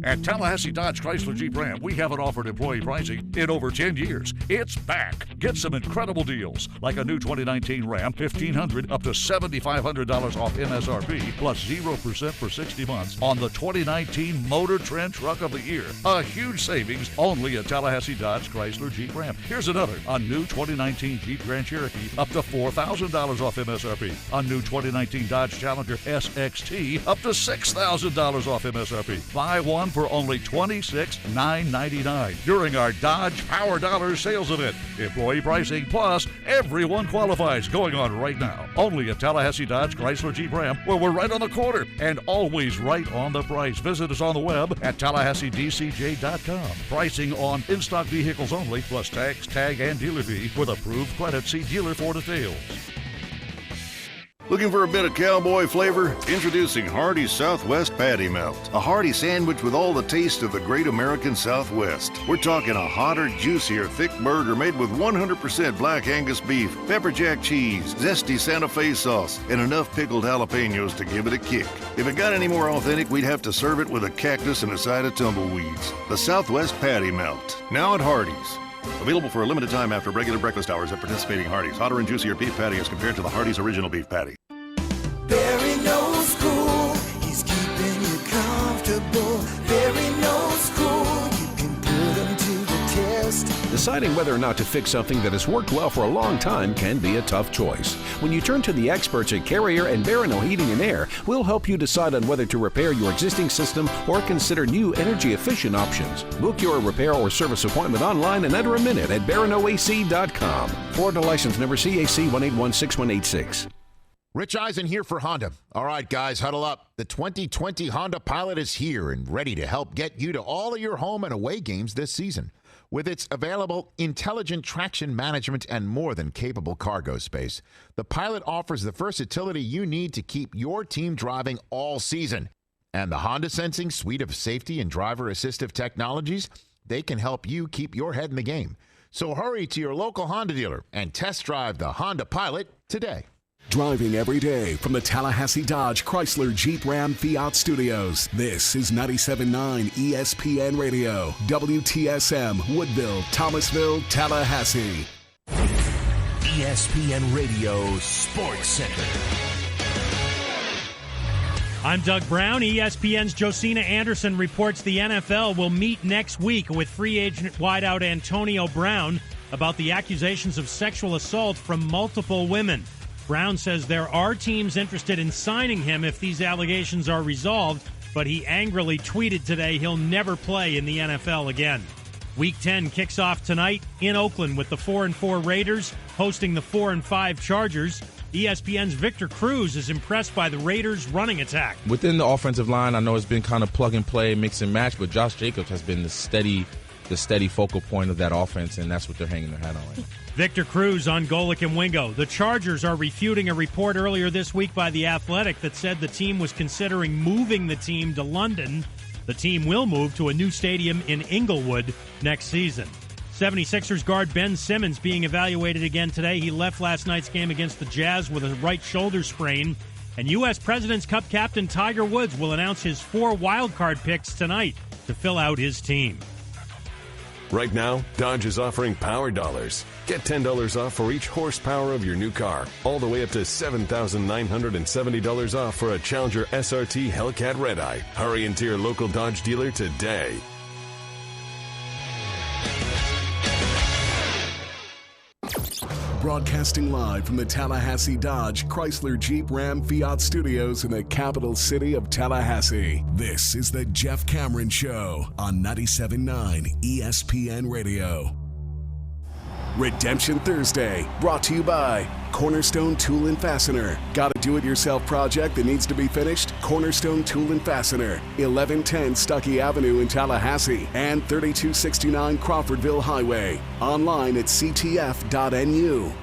Speaker 8: At Tallahassee Dodge Chrysler Jeep Ram, we haven't offered employee pricing in over 10 years. It's back. Get some incredible deals, like a new 2019 Ram, $1,500 up to $7,500 off MSRP, plus 0% for 60 months on the 2019 Motor Trend Truck of the Year. A huge savings only at Tallahassee Dodge Chrysler Jeep Ram. Here's another, a new 2019 Jeep Grand Cherokee, up to $4,000 off MSRP. A new 2019 Dodge Challenger SXT, up to $6,000 off MSRP. Buy one for only $26,999 during our Dodge Power Dollars sales event. Employee pricing plus everyone qualifies going on right now. Only at Tallahassee Dodge Chrysler Jeep Ram, where we're right on the corner and always right on the price. Visit us on the web at TallahasseeDCJ.com. Pricing on in-stock vehicles only, plus tax, tag, and dealer fee with approved credit. See dealer for details.
Speaker 18: Looking for a bit of cowboy flavor? Introducing Hardee's Southwest Patty Melt. A hearty sandwich with all the taste of the great American Southwest. We're talking a hotter, juicier, thick burger made with 100% black Angus beef, pepper jack cheese, zesty Santa Fe sauce, and enough pickled jalapenos to give it a kick. If it got any more authentic, we'd have to serve it with a cactus and a side of tumbleweeds. The Southwest Patty Melt. Now at Hardee's. Available for a limited time after regular breakfast hours at participating Hardee's. Hotter and juicier beef patty as compared to the Hardee's original beef patty.
Speaker 11: Barry knows cool. He's keeping you comfortable. Barry knows cool. You can put him to the test.
Speaker 19: Deciding whether or not to fix something that has worked well for a long time can be a tough choice. When you turn to the experts at Carrier and Barano Heating and Air, we'll help you decide on whether to repair your existing system or consider new energy-efficient options. Book your repair or service appointment online in under a minute at baranoac.com. Florida license number CAC 1816186.
Speaker 13: Rich Eisen here for Honda. All right, guys, huddle up. The 2020 Honda Pilot is here and ready to help get you to all of your home and away games this season. With its available intelligent traction management and more than capable cargo space, the Pilot offers the versatility you need to keep your team driving all season. And the Honda Sensing suite of safety and driver assistive technologies, they can help you keep your head in the game. So hurry to your local Honda dealer and test drive the Honda Pilot today.
Speaker 14: Driving every day from the Tallahassee Dodge Chrysler Jeep Ram Fiat Studios. This is 97.9 ESPN Radio, WTSM, Woodville, Thomasville, Tallahassee.
Speaker 17: ESPN Radio Sports Center.
Speaker 22: I'm Doug Brown. ESPN's Josina Anderson reports the NFL will meet next week with free agent wideout Antonio Brown about the accusations of sexual assault from multiple women. Brown says there are teams interested in signing him if these allegations are resolved, but he angrily tweeted today he'll never play in the NFL again. Week 10 kicks off tonight in Oakland with the 4-4 Raiders hosting the 4-5 Chargers. ESPN's Victor Cruz is impressed by the Raiders' running attack.
Speaker 23: Within the offensive line, I know it's been kind of plug and play, mix and match, but Josh Jacobs has been the steady focal point of that offense, and that's what they're hanging their hat on right now.
Speaker 22: Victor Cruz on Golic and Wingo. The Chargers are refuting a report earlier this week by The Athletic that said the team was considering moving the team to London. The team will move to a new stadium in Inglewood next season. 76ers guard Ben Simmons being evaluated again today. He left last night's game against the Jazz with a right shoulder sprain. And U.S. President's Cup captain Tiger Woods will announce his 4 wildcard picks tonight to fill out his team.
Speaker 24: Right now, Dodge is offering Power Dollars. Get $10 off for each horsepower of your new car, all the way up to $7,970 off for a Challenger SRT Hellcat Red-Eye. Hurry into your local Dodge dealer today.
Speaker 14: Broadcasting live from the Tallahassee Dodge Chrysler Jeep Ram Fiat Studios in the capital city of Tallahassee. This is the Jeff Cameron Show on 97.9 ESPN Radio. Redemption Thursday, brought to you by Cornerstone Tool and Fastener. Got a do-it-yourself project that needs to be finished? Cornerstone Tool and Fastener, 1110 Stuckey Avenue in Tallahassee and 3269 Crawfordville Highway. Online at ctf.nu.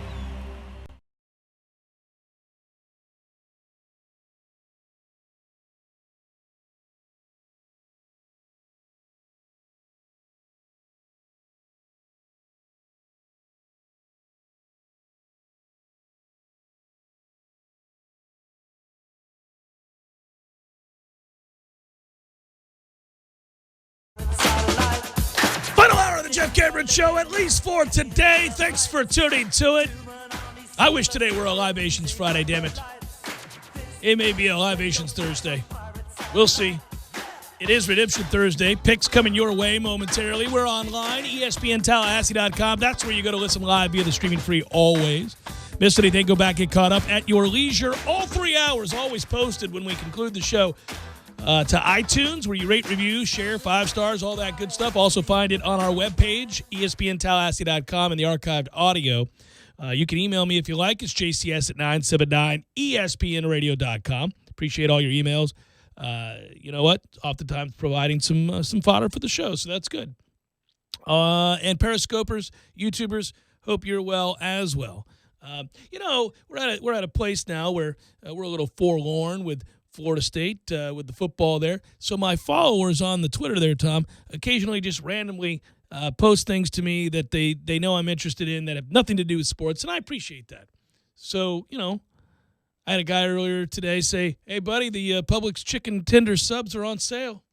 Speaker 1: Final hour of the Jeff Cameron Show, at least for today. Thanks for tuning to it. I wish today were a Libations Friday, damn it. It may be a Libations Thursday. We'll see. It is Redemption Thursday. Picks coming your way momentarily. We're online, ESPNTallahassee.com. That's where you go to listen live via the streaming free always. Miss anything, go back and get caught up at your leisure. All 3 hours always posted when we conclude the show. To iTunes, where you rate, review, share, 5 stars, all that good stuff. Also find it on our webpage, ESPNTallahassee.com, and the archived audio. You can email me if you like. It's jcs@979espnradio.com. Appreciate all your emails. You know what? Oftentimes providing some fodder for the show, so that's good. And Periscopers, YouTubers, hope you're well as well. We're at a place now where we're a little forlorn with Florida State with the football there. So my followers on the Twitter there, Tom, occasionally just randomly post things to me that they know I'm interested in that have nothing to do with sports, and I appreciate that. So, I had a guy earlier today say, hey, buddy, the Publix chicken tender subs are on sale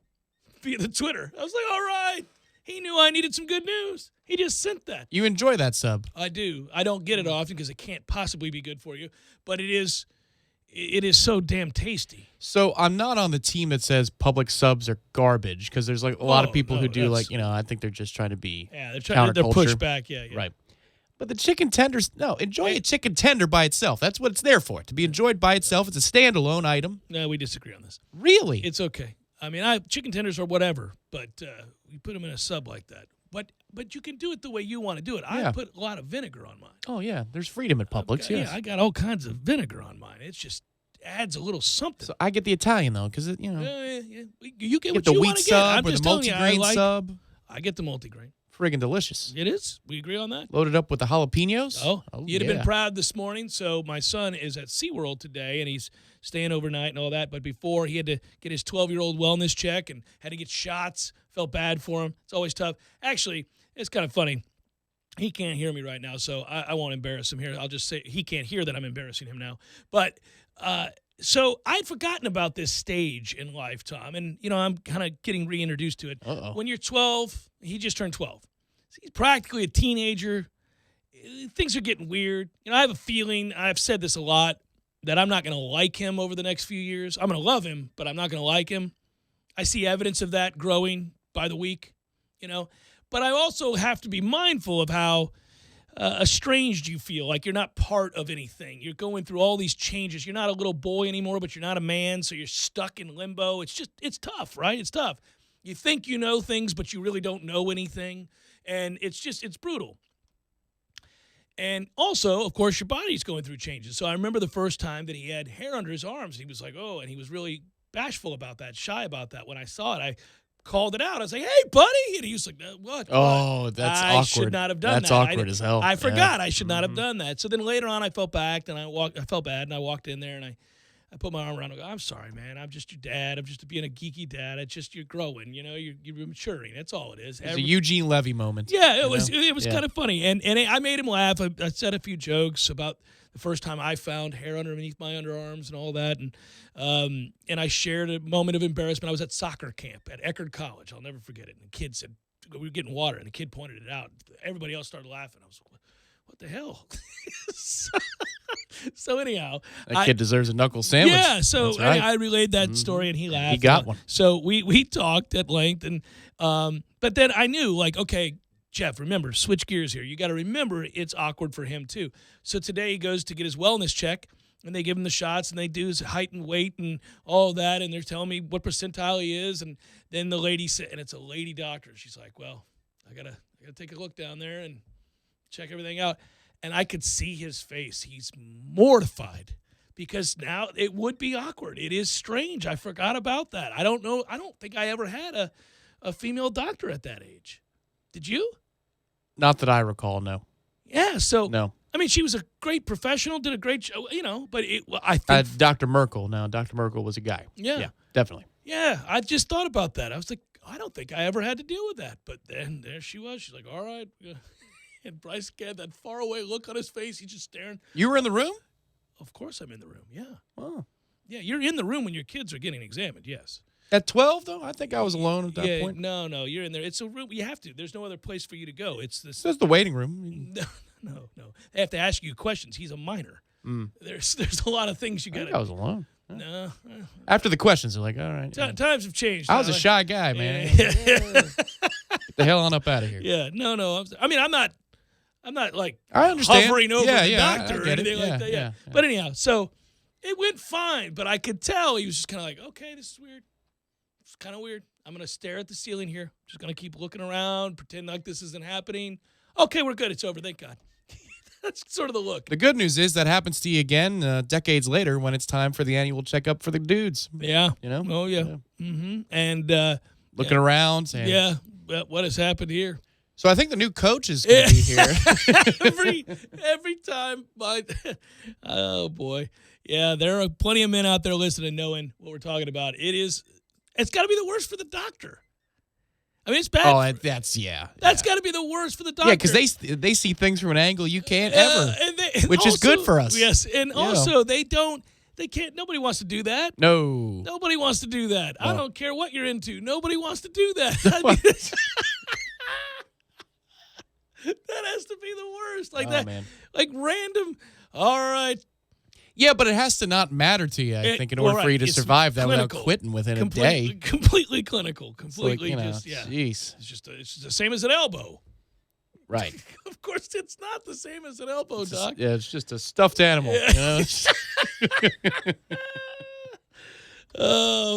Speaker 1: via the Twitter. I was like, all right. He knew I needed some good news. He just sent that.
Speaker 2: You enjoy that sub.
Speaker 1: I do. I don't get it often because it can't possibly be good for you, but it is so damn tasty.
Speaker 2: So I'm not on the team that says public subs are garbage because there's like a lot of people who do I think they're just trying to be
Speaker 1: they're trying to push back. Yeah.
Speaker 2: Right. But the chicken tenders, enjoy a chicken tender by itself. That's what it's there for, to be enjoyed by itself. It's a standalone item.
Speaker 1: No, we disagree on this.
Speaker 2: Really?
Speaker 1: It's okay. I mean, chicken tenders are whatever, but we put them in a sub like that. But you can do it the way you want to do it. I put a lot of vinegar on mine.
Speaker 2: Oh, yeah. There's freedom at Publix, yes.
Speaker 1: Yeah, I got all kinds of vinegar on mine. It's just adds a little something.
Speaker 2: So I get the Italian, though, because,
Speaker 1: You get what
Speaker 2: the
Speaker 1: you
Speaker 2: wheat
Speaker 1: want to get.
Speaker 2: sub or the multigrain sub.
Speaker 1: I get the multigrain.
Speaker 2: Friggin' delicious.
Speaker 1: It is. We agree on that.
Speaker 2: Loaded up with the jalapenos.
Speaker 1: Oh you'd have been proud this morning. So my son is at SeaWorld today, and he's staying overnight and all that. But before, he had to get his 12-year-old wellness check and had to get shots. Felt bad for him. It's always tough. Actually, it's kind of funny. He can't hear me right now, so I won't embarrass him here. I'll just say he can't hear that I'm embarrassing him now. But so I'd forgotten about this stage in life, Tom, and I'm kind of getting reintroduced to it.
Speaker 2: Uh-oh.
Speaker 1: When you're 12, he just turned 12. So he's practically a teenager. Things are getting weird. I have a feeling, I've said this a lot, that I'm not going to like him over the next few years. I'm going to love him, but I'm not going to like him. I see evidence of that growing by the week, But I also have to be mindful of how estranged you feel, like you're not part of anything. You're going through all these changes. You're not a little boy anymore, but you're not a man, so you're stuck in limbo. It's tough, right? It's tough. You think you know things, but you really don't know anything, and it's brutal. And also, of course, your body's going through changes. So I remember the first time that he had hair under his arms, and he was like, oh, and he was really bashful about that, shy about that. When I saw it, I called it out. I was like, hey, buddy. And he was like, what?
Speaker 2: Oh, that's awkward.
Speaker 1: I should not have done that.
Speaker 2: That's awkward as hell.
Speaker 1: I forgot.
Speaker 2: Yeah.
Speaker 1: I should not have done that. So then later on, I felt bad, and I felt bad, and I walked in there, and I put my arm around him and go, I'm sorry, man. I'm just your dad. I'm just being a geeky dad. It's just you're growing. You're maturing. That's all it is.
Speaker 2: It's a Eugene Levy moment.
Speaker 1: Yeah, it was kind of funny. And I made him laugh. I said a few jokes about the first time I found hair underneath my underarms and all that. And I shared a moment of embarrassment. I was at soccer camp at Eckerd College. I'll never forget it. And the kid said, we were getting water, and the kid pointed it out. Everybody else started laughing. I was like, what the hell? So anyhow,
Speaker 2: that kid deserves a knuckle sandwich.
Speaker 1: Yeah, so
Speaker 2: right.
Speaker 1: I relayed that story, and he laughed.
Speaker 2: He got one.
Speaker 1: So we talked at length, and but then I knew, like, okay, Jeff, remember, switch gears here. You got to remember it's awkward for him too. So today he goes to get his wellness check, and they give him the shots, and they do his height and weight and all that, and they're telling me what percentile he is, and then the lady said, and it's a lady doctor. She's like, well, I gotta take a look down there and check everything out. And I could see his face. He's mortified because now it would be awkward. It is strange. I forgot about that. I don't know. I don't think I ever had a female doctor at that age. Did you?
Speaker 2: Not that I recall, no.
Speaker 1: Yeah, so.
Speaker 2: No.
Speaker 1: I mean, she was a great professional, did a great show, but I think.
Speaker 2: Dr. Merkel. No, Dr. Merkel was a guy.
Speaker 1: Yeah.
Speaker 2: Yeah, definitely.
Speaker 1: Yeah, I just thought about that. I was like, I don't think I ever had to deal with that. But then there she was. She's like, all right. And Bryce had that faraway look on his face. He's just staring.
Speaker 2: You were in the room?
Speaker 1: Of course I'm in the room, yeah.
Speaker 2: Oh.
Speaker 1: Yeah, you're in the room when your kids are getting examined, yes.
Speaker 2: At 12, though? I think I was alone at that point.
Speaker 1: No, you're in there. It's a room. You have to. There's no other place for you to go. It's this.
Speaker 2: That's the waiting room.
Speaker 1: No. They have to ask you questions. He's a minor. There's a lot of things you got to.
Speaker 2: I was alone.
Speaker 1: No.
Speaker 2: After the questions, they're like, all right.
Speaker 1: Times have changed.
Speaker 2: I was a shy guy, man.
Speaker 1: Yeah.
Speaker 2: Get the hell on up out of here.
Speaker 1: Yeah, no. I mean, I'm not like
Speaker 2: I understand.
Speaker 1: hovering over the doctor
Speaker 2: I
Speaker 1: or
Speaker 2: get
Speaker 1: anything
Speaker 2: it.
Speaker 1: like that.
Speaker 2: Yeah.
Speaker 1: But anyhow, so it went fine, but I could tell he was just kind of like, okay, this is weird. It's kind of weird. I'm going to stare at the ceiling here. Just going to keep looking around, pretend like this isn't happening. Okay, we're good. It's over. Thank God. That's sort of the look.
Speaker 2: The good news is that happens to you again decades later when it's time for the annual checkup for the dudes.
Speaker 1: Yeah.
Speaker 2: Oh,
Speaker 1: yeah. Mm-hmm. And
Speaker 2: looking around. Saying,
Speaker 1: yeah. Well, what has happened here?
Speaker 2: So I think the new coach is going to be here.
Speaker 1: every time. Oh, boy. Yeah, there are plenty of men out there listening knowing what we're talking about. It's got to be the worst for the doctor. I mean, it's bad.
Speaker 2: Oh, that's
Speaker 1: got to be the worst for the doctor.
Speaker 2: Yeah, because they see things from an angle you can't ever, which is good for us.
Speaker 1: Yes, and also they can't. Nobody wants to do that.
Speaker 2: No.
Speaker 1: Nobody wants to do that.
Speaker 2: No.
Speaker 1: I don't care what you're into. Nobody wants to do that. I mean, that has to be the worst. Like that,
Speaker 2: man.
Speaker 1: Like random. All right.
Speaker 2: Yeah, but it has to not matter to you, I think, in order for you to survive that without quitting within a day.
Speaker 1: Completely clinical. Completely
Speaker 2: Jeez.
Speaker 1: It's just the same as an elbow.
Speaker 2: Right.
Speaker 1: Of course, it's not the same as an elbow, Doc.
Speaker 2: It's just a stuffed animal.
Speaker 1: Yeah.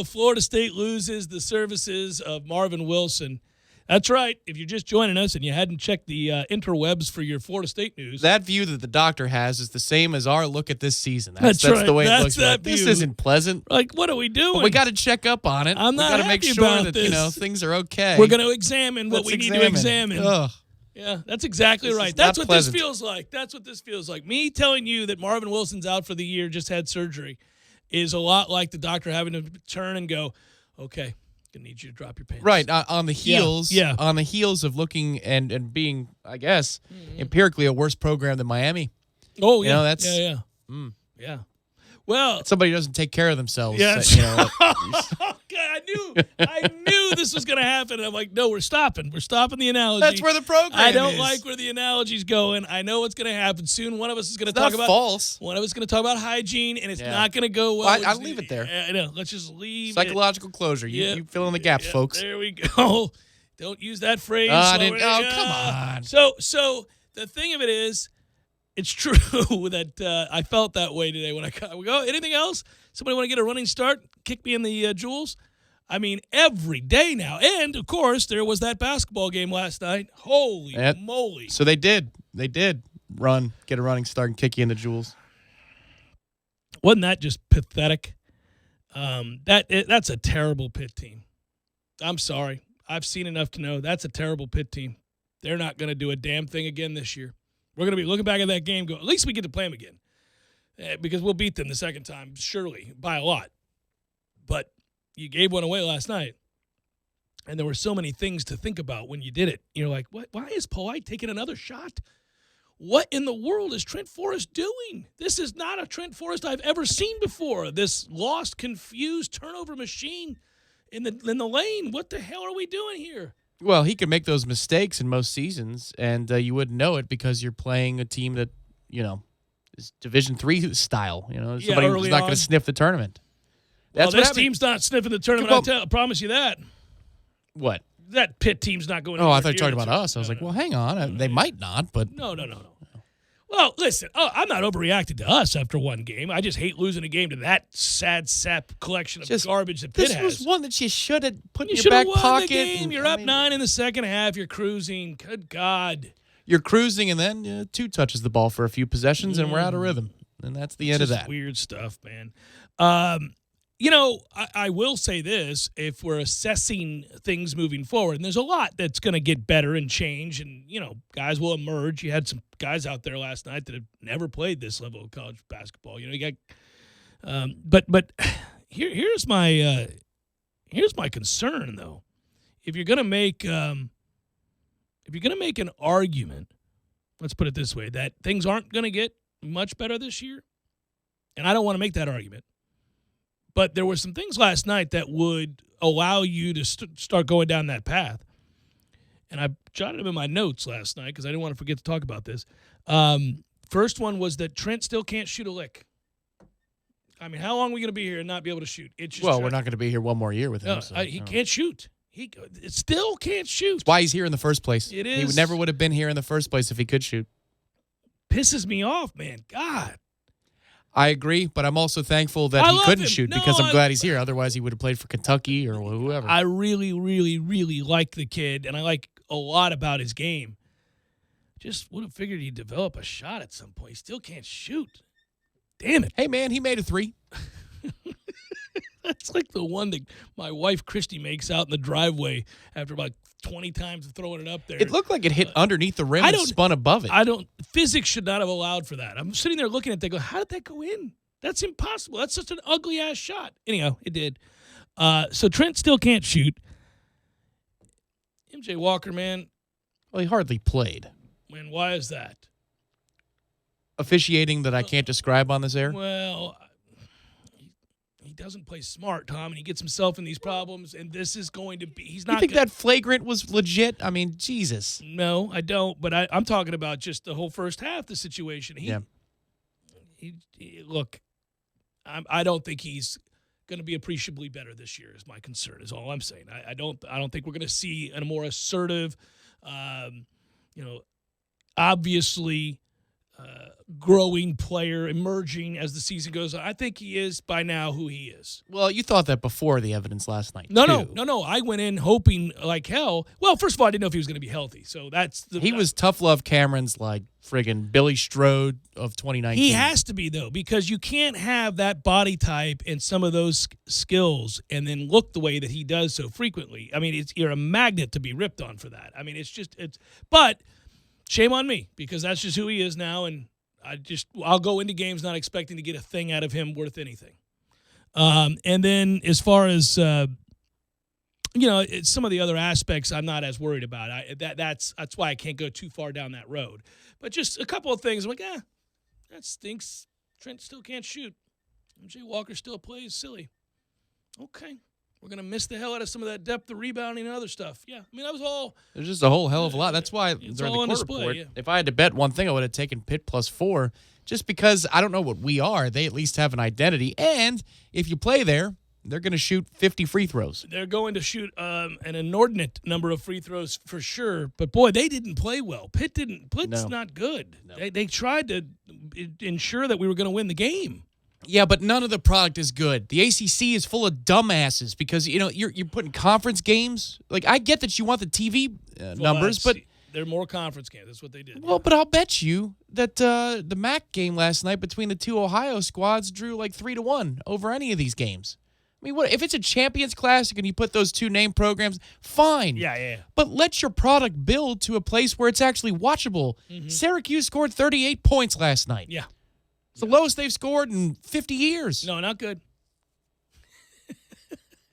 Speaker 1: Florida State loses the services of Marvin Wilson. That's right. If you're just joining us and you hadn't checked the interwebs for your Florida State news.
Speaker 2: That view that the doctor has is the same as our look at this season. That's
Speaker 1: right.
Speaker 2: the way
Speaker 1: That's
Speaker 2: it looks. Like, this isn't pleasant.
Speaker 1: Like, what are we doing?
Speaker 2: But we got to check up on it.
Speaker 1: I'm not
Speaker 2: We got to make
Speaker 1: happy
Speaker 2: sure
Speaker 1: about
Speaker 2: that
Speaker 1: this.
Speaker 2: things are okay.
Speaker 1: We're going to examine what we need to examine.
Speaker 2: Ugh.
Speaker 1: Yeah, that's exactly
Speaker 2: This
Speaker 1: right.
Speaker 2: is
Speaker 1: That's
Speaker 2: not
Speaker 1: what
Speaker 2: pleasant.
Speaker 1: this feels like. That's what this feels like. Me telling you that Marvin Wilson's out for the year, just had surgery, is a lot like the doctor having to turn and go, okay, Gonna need you to drop your pants.
Speaker 2: Right, on the heels,
Speaker 1: Yeah.
Speaker 2: on the heels of looking and being, I guess, empirically a worse program than Miami.
Speaker 1: Oh,
Speaker 2: You
Speaker 1: yeah.
Speaker 2: know, that's
Speaker 1: Yeah. Well,
Speaker 2: somebody who doesn't take care of themselves.
Speaker 1: yes.
Speaker 2: You know,
Speaker 1: I knew this was going to happen. And I'm like, no, we're stopping. We're stopping the analogy.
Speaker 2: That's where the program
Speaker 1: I don't
Speaker 2: is.
Speaker 1: like where the analogy's going. I know what's going to happen soon. One of us is going to
Speaker 2: It's
Speaker 1: talk
Speaker 2: not
Speaker 1: about
Speaker 2: false.
Speaker 1: One of us is going to talk about hygiene, and it's
Speaker 2: Yeah.
Speaker 1: not going to go well.
Speaker 2: Well, I'll leave it there.
Speaker 1: I know. Let's just leave
Speaker 2: Psychological closure. You fill in the gaps,
Speaker 1: it.
Speaker 2: folks.
Speaker 1: There we go. Don't use that phrase.
Speaker 2: I didn't-
Speaker 1: Slower.
Speaker 2: come on.
Speaker 1: So the thing of it is, it's true that I felt that way today when I go. Anything else? Somebody want to get a running start? Kick me in the jewels. I mean, every day now. And, of course, there was that basketball game last night. Holy moly.
Speaker 2: So they did get a running start and kick you into jewels.
Speaker 1: Wasn't that just pathetic? That's a terrible Pitt team. I'm sorry. I've seen enough to know that's a terrible Pitt team. They're not going to do a damn thing again this year. We're going to be looking back at that game going, at least we get to play them again. Because we'll beat them the second time, surely, by a lot. But you gave one away last night, and there were so many things to think about when you did it. You're like, what? Why is Polite taking another shot? What in the world is Trent Forrest doing? This is not a Trent Forrest I've ever seen before. This lost, confused turnover machine in the lane. What the hell are we doing here?
Speaker 2: Well, he could make those mistakes in most seasons, and you wouldn't know it because you're playing a team that, is Division III style. Somebody who's
Speaker 1: early
Speaker 2: not going
Speaker 1: on.
Speaker 2: to sniff the tournament.
Speaker 1: Well,
Speaker 2: That's
Speaker 1: this
Speaker 2: what happened.
Speaker 1: team's not sniffing the tournament.
Speaker 2: Well-
Speaker 1: I promise you that.
Speaker 2: What?
Speaker 1: That Pitt team's not going.
Speaker 2: Oh, I
Speaker 1: anywhere
Speaker 2: thought you were talking
Speaker 1: near
Speaker 2: about
Speaker 1: the
Speaker 2: us. I was like, well, hang on. They might not, but
Speaker 1: No. Well, listen, I'm not overreacting to us after one game. I just hate losing a game to that sad sap collection of garbage that Pitt
Speaker 2: this
Speaker 1: has.
Speaker 2: was one that you should have put
Speaker 1: You
Speaker 2: in your
Speaker 1: should have
Speaker 2: back
Speaker 1: won
Speaker 2: pocket.
Speaker 1: the game.
Speaker 2: and,
Speaker 1: You're
Speaker 2: I
Speaker 1: up
Speaker 2: mean,
Speaker 1: 9 in the second half. You're cruising. Good God.
Speaker 2: You're cruising, and then 2 touches the ball for a few possessions, and we're out of rhythm. And that's the end of
Speaker 1: Just
Speaker 2: that.
Speaker 1: weird stuff, man. I will say this. If we're assessing things moving forward, and there's a lot that's going to get better and change, and, guys will emerge. You had some guys out there last night that have never played this level of college basketball. You got, but here's my concern, though. If you're going to make an argument, let's put it this way, that things aren't going to get much better this year, and I don't want to make that argument, but there were some things last night that would allow you to start going down that path. And I jotted them in my notes last night because I didn't want to forget to talk about this. First one was that Trent still can't shoot a lick. I mean, how long are we going to be here and not be able to shoot? It's just
Speaker 2: We're not going to be here one more year with him.
Speaker 1: he can't shoot. He still can't shoot.
Speaker 2: That's why he's here in the first place.
Speaker 1: It
Speaker 2: He
Speaker 1: is.
Speaker 2: never would have been here in the first place if he could shoot.
Speaker 1: Pisses me off, man. God.
Speaker 2: I agree, but I'm also thankful that
Speaker 1: I
Speaker 2: he
Speaker 1: love
Speaker 2: couldn't
Speaker 1: him.
Speaker 2: shoot
Speaker 1: No,
Speaker 2: because I'm glad he's here. Otherwise, he would have played for Kentucky or whoever.
Speaker 1: I really, really, really like the kid, and I like a lot about his game. Just would have figured he'd develop a shot at some point. He still can't shoot. Damn it.
Speaker 2: Hey, man, he made a 3.
Speaker 1: That's like the one that my wife, Christy, makes out in the driveway after about 20 times of throwing it up there.
Speaker 2: It looked like it hit underneath the rim and spun above it.
Speaker 1: Physics should not have allowed for that. I'm sitting there looking at that, how did that go in? That's impossible. That's such an ugly-ass shot. Anyhow, it did. So Trent still can't shoot. MJ Walker, man.
Speaker 2: Well, he hardly played.
Speaker 1: Man, why is that?
Speaker 2: Officiating that I can't describe on this air?
Speaker 1: Well, he doesn't play smart, Tom, and he gets himself in these problems, and this is going to be – he's not
Speaker 2: You think that flagrant was legit? I mean, Jesus.
Speaker 1: No, I don't, but I'm talking about just the whole first half, the situation. Look, I don't think he's going to be appreciably better this year is my concern, is all I'm saying. I don't think we're going to see a more assertive, obviously growing player emerging as the season goes on. I think he is by now who he is.
Speaker 2: Well, you thought that before the evidence last night,
Speaker 1: No. I went in hoping like hell. Well, first of all, I didn't know if he was going to be healthy. So that's
Speaker 2: He was Tough Love Cameron's like friggin' Billy Strode of 2019.
Speaker 1: He has to be, though, because you can't have that body type and some of those skills and then look the way that he does so frequently. I mean, you're a magnet to be ripped on for that. I mean, but shame on me because that's just who he is now, and I'll go into games not expecting to get a thing out of him worth anything. And then as far as some of the other aspects I'm not as worried about. That's why I can't go too far down that road. But just a couple of things, I'm like, that stinks. Trent still can't shoot. MJ Walker still plays silly. Okay. We're going to miss the hell out of some of that depth of rebounding and other stuff. Yeah, I mean, that was all.
Speaker 2: There's just a whole hell of a lot. That's why during the
Speaker 1: all on
Speaker 2: court
Speaker 1: display,
Speaker 2: report,
Speaker 1: yeah.
Speaker 2: if I had to bet one thing, I would have taken Pitt +4, just because I don't know what we are. They at least have an identity. And if you play there, they're going to shoot 50 free throws.
Speaker 1: They're going to shoot an inordinate number of free throws for sure. But, boy, they didn't play well. Pitt's not good. No. They tried to ensure that we were going to win the game.
Speaker 2: Yeah, but none of the product is good. The ACC is full of dumbasses because, you're putting conference games. Like, I get that you want the TV numbers, but
Speaker 1: they're more conference games. That's what they did.
Speaker 2: Well, but I'll bet you that the MAC game last night between the two Ohio squads drew like 3-1 over any of these games. I mean, what if it's a Champions Classic and you put those two name programs? Fine.
Speaker 1: Yeah.
Speaker 2: But let your product build to a place where it's actually watchable. Mm-hmm. Syracuse scored 38 points last night.
Speaker 1: Yeah.
Speaker 2: It's the lowest they've scored in 50 years.
Speaker 1: No, not good.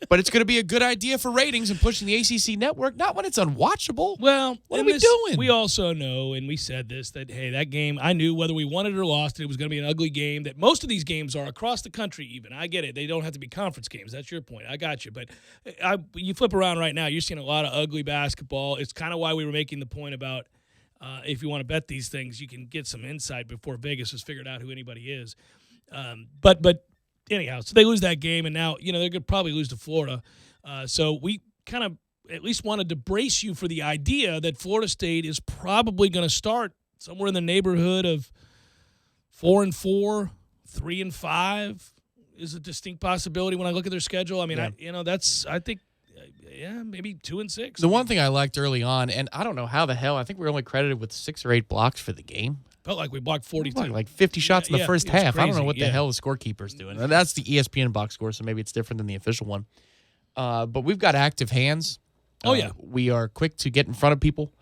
Speaker 2: But it's going to be a good idea for ratings and pushing the ACC network, not when it's unwatchable.
Speaker 1: Well,
Speaker 2: what are we doing?
Speaker 1: We also know, and we said this, that, hey, that game, I knew whether we won it or lost it, it was going to be an ugly game, that most of these games are across the country even. I get it. They don't have to be conference games. That's your point. I got you. But you flip around right now, you're seeing a lot of ugly basketball. It's kind of why we were making the point about if you want to bet these things, you can get some insight before Vegas has figured out who anybody is. But anyhow, so they lose that game, and now they're going to probably lose to Florida. So we kind of at least wanted to brace you for the idea that Florida State is probably going to start somewhere in the neighborhood of 4-4, 3-5 is a distinct possibility when I look at their schedule. I mean, maybe 2-6.
Speaker 2: The one thing I liked early on, and I don't know how the hell, I think we were only credited with 6 or 8 blocks for the game.
Speaker 1: Felt like we blocked 42.
Speaker 2: Like 50 shots in the first half.
Speaker 1: Crazy.
Speaker 2: I don't know what the hell the scorekeeper's doing. That's the ESPN box score, so maybe it's different than the official one. But we've got active hands. We are quick to get in front of people.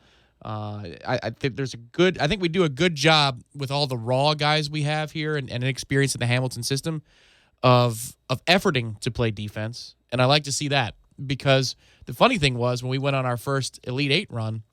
Speaker 2: I think we do a good job with all the raw guys we have here and an experience in the Hamilton system of efforting to play defense. And I like to see that because the funny thing was when we went on our first Elite 8 run,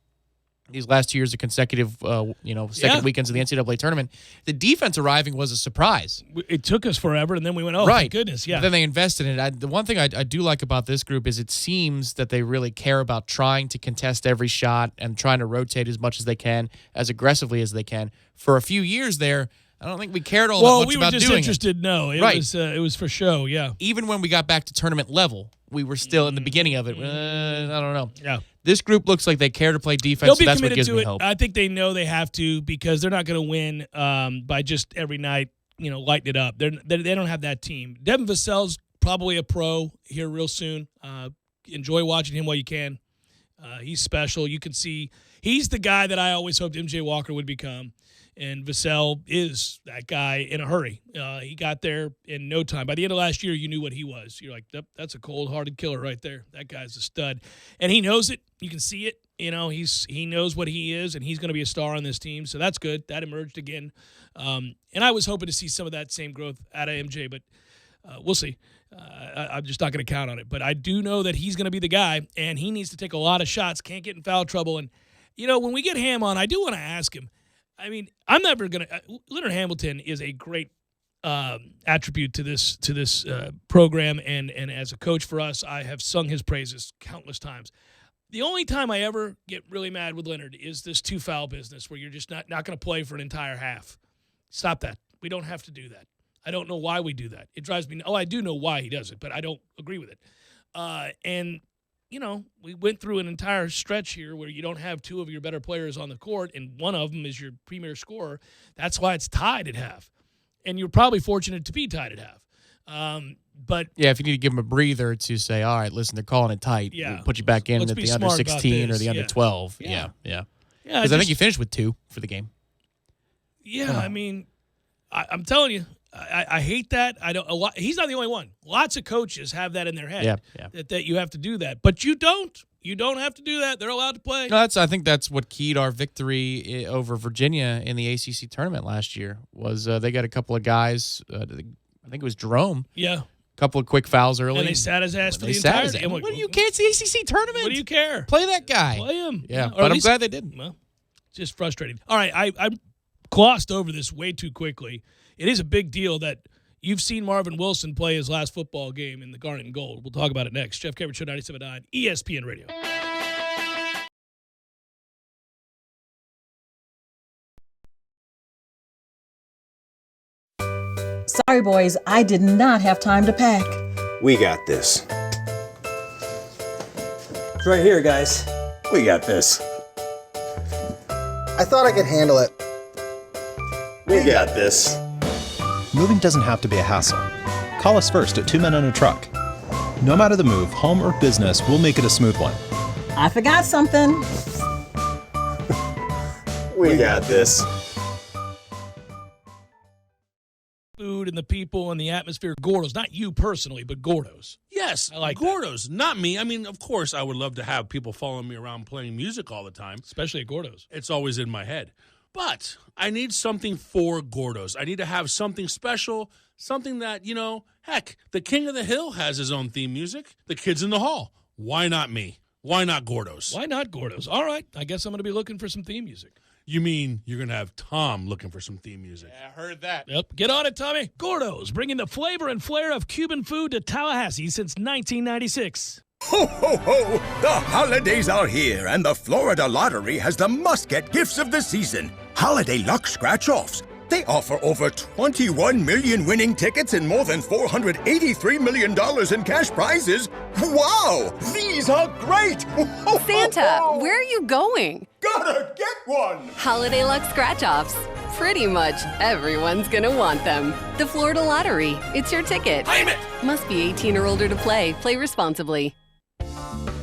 Speaker 2: these last 2 years of consecutive, second weekends of the NCAA tournament, the defense arriving was a surprise.
Speaker 1: It took us forever, and then we went,
Speaker 2: right.
Speaker 1: Thank goodness, yeah.
Speaker 2: But then they invested in it. The one thing I do like about this group is it seems that they really care about trying to contest every shot and trying to rotate as much as they can, as aggressively as they can. For a few years there, I don't think we cared all that much about doing it.
Speaker 1: Well, we were just interested. No, it was for show, yeah.
Speaker 2: Even when we got back to tournament level, we were still in the beginning of it. I don't know.
Speaker 1: Yeah.
Speaker 2: This group looks like they care to play defense, so that's what gives me hope.
Speaker 1: I think they know they have to because they're not going to win by just every night, lighting it up. They don't have that team. Devin Vassell's probably a pro here real soon. Enjoy watching him while you can. He's special. You can see he's the guy that I always hoped MJ Walker would become. And Vassell is that guy in a hurry. He got there in no time. By the end of last year, you knew what he was. You're like, that's a cold-hearted killer right there. That guy's a stud. And he knows it. You can see it. He knows what he is, and he's going to be a star on this team. So that's good. That emerged again. And I was hoping to see some of that same growth out of MJ, but we'll see. I'm just not going to count on it. But I do know that he's going to be the guy, and he needs to take a lot of shots, can't get in foul trouble. And, when we get Ham on, I do want to ask him, I mean, I'm never going to Leonard Hamilton is a great attribute to this program, and as a coach for us, I have sung his praises countless times. The only time I ever get really mad with Leonard is this 2-foul business where you're just not going to play for an entire half. Stop that. We don't have to do that. I don't know why we do that. It drives me. I do know why he does it, but I don't agree with it. And we went through an entire stretch here where you don't have 2 of your better players on the court, and one of them is your premier scorer. That's why it's tied at half. And you're probably fortunate to be tied at half. But
Speaker 2: yeah, if you need to give them a breather to say, all right, listen, they're calling it tight.
Speaker 1: Yeah.
Speaker 2: We'll put you back in at the under 16 or the under 12. Yeah. Because I think you finished with 2 for the game.
Speaker 1: Yeah, I mean, I'm telling you, I hate that. He's not the only one. Lots of coaches have that in their head that you have to do that, but you don't. You don't have to do that. They're allowed to play.
Speaker 2: No, I think that's what keyed our victory over Virginia in the ACC tournament last year. Was they got a couple of guys. I think it was Jerome.
Speaker 1: Yeah.
Speaker 2: Couple of quick fouls early.
Speaker 1: And they sat his ass for the
Speaker 2: They sat
Speaker 1: entire
Speaker 2: his
Speaker 1: game.
Speaker 2: ass. What do you care? It's the ACC tournament.
Speaker 1: What do you care?
Speaker 2: Play that guy.
Speaker 1: Play him.
Speaker 2: Yeah,
Speaker 1: Or
Speaker 2: but
Speaker 1: at
Speaker 2: I'm
Speaker 1: least-
Speaker 2: glad they didn't.
Speaker 1: Well, it's just frustrating. All right, I glossed over this way too quickly. It is a big deal that you've seen Marvin Wilson play his last football game in the Garnet and Gold. We'll talk about it next. Jeff Cameron Show 97.9 ESPN Radio.
Speaker 3: Sorry, boys, I did not have time to pack.
Speaker 4: We got this. It's right here, guys. We got this.
Speaker 5: I thought I could handle it.
Speaker 4: We got this.
Speaker 7: Moving doesn't have to be a hassle. Call us first at 2 Men on a Truck. No matter the move, home or business, we'll make it a smooth one.
Speaker 3: I forgot something.
Speaker 4: We got this.
Speaker 1: Food and the people and the atmosphere. Gordo's, not you personally, but Gordo's.
Speaker 9: Yes,
Speaker 1: I like
Speaker 9: Gordo's, not me. I mean, of course, I would love to have people following me around playing music all the time.
Speaker 1: Especially at Gordo's.
Speaker 9: It's always in my head. But I need something for Gordo's. I need to have something special, something that, heck, the King of the Hill has his own theme music. The Kids in the Hall. Why not me? Why not Gordo's?
Speaker 1: Why not Gordo's? All right, I guess I'm going to be looking for some theme music.
Speaker 9: You mean you're going to have Tom looking for some theme music?
Speaker 2: Yeah, I heard that.
Speaker 1: Yep, get on it, Tommy. Gordo's, bringing the flavor and flair of Cuban food to Tallahassee since 1996.
Speaker 17: Ho, ho, ho! The holidays are here, and the Florida Lottery has the must-get gifts of the season. Holiday Luck Scratch-Offs. They offer over 21 million winning tickets and more than $483 million in cash prizes. Wow! These are great!
Speaker 10: Santa, where are you going?
Speaker 17: Gotta get one!
Speaker 10: Holiday Luck Scratch-Offs. Pretty much everyone's gonna want them. The Florida Lottery. It's your ticket.
Speaker 17: Claim it!
Speaker 10: Must be 18 or older to play. Play responsibly.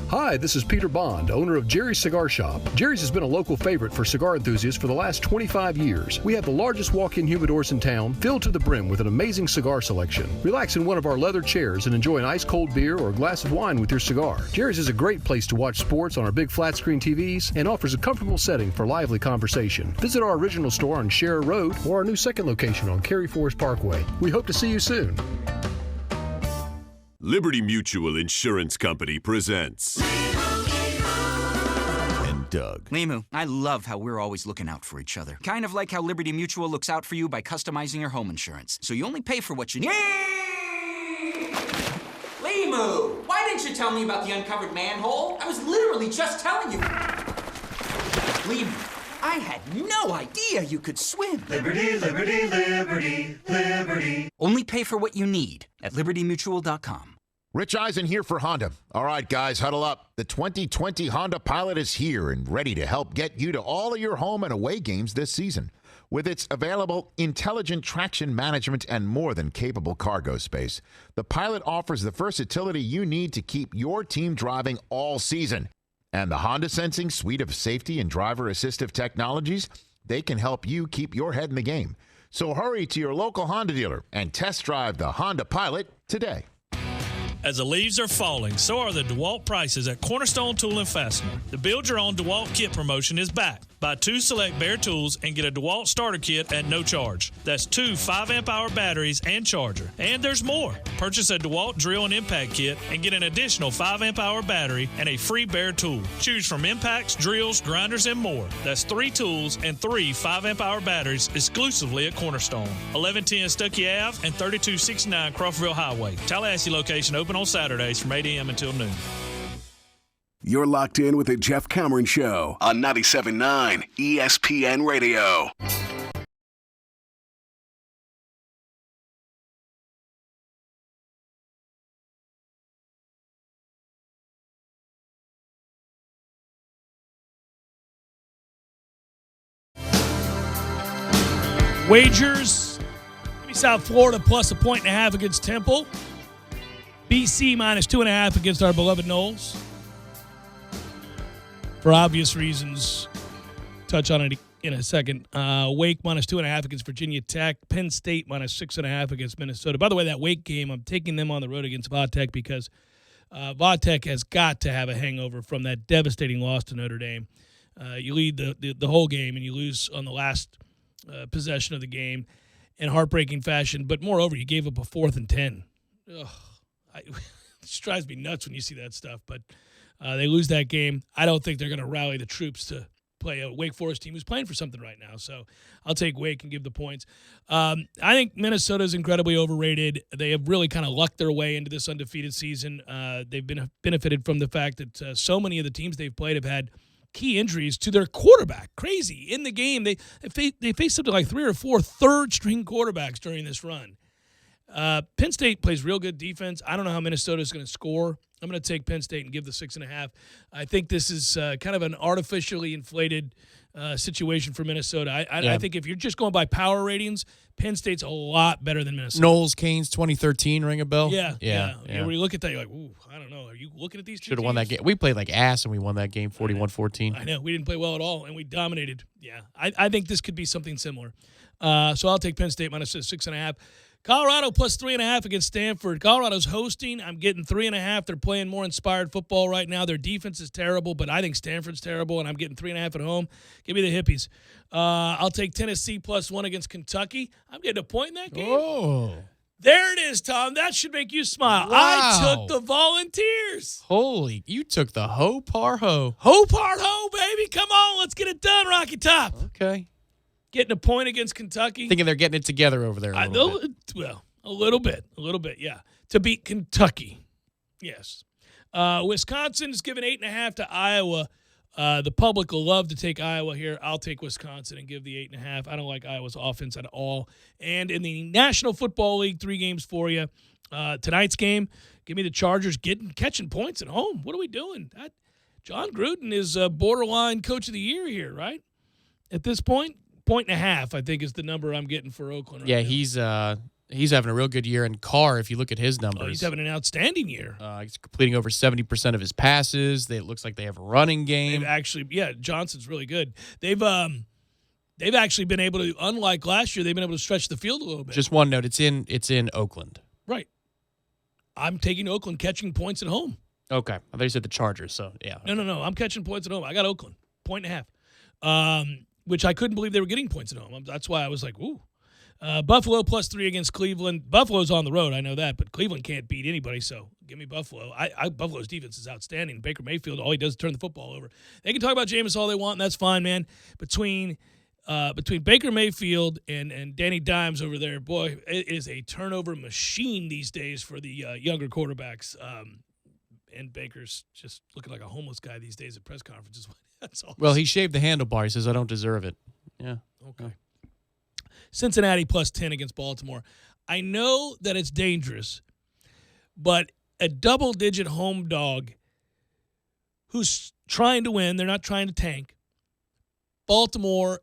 Speaker 12: Hi, this is Peter Bond, owner of Jerry's Cigar Shop. Jerry's has been a local favorite for cigar enthusiasts for the last 25 years. We have the largest walk-in humidors in town, filled to the brim with an amazing cigar selection. Relax in one of our leather chairs and enjoy an ice-cold beer or a glass of wine with your cigar. Jerry's is a great place to watch sports on our big flat-screen TVs and offers a comfortable setting for lively conversation. Visit our original store on Sharer Road or our new second location on Cary Forest Parkway. We hope to see you soon.
Speaker 16: Liberty Mutual Insurance Company presents and Doug.
Speaker 25: Limu, I love how we're always looking out for each other. Kind of like how Liberty Mutual looks out for you by customizing your home insurance. So you only pay for what you need.
Speaker 26: Limu, why didn't you tell me about the uncovered manhole? I was literally just telling you. Limu, I had no idea you could swim.
Speaker 11: Liberty, liberty, liberty, liberty.
Speaker 25: Only pay for what you need at libertymutual.com.
Speaker 13: Rich Eisen here for Honda. All right, guys, huddle up. The 2020 Honda Pilot is here and ready to help get you to all of your home and away games this season. With its available intelligent traction management and more than capable cargo space, the Pilot offers the versatility you need to keep your team driving all season. And the Honda Sensing suite of safety and driver assistive technologies, they can help you keep your head in the game. So hurry to your local Honda dealer and test drive the Honda Pilot today.
Speaker 6: As the leaves are falling, so are the DeWalt prices at Cornerstone Tool and Fastener. The Build Your Own DeWalt Kit promotion is back. Buy 2 select Bear tools and get a DeWalt starter kit at no charge. That's 2 5-amp-hour batteries and charger. And there's more. Purchase a DeWalt drill and impact kit and get an additional 5-amp-hour battery and a free Bear tool. Choose from impacts, drills, grinders, and more. That's 3 tools and 3 5-amp-hour batteries exclusively at Cornerstone. 1110 Stuckey Ave and 3269 Crawfordville Highway. Tallahassee location open on Saturdays from 8 a.m. until noon.
Speaker 14: You're locked in with the Jeff Cameron Show on 97.9 ESPN Radio.
Speaker 1: Wagers. Give me South Florida plus 1.5 against Temple. BC minus 2.5 against our beloved Noles. For obvious reasons, touch on it in a second. Wake minus 2.5 against Virginia Tech. Penn State minus 6.5 against Minnesota. By the way, that Wake game, I'm taking them on the road against Vodtech because Vodtech has got to have a hangover from that devastating loss to Notre Dame. You lead the whole game and you lose on the last possession of the game in heartbreaking fashion. But moreover, you gave up a 4th and 10 It just drives me nuts when you see that stuff. But they lose that game. I don't think they're going to rally the troops to play a Wake Forest team who's playing for something right now. So I'll take Wake and give the points. I think Minnesota is incredibly overrated. They have really kind of lucked their way into this undefeated season. They've been benefited from the fact that so many of the teams they've played have had key injuries to their quarterback. Crazy. In the game, they faced something like 3 or 4 third-string quarterbacks during this run. Penn State plays real good defense. I don't know how Minnesota is going to score. I'm going to take Penn State and give the 6.5. I think this is kind of an artificially inflated situation for Minnesota. I think if you're just going by power ratings, Penn State's a lot better than Minnesota.
Speaker 2: Knowles, Canes, 2013, ring a bell?
Speaker 1: Yeah. When you look at that, you're like, ooh, I don't know. Are you looking at these two
Speaker 2: Should have won that game. We played like ass, and we won that game 41-14.
Speaker 1: I know. We didn't play well at all, and we dominated. Yeah. I think this could be something similar. So I'll take Penn State minus 6.5. Colorado plus 3.5 against Stanford. Colorado's hosting. I'm getting 3.5. They're playing more inspired football right now. Their defense is terrible, but I think Stanford's terrible, and I'm getting 3.5 at home. Give me the Hippies. I'll take Tennessee plus 1 against Kentucky. I'm getting a point in that game.
Speaker 2: Oh.
Speaker 1: There it is, Tom. That should make you smile.
Speaker 2: Wow.
Speaker 1: I took the Volunteers.
Speaker 2: Holy, you took the ho-par-ho.
Speaker 1: Ho-par-ho, baby. Come on. Let's get it done, Rocky Top.
Speaker 2: Okay.
Speaker 1: Getting a point against Kentucky.
Speaker 2: Thinking they're getting it together over there a little bit.
Speaker 1: Well, a little bit, yeah. To beat Kentucky, yes. Wisconsin is giving 8.5 to Iowa. The public will love to take Iowa here. I'll take Wisconsin and give the 8.5. I don't like Iowa's offense at all. And in the National Football League, 3 games for you. Tonight's game, give me the Chargers catching points at home. What are we doing? John Gruden is borderline coach of the year here, right? At this point. 1.5, I think, is the number I'm getting for Oakland.
Speaker 2: Yeah, he's having a real good year. And Carr, if you look at his numbers,
Speaker 1: he's having an outstanding year.
Speaker 2: He's completing over 70% of his passes. It looks like they have a running game.
Speaker 1: Johnson's really good. They've actually been able to, unlike last year, they've been able to stretch the field a little bit.
Speaker 2: Just one note: it's in Oakland.
Speaker 1: Right. I'm taking Oakland catching points at home.
Speaker 2: Okay, I thought you said the Chargers. So yeah.
Speaker 1: No. I'm catching points at home. I got Oakland 1.5. Which I couldn't believe they were getting points at home. That's why I was like, ooh. Buffalo plus 3 against Cleveland. Buffalo's on the road, I know that, but Cleveland can't beat anybody, so give me Buffalo. Buffalo's defense is outstanding. Baker Mayfield, all he does is turn the football over. They can talk about Jameis all they want, and that's fine, man. Between Baker Mayfield and Danny Dimes over there, boy, it is a turnover machine these days for the younger quarterbacks. And Baker's just looking like a homeless guy these days at press conferences. That's all.
Speaker 2: Well, he shaved the handlebar. He says, I don't deserve it. Yeah.
Speaker 1: Okay. Cincinnati plus 10 against Baltimore. I know that it's dangerous, but a double-digit home dog who's trying to win, they're not trying to tank. Baltimore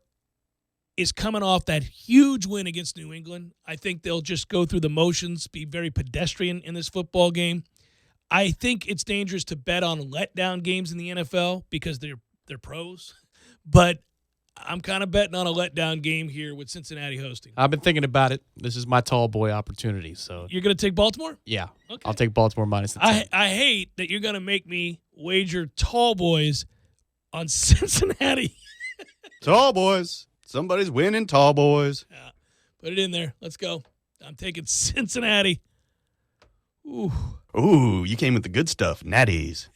Speaker 1: is coming off that huge win against New England. I think they'll just go through the motions, be very pedestrian in this football game. I think it's dangerous to bet on letdown games in the NFL because they're pros, but I'm kind of betting on a letdown game here with Cincinnati hosting.
Speaker 2: I've been thinking about it. This is my tall boy opportunity. So
Speaker 1: you're going to take Baltimore?
Speaker 2: Yeah.
Speaker 1: Okay.
Speaker 2: I'll take Baltimore minus the 10.
Speaker 1: I hate that you're going to make me wager tall boys on Cincinnati.
Speaker 8: Tall boys. Somebody's winning, tall boys.
Speaker 1: Yeah. Put it in there. Let's go. I'm taking Cincinnati.
Speaker 8: Ooh, you came with the good stuff. Natties.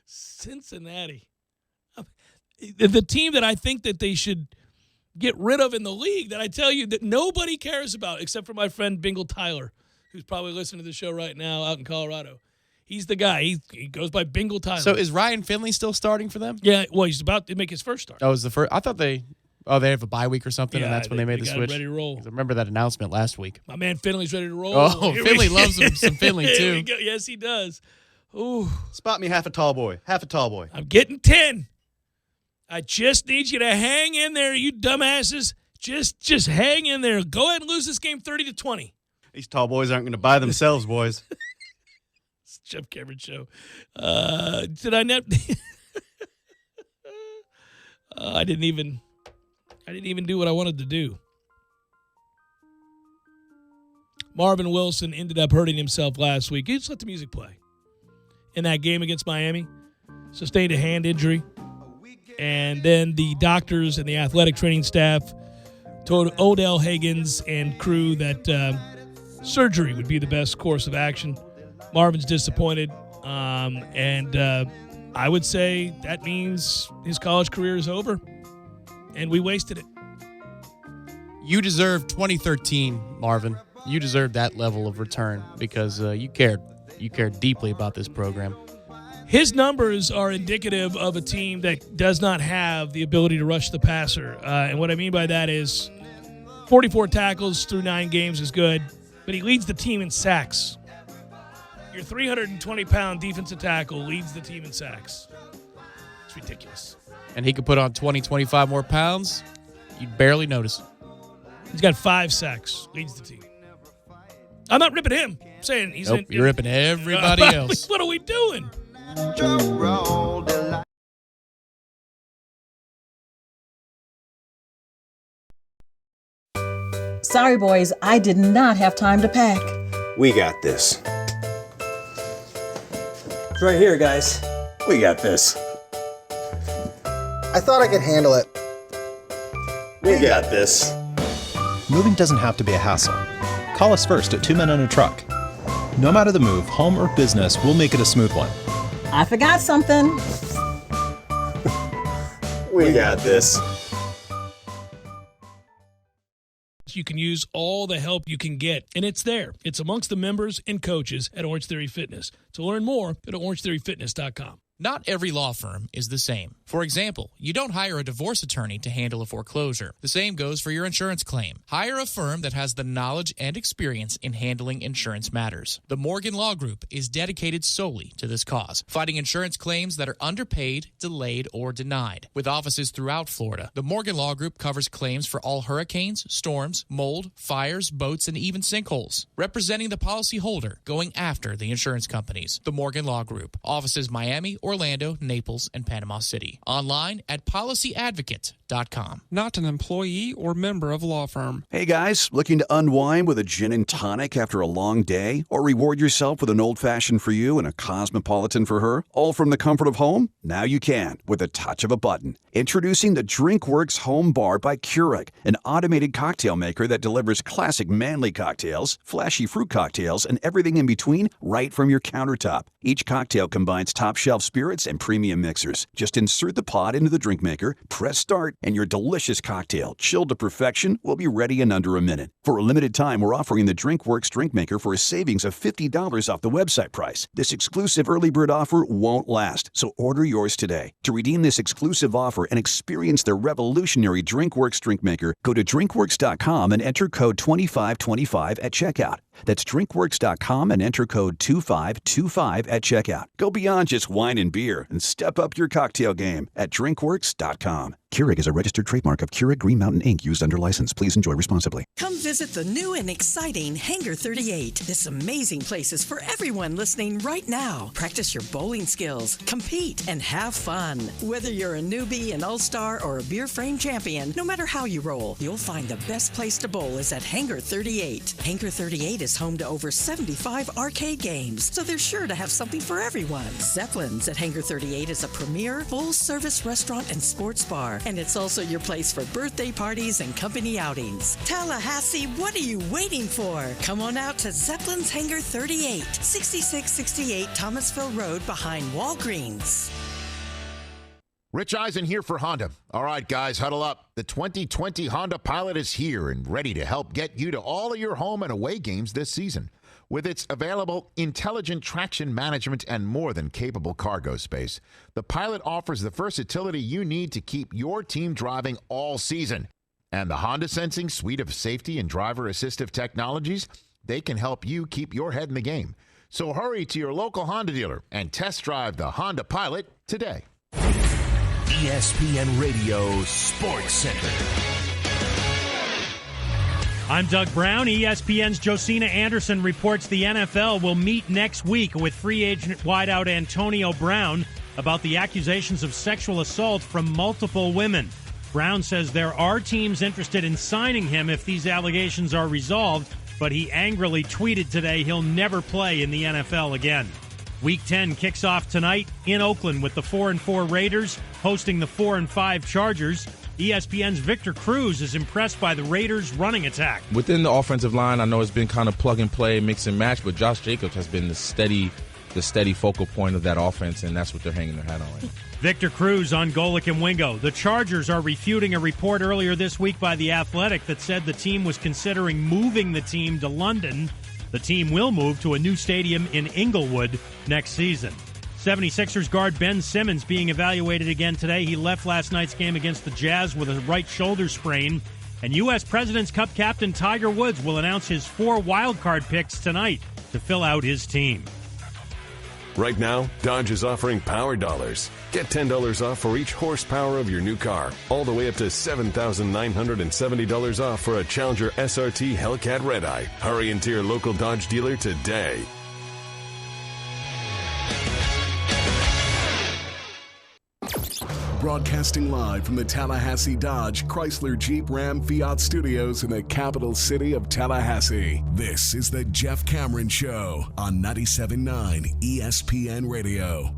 Speaker 1: Cincinnati. The team that I think that they should get rid of in the league that I tell you that nobody cares about except for my friend Bingle Tyler, who's probably listening to the show right now out in Colorado. He's the guy. He goes by Bingle Tyler.
Speaker 2: So is Ryan Finley still starting for them?
Speaker 1: Yeah, well, he's about to make his first start.
Speaker 2: Oh, was the first? I thought they have a bye week or something,
Speaker 1: Yeah,
Speaker 2: and that's when they made the
Speaker 1: got
Speaker 2: switch.
Speaker 1: ready to roll.
Speaker 2: I remember that announcement last week.
Speaker 1: My man Finley's ready to roll.
Speaker 2: Oh, Finley loves some Finley,
Speaker 1: Here
Speaker 2: too.
Speaker 1: we go. Yes, he does. Ooh.
Speaker 8: Spot me half a tall boy. Half a tall boy.
Speaker 1: I'm getting 10. I just need you to hang in there, you dumbasses. Just hang in there. Go ahead and lose this game 30-20.
Speaker 8: These tall boys aren't going to buy themselves, boys.
Speaker 1: It's the Jeff Cameron Show. Did I not? I didn't even do what I wanted to do. Marvin Wilson ended up hurting himself last week. He just let the music play. In that game against Miami, sustained a hand injury. And then the doctors and the athletic training staff told Odell Higgins and crew that surgery would be the best course of action. Marvin's disappointed, and I would say that means his college career is over, and we wasted it.
Speaker 2: You deserve 2013, Marvin. You deserve that level of return because you cared. You cared deeply about this program.
Speaker 1: His numbers are indicative of a team that does not have the ability to rush the passer. And what I mean by that is 44 tackles through 9 games is good, but he leads the team in sacks. Your 320-pound defensive tackle leads the team in sacks. It's ridiculous.
Speaker 2: And he could put on 20, 25 more pounds. You'd barely notice.
Speaker 1: He's got 5 sacks, leads the team. I'm not ripping him. I'm saying he's
Speaker 2: nope, you're ripping everybody else.
Speaker 1: What are we doing?
Speaker 3: Sorry, boys, I did not have time to pack.
Speaker 4: We got this.
Speaker 5: It's right here, guys.
Speaker 4: We got this.
Speaker 5: I thought I could handle it.
Speaker 4: We got this.
Speaker 7: Moving doesn't have to be a hassle. Call us first at 2 Men and a Truck. No matter the move, home or business, we'll make it a smooth one.
Speaker 3: I forgot something.
Speaker 4: We got this.
Speaker 1: You can use all the help you can get, and it's there. It's amongst the members and coaches at Orange Theory Fitness. To learn more, go to orangetheoryfitness.com.
Speaker 2: Not every law firm is the same. For example, you don't hire a divorce attorney to handle a foreclosure. The same goes for your insurance claim. Hire a firm that has the knowledge and experience in handling insurance matters. The Morgan Law Group is dedicated solely to this cause, fighting insurance claims that are underpaid, delayed, or denied. With offices throughout Florida, the Morgan Law Group covers claims for all hurricanes, storms, mold, fires, boats, and even sinkholes. Representing the policyholder, going after the insurance companies. The Morgan Law Group. Offices Miami, Orlando, Naples, and Panama City. Online at policyadvocate.com.
Speaker 15: Not an employee or member of law firm.
Speaker 18: Hey guys, looking to unwind with a gin and tonic after a long day? Or reward yourself with an old-fashioned for you and a cosmopolitan for her? All from the comfort of home? Now you can, with a touch of a button. Introducing the DrinkWorks Home Bar by Keurig, an automated cocktail maker that delivers classic manly cocktails, flashy fruit cocktails, and everything in between right from your countertop. Each cocktail combines top-shelf spirits and premium mixers. Just insert the pod into the drink maker, press start, and your delicious cocktail, chilled to perfection, will be ready in under a minute. For a limited time, we're offering the DrinkWorks drink maker for a savings of $50 off the website price. This exclusive early bird offer won't last, so order yours today. To redeem this exclusive offer and experience the revolutionary DrinkWorks drink maker, go to drinkworks.com and enter code 2525 at checkout. That's drinkworks.com and enter code 2525 at checkout. Go beyond just wine and beer and step up your cocktail game at drinkworks.com. Keurig is a registered trademark of Keurig Green Mountain Inc. used under license. Please enjoy responsibly.
Speaker 19: Come visit the new and exciting Hangar 38. This amazing place is for everyone listening right now. Practice your bowling skills, compete, and have fun. Whether you're a newbie, an all-star, or a beer frame champion, no matter how you roll, you'll find the best place to bowl is at Hangar 38. Hangar 38 is home to over 75 arcade games, so they're sure to have something for everyone. Zeppelin's at Hangar 38 is a premier full-service restaurant and sports bar, and it's also your place for birthday parties and company outings. Tallahassee, what are you waiting for? Come on out to Zeppelin's Hangar 38, 6668 Thomasville Road behind Walgreens.
Speaker 13: Rich Eisen here for Honda. All right, guys, huddle up. The 2020 Honda Pilot is here and ready to help get you to all of your home and away games this season. With its available intelligent traction management and more than capable cargo space, the Pilot offers the versatility you need to keep your team driving all season. And the Honda Sensing suite of safety and driver assistive technologies, they can help you keep your head in the game. So hurry to your local Honda dealer and test drive the Honda Pilot today.
Speaker 20: ESPN Radio Sports Center.
Speaker 22: I'm Doug Brown. ESPN's Josina Anderson reports the NFL will meet next week with free agent wideout Antonio Brown about the accusations of sexual assault from multiple women. Brown says there are teams interested in signing him if these allegations are resolved, but he angrily tweeted today he'll never play in the NFL again. Week 10 kicks off tonight in Oakland with the 4-4 Raiders hosting the 4-5 Chargers. ESPN's Victor Cruz is impressed by the Raiders' running attack.
Speaker 9: Within the offensive line, I know it's been kind of plug and play, mix and match, but Josh Jacobs has been the steady focal point of that offense, and that's what they're hanging their hat on right now.
Speaker 22: Victor Cruz on Golic and Wingo. The Chargers are refuting a report earlier this week by The Athletic that said the team was considering moving the team to London. The team will move to a new stadium in Inglewood next season. 76ers guard Ben Simmons being evaluated again today. He left last night's game against the Jazz with a right shoulder sprain. And U.S. President's Cup captain Tiger Woods will announce his 4 wildcard picks tonight to fill out his team.
Speaker 10: Right now, Dodge is offering Power Dollars. Get $10 off for each horsepower of your new car, all the way up to $7,970 off for a Challenger SRT Hellcat Redeye. Hurry into your local Dodge dealer today.
Speaker 14: Broadcasting live from the Tallahassee Dodge, Chrysler, Jeep, Ram, Fiat studios in the capital city of Tallahassee. This is the Jeff Cameron Show on 97.9 ESPN Radio.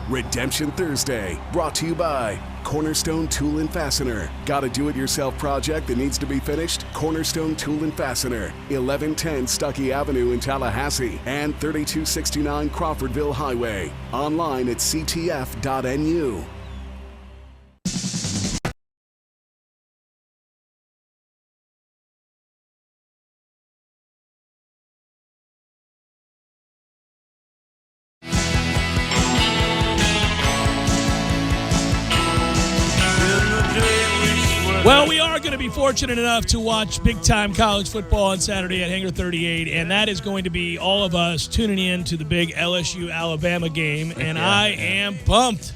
Speaker 14: Redemption Thursday, brought to you by Cornerstone Tool and Fastener. Got a do-it-yourself project that needs to be finished? Cornerstone Tool and Fastener, 1110 Stuckey Avenue in Tallahassee and 3269 Crawfordville Highway. Online at ctf.nu.
Speaker 1: Well, we are going to be fortunate enough to watch big-time college football on Saturday at Hangar 38, and that is going to be all of us tuning in to the big LSU-Alabama game, and I am pumped.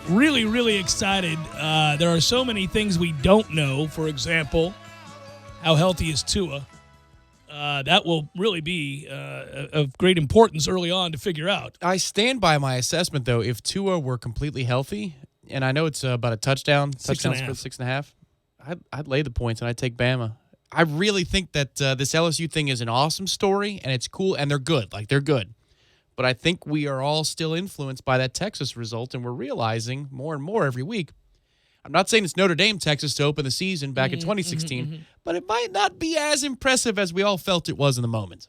Speaker 1: Really, really excited. There are so many things we don't know. For example, how healthy is Tua? That will really be of great importance early on to figure out.
Speaker 2: I stand by my assessment, though. If Tua were completely healthy, and I know it's about a touchdown split 6.5, I'd lay the points and I'd take Bama. I really think that this LSU thing is an awesome story, and it's cool, and they're good. Like, they're good. But I think we are all still influenced by that Texas result, and we're realizing more and more every week. I'm not saying it's Notre Dame, Texas to open the season back in 2016, but it might not be as impressive as we all felt it was in the moment.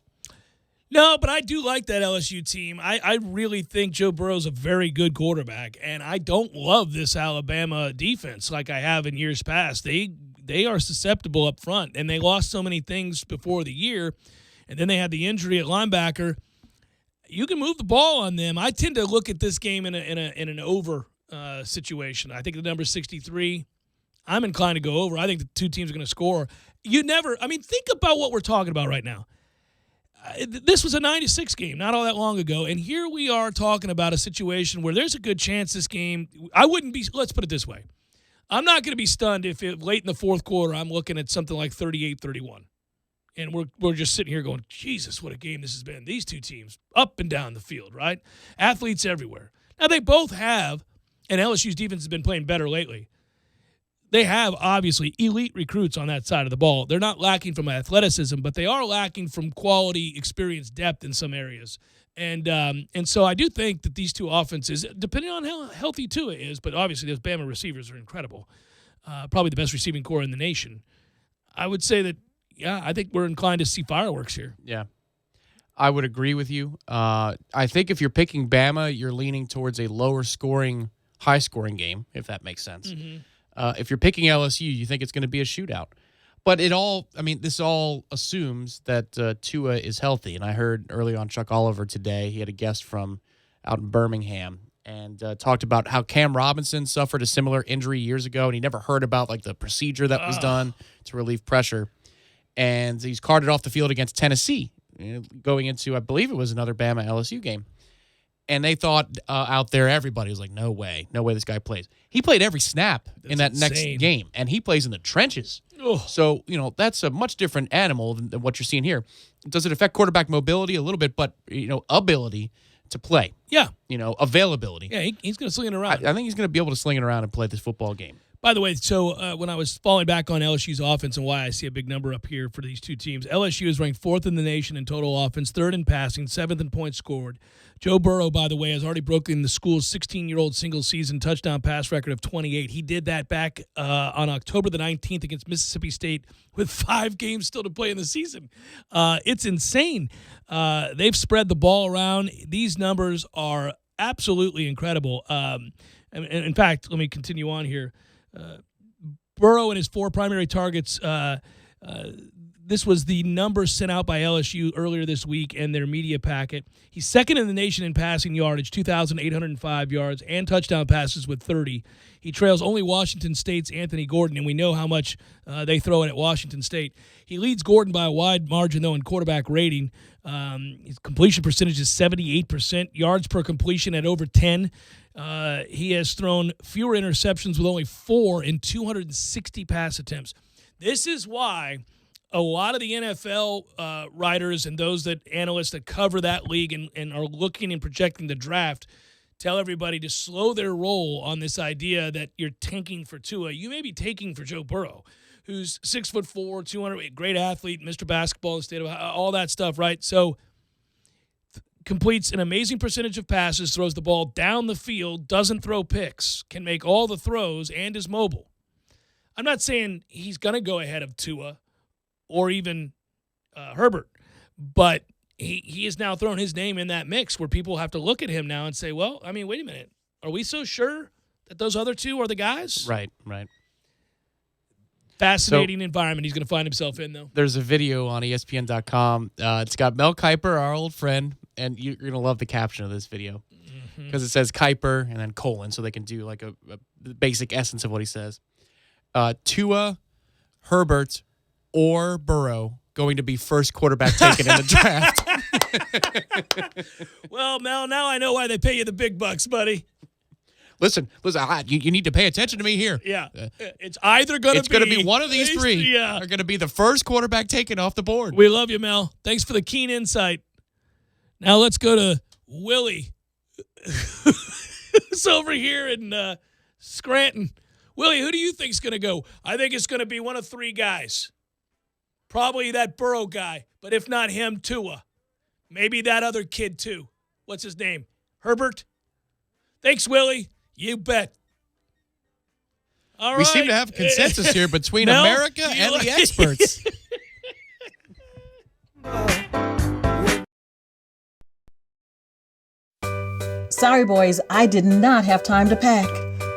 Speaker 1: No, but I do like that LSU team. I really think Joe Burrow's a very good quarterback, and I don't love this Alabama defense like I have in years past. They are susceptible up front, and they lost so many things before the year, and then they had the injury at linebacker. You can move the ball on them. I tend to look at this game in an over situation. I think the number 63. I'm inclined to go over. I think the two teams are going to score. Think about what we're talking about right now. This was a 9-6 game not all that long ago, and here we are talking about a situation where there's a good chance this game – let's put it this way. I'm not going to be stunned if late in the fourth quarter I'm looking at something like 38-31. And we're just sitting here going, Jesus, what a game this has been. These two teams up and down the field, right? Athletes everywhere. Now, they both have – and LSU's defense has been playing better lately. They have, obviously, elite recruits on that side of the ball. They're not lacking from athleticism, but they are lacking from quality, experience, depth in some areas. And so I do think that these two offenses, depending on how healthy Tua is, but obviously those Bama receivers are incredible, probably the best receiving core in the nation. I would say that, I think we're inclined to see fireworks here.
Speaker 2: Yeah. I would agree with you. I think if you're picking Bama, you're leaning towards a lower-scoring, high-scoring game, if that makes sense. Mm-hmm. If you're picking LSU, you think it's going to be a shootout. But this all assumes that Tua is healthy. And I heard early on Chuck Oliver today, he had a guest from out in Birmingham, and talked about how Cam Robinson suffered a similar injury years ago, and he never heard about the procedure that was done to relieve pressure. And he's carted off the field against Tennessee, going into, I believe it was another Bama LSU game. And they thought out there, everybody was like, no way this guy plays. He played every snap in that next game, and he plays in the trenches. Ugh. So, that's a much different animal than what you're seeing here. Does it affect quarterback mobility a little bit, but, ability to play?
Speaker 1: Yeah.
Speaker 2: Availability.
Speaker 1: Yeah, he's going to sling it around.
Speaker 2: I think he's going to be able to sling it around and play this football game.
Speaker 1: By the way, so when I was falling back on LSU's offense and why I see a big number up here for these two teams, LSU is ranked 4th in the nation in total offense, 3rd in passing, 7th in points scored. Joe Burrow, by the way, has already broken the school's 16-year-old single-season touchdown pass record of 28. He did that back on October the 19th against Mississippi State with 5 games still to play in the season. It's insane. They've spread the ball around. These numbers are absolutely incredible. In fact, let me continue on here. Burrow and his 4 primary targets, this was the number sent out by LSU earlier this week in their media packet. He's 2nd in the nation in passing yardage, 2,805 yards, and touchdown passes with 30. He trails only Washington State's Anthony Gordon, and we know how much they throw it at Washington State. He leads Gordon by a wide margin, though, in quarterback rating. His completion percentage is 78%, yards per completion at over 10. He has thrown fewer interceptions with only 4 in 260 pass attempts. This is why a lot of the NFL writers and those analysts that cover that league and are looking and projecting the draft tell everybody to slow their roll on this idea that you're tanking for Tua. You may be taking for Joe Burrow, who's 6'4", 200, great athlete, Mr. Basketball in the state of all that stuff, right? So completes an amazing percentage of passes, throws the ball down the field, doesn't throw picks, can make all the throws, and is mobile. I'm not saying he's going to go ahead of Tua or even Herbert, but he has now thrown his name in that mix where people have to look at him now and say, well, I mean, wait a minute. Are we so sure that those other two are the guys?
Speaker 2: Right.
Speaker 1: Fascinating environment he's going to find himself in, though.
Speaker 2: There's a video on ESPN.com. It's got Mel Kiper, our old friend, and you're going to love the caption of this video because it says Kiper and then colon, so they can do like a basic essence of what he says. Tua, Herbert, or Burrow going to be first quarterback taken in the draft.
Speaker 1: Well, Mel, now I know why they pay you the big bucks, buddy.
Speaker 2: Listen, you need to pay attention to me here.
Speaker 1: Yeah. It's either going to
Speaker 2: be one of these three are going to be the first quarterback taken off the board.
Speaker 1: We love you, Mel. Thanks for the keen insight. Now let's go to Willie. It's over here in Scranton. Willie, who do you think's going to go? I think it's going to be one of 3 guys. Probably that Burrow guy, but if not him, Tua. Maybe that other kid, too. What's his name? Herbert? Thanks, Willie. You bet. All right.
Speaker 2: We seem to have consensus here between America and the experts.
Speaker 3: Sorry, boys, I did not have time to pack.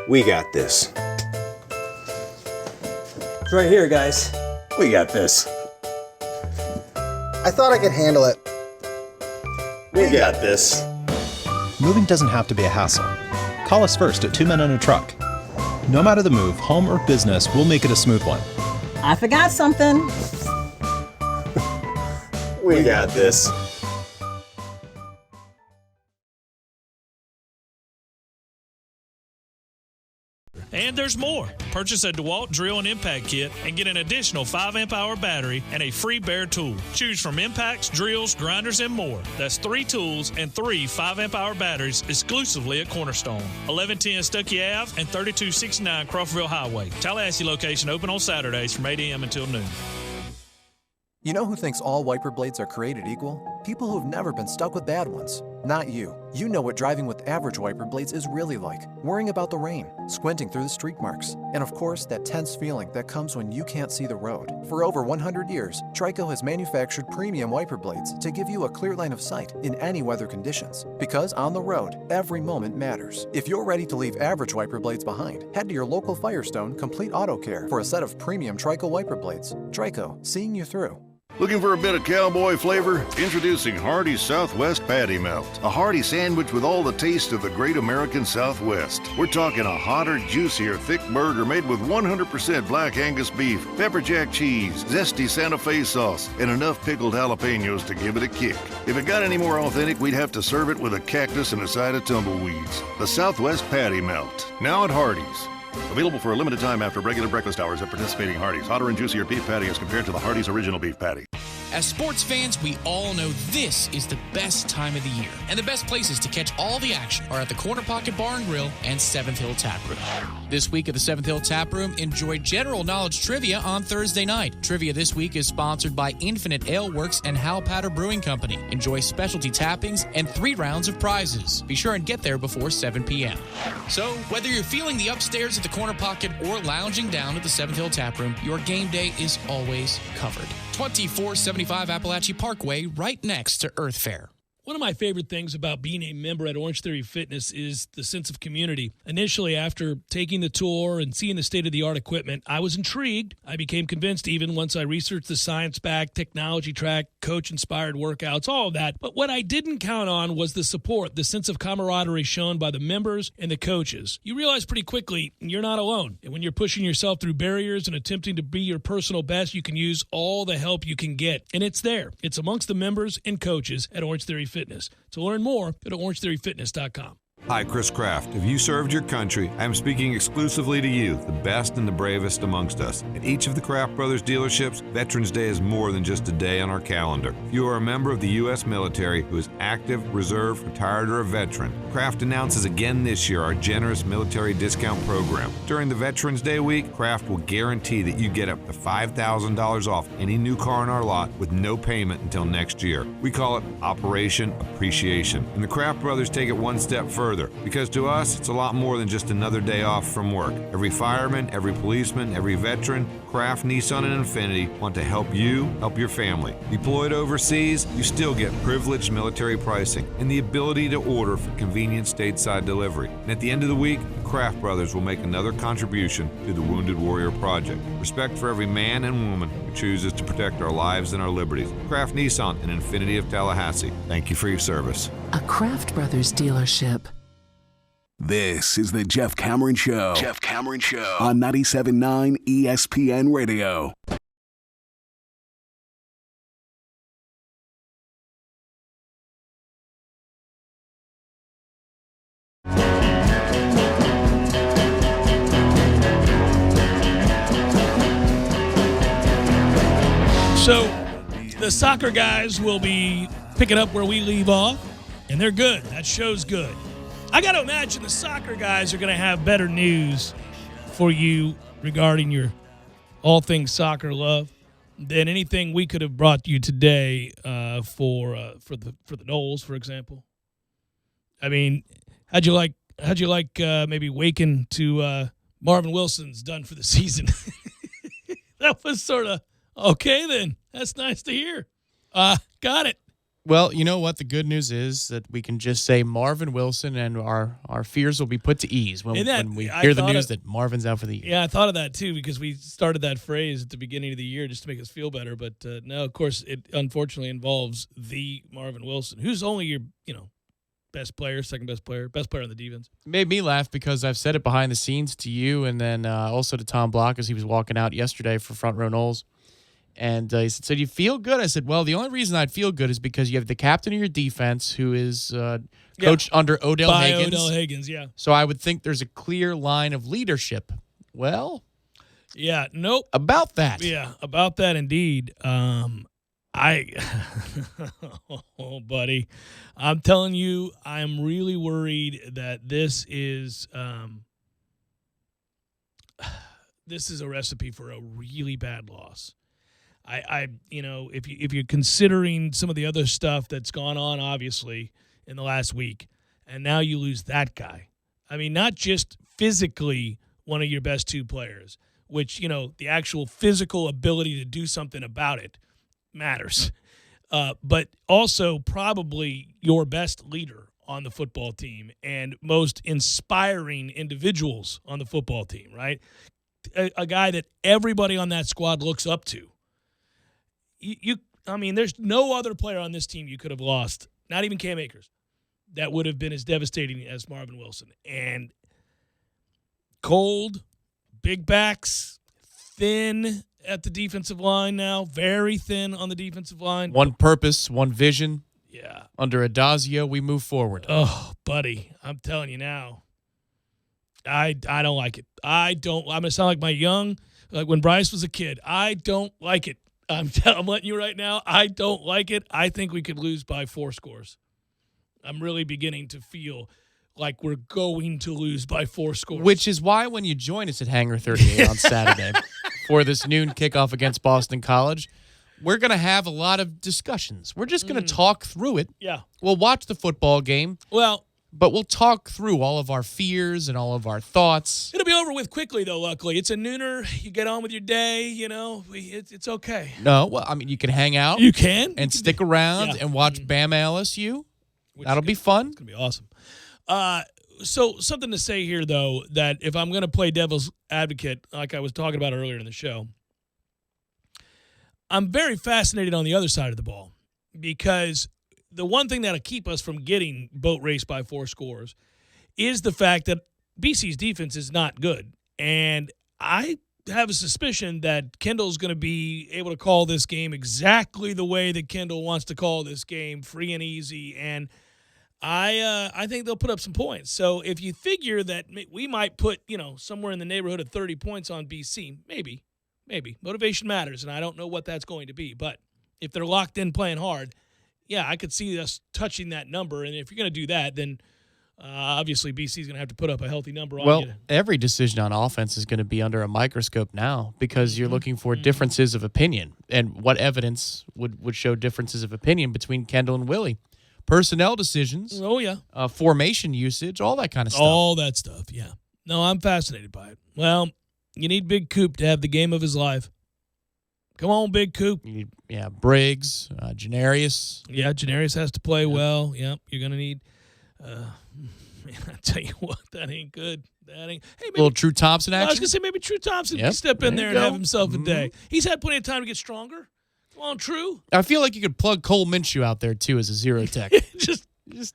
Speaker 4: We got this.
Speaker 12: It's right here, guys.
Speaker 4: We got this.
Speaker 5: I thought I could handle it.
Speaker 4: We got this.
Speaker 7: Moving doesn't have to be a hassle. Call us first at 2 Men and a Truck. No matter the move, home or business, we'll make it a smooth one.
Speaker 3: I forgot something.
Speaker 4: We got this.
Speaker 6: And there's more. Purchase a DeWalt drill and impact kit and get an additional 5-amp-hour battery and a free bare tool. Choose from impacts, drills, grinders, and more. That's 3 tools and 3 5-amp-hour batteries exclusively at Cornerstone. 1110 Stuckey Ave and 3269 Crawfordville Highway. Tallahassee location open on Saturdays from 8 a.m. until noon.
Speaker 16: You know who thinks all wiper blades are created equal? People who've never been stuck with bad ones. Not you. You know what driving with average wiper blades is really like. Worrying about the rain, squinting through the streak marks, and of course, that tense feeling that comes when you can't see the road. For over 100 years, Trico has manufactured premium wiper blades to give you a clear line of sight in any weather conditions. Because on the road, every moment matters. If you're ready to leave average wiper blades behind, head to your local Firestone Complete Auto Care for a set of premium Trico wiper blades. Trico, seeing you through.
Speaker 13: Looking for a bit of cowboy flavor? Introducing Hardee's Southwest Patty Melt. A hearty sandwich with all the taste of the great American Southwest. We're talking a hotter, juicier, thick burger made with 100% black Angus beef, pepper jack cheese, zesty Santa Fe sauce, and enough pickled jalapenos to give it a kick. If it got any more authentic, we'd have to serve it with a cactus and a side of tumbleweeds. The Southwest Patty Melt. Now at Hardee's. Available for a limited time after regular breakfast hours at participating Hardee's. Hotter and juicier beef patty as compared to the Hardee's original beef patty.
Speaker 2: As sports fans, we all know this is the best time of the year. And the best places to catch all the action are at the Corner Pocket Bar and Grill and 7th Hill Tap Room. This week at the Seventh Hill Tap Room, enjoy general knowledge trivia on Thursday night. Trivia this week is sponsored by Infinite Ale Works and Hal Patter Brewing Company. Enjoy specialty tappings and 3 rounds of prizes. Be sure and get there before 7 p.m. So, whether you're feeling the upstairs at the Corner Pocket or lounging down at the Seventh Hill Tap Room, your game day is always covered. 2475 Appalachia Parkway, right next to Earth Fair.
Speaker 1: One of my favorite things about being a member at Orange Theory Fitness is the sense of community. Initially, after taking the tour and seeing the state-of-the-art equipment, I was intrigued. I became convinced even once I researched the science-backed, technology-tracked, coach-inspired workouts, all of that. But what I didn't count on was the support, the sense of camaraderie shown by the members and the coaches. You realize pretty quickly you're not alone. And when you're pushing yourself through barriers and attempting to be your personal best, you can use all the help you can get. And it's there. It's amongst the members and coaches at Orange Theory Fitness. To learn more, go to orangetheoryfitness.com.
Speaker 12: Hi, Chris Kraft. If you served your country, I am speaking exclusively to you, the best and the bravest amongst us. At each of the Kraft Brothers dealerships, Veterans Day is more than just a day on our calendar. If you are a member of the U.S. military who is active, reserve, retired, or a veteran, Kraft announces again this year our generous military discount program. During the Veterans Day week, Kraft will guarantee that you get up to $5,000 off any new car in our lot with no payment until next year. We call it Operation Appreciation. And the Kraft Brothers take it one step further, because to us, it's a lot more than just another day off from work. Every fireman, every policeman, every veteran, Kraft, Nissan, and Infiniti want to help you help your family. Deployed overseas, you still get privileged military pricing and the ability to order for convenient stateside delivery. And at the end of the week, the Kraft Brothers will make another contribution to the Wounded Warrior Project. Respect for every man and woman who chooses to protect our lives and our liberties. Kraft, Nissan, and Infiniti of Tallahassee, thank you for your service.
Speaker 17: A Kraft Brothers dealership.
Speaker 14: This is the Jeff Cameron Show. Jeff Cameron Show on 97.9 ESPN Radio.
Speaker 1: So the soccer guys will be picking up where we leave off, and they're good. That show's good. I got to imagine the soccer guys are going to have better news for you regarding your all things soccer love than anything we could have brought you today for the Noles, for example. I mean, how'd you like maybe waking to Marvin Wilson's done for the season? That was sort of okay then. That's nice to hear. Got it.
Speaker 2: Well, you know what? The good news is that we can just say Marvin Wilson, and our fears will be put to ease when we hear the news that Marvin's out for the year.
Speaker 1: Yeah, I thought of that too, because we started that phrase at the beginning of the year just to make us feel better. But no, of course, it unfortunately involves the Marvin Wilson, who's only your best player, second best player on the defense.
Speaker 2: It made me laugh because I've said it behind the scenes to you, and then also to Tom Block as he was walking out yesterday for Front Row Noles. And he said, so do you feel good? I said, well, the only reason I'd feel good is because you have the captain of your defense who is coached under Odell Higgins.
Speaker 1: Odell Higgins, yeah.
Speaker 2: So I would think there's a clear line of leadership. Well,
Speaker 1: yeah, nope.
Speaker 2: About that.
Speaker 1: Yeah, about that indeed. Oh, buddy, I'm telling you, I'm really worried that this is a recipe for a really bad loss. If you're considering some of the other stuff that's gone on, obviously, in the last week, and now you lose that guy. I mean, not just physically one of your best two players, which, the actual physical ability to do something about it matters, but also probably your best leader on the football team and most inspiring individuals on the football team, right? A guy that everybody on that squad looks up to. There's no other player on this team you could have lost, not even Cam Akers, that would have been as devastating as Marvin Wilson. And cold, big backs, thin at the defensive line now, very thin on the defensive line.
Speaker 2: One purpose, one vision.
Speaker 1: Yeah.
Speaker 2: Under Adazio, we move forward.
Speaker 1: Oh, buddy, I'm telling you now, I don't like it. I'm going to sound like when Bryce was a kid. I don't like it. I'm letting you right now, I don't like it. I think we could lose by 4 scores. I'm really beginning to feel like we're going to lose by 4 scores.
Speaker 2: Which is why when you join us at Hangar 38 on Saturday for this noon kickoff against Boston College, we're going to have a lot of discussions. We're just going to talk through it.
Speaker 1: Yeah.
Speaker 2: We'll watch the football game.
Speaker 1: Well,
Speaker 2: but we'll talk through all of our fears and all of our thoughts.
Speaker 1: It'll be over with quickly, though, luckily. It's a nooner. You get on with your day, it's okay.
Speaker 2: No, well, I mean, you can hang out.
Speaker 1: You can.
Speaker 2: And stick around and watch Bama LSU. That'll be fun.
Speaker 1: It's going to be awesome. So something to say here, though, that if I'm going to play devil's advocate, like I was talking about earlier in the show, I'm very fascinated on the other side of the ball because the one thing that'll keep us from getting boat raced by 4 scores is the fact that BC's defense is not good. And I have a suspicion that Kendall's going to be able to call this game exactly the way that Kendall wants to call this game, free and easy. And I think they'll put up some points. So if you figure that we might put, somewhere in the neighborhood of 30 points on BC, maybe. Motivation matters, and I don't know what that's going to be. But if they're locked in playing hard, yeah, I could see us touching that number. And if you're going to do that, then obviously BC is going to have to put up a healthy number on you.
Speaker 2: Well, every decision on offense is going to be under a microscope now because you're looking for differences of opinion. And what evidence would show differences of opinion between Kendall and Willie? Personnel decisions.
Speaker 1: Oh, yeah.
Speaker 2: Formation usage, all that kind of stuff.
Speaker 1: All that stuff, yeah. No, I'm fascinated by it. Well, you need Big Coop to have the game of his life. Come on, Big Coop.
Speaker 2: Briggs, Janarius.
Speaker 1: Yeah, Janarius has to play well. Yep, you're going to need man, I tell you what, that ain't good. That ain't. Hey, maybe,
Speaker 2: little True Thompson action?
Speaker 1: I was going to say maybe True Thompson can step in there and have himself a day. He's had plenty of time to get stronger. Come on, True.
Speaker 2: I feel like you could plug Cole Minshew out there, too, as a zero tech.
Speaker 1: just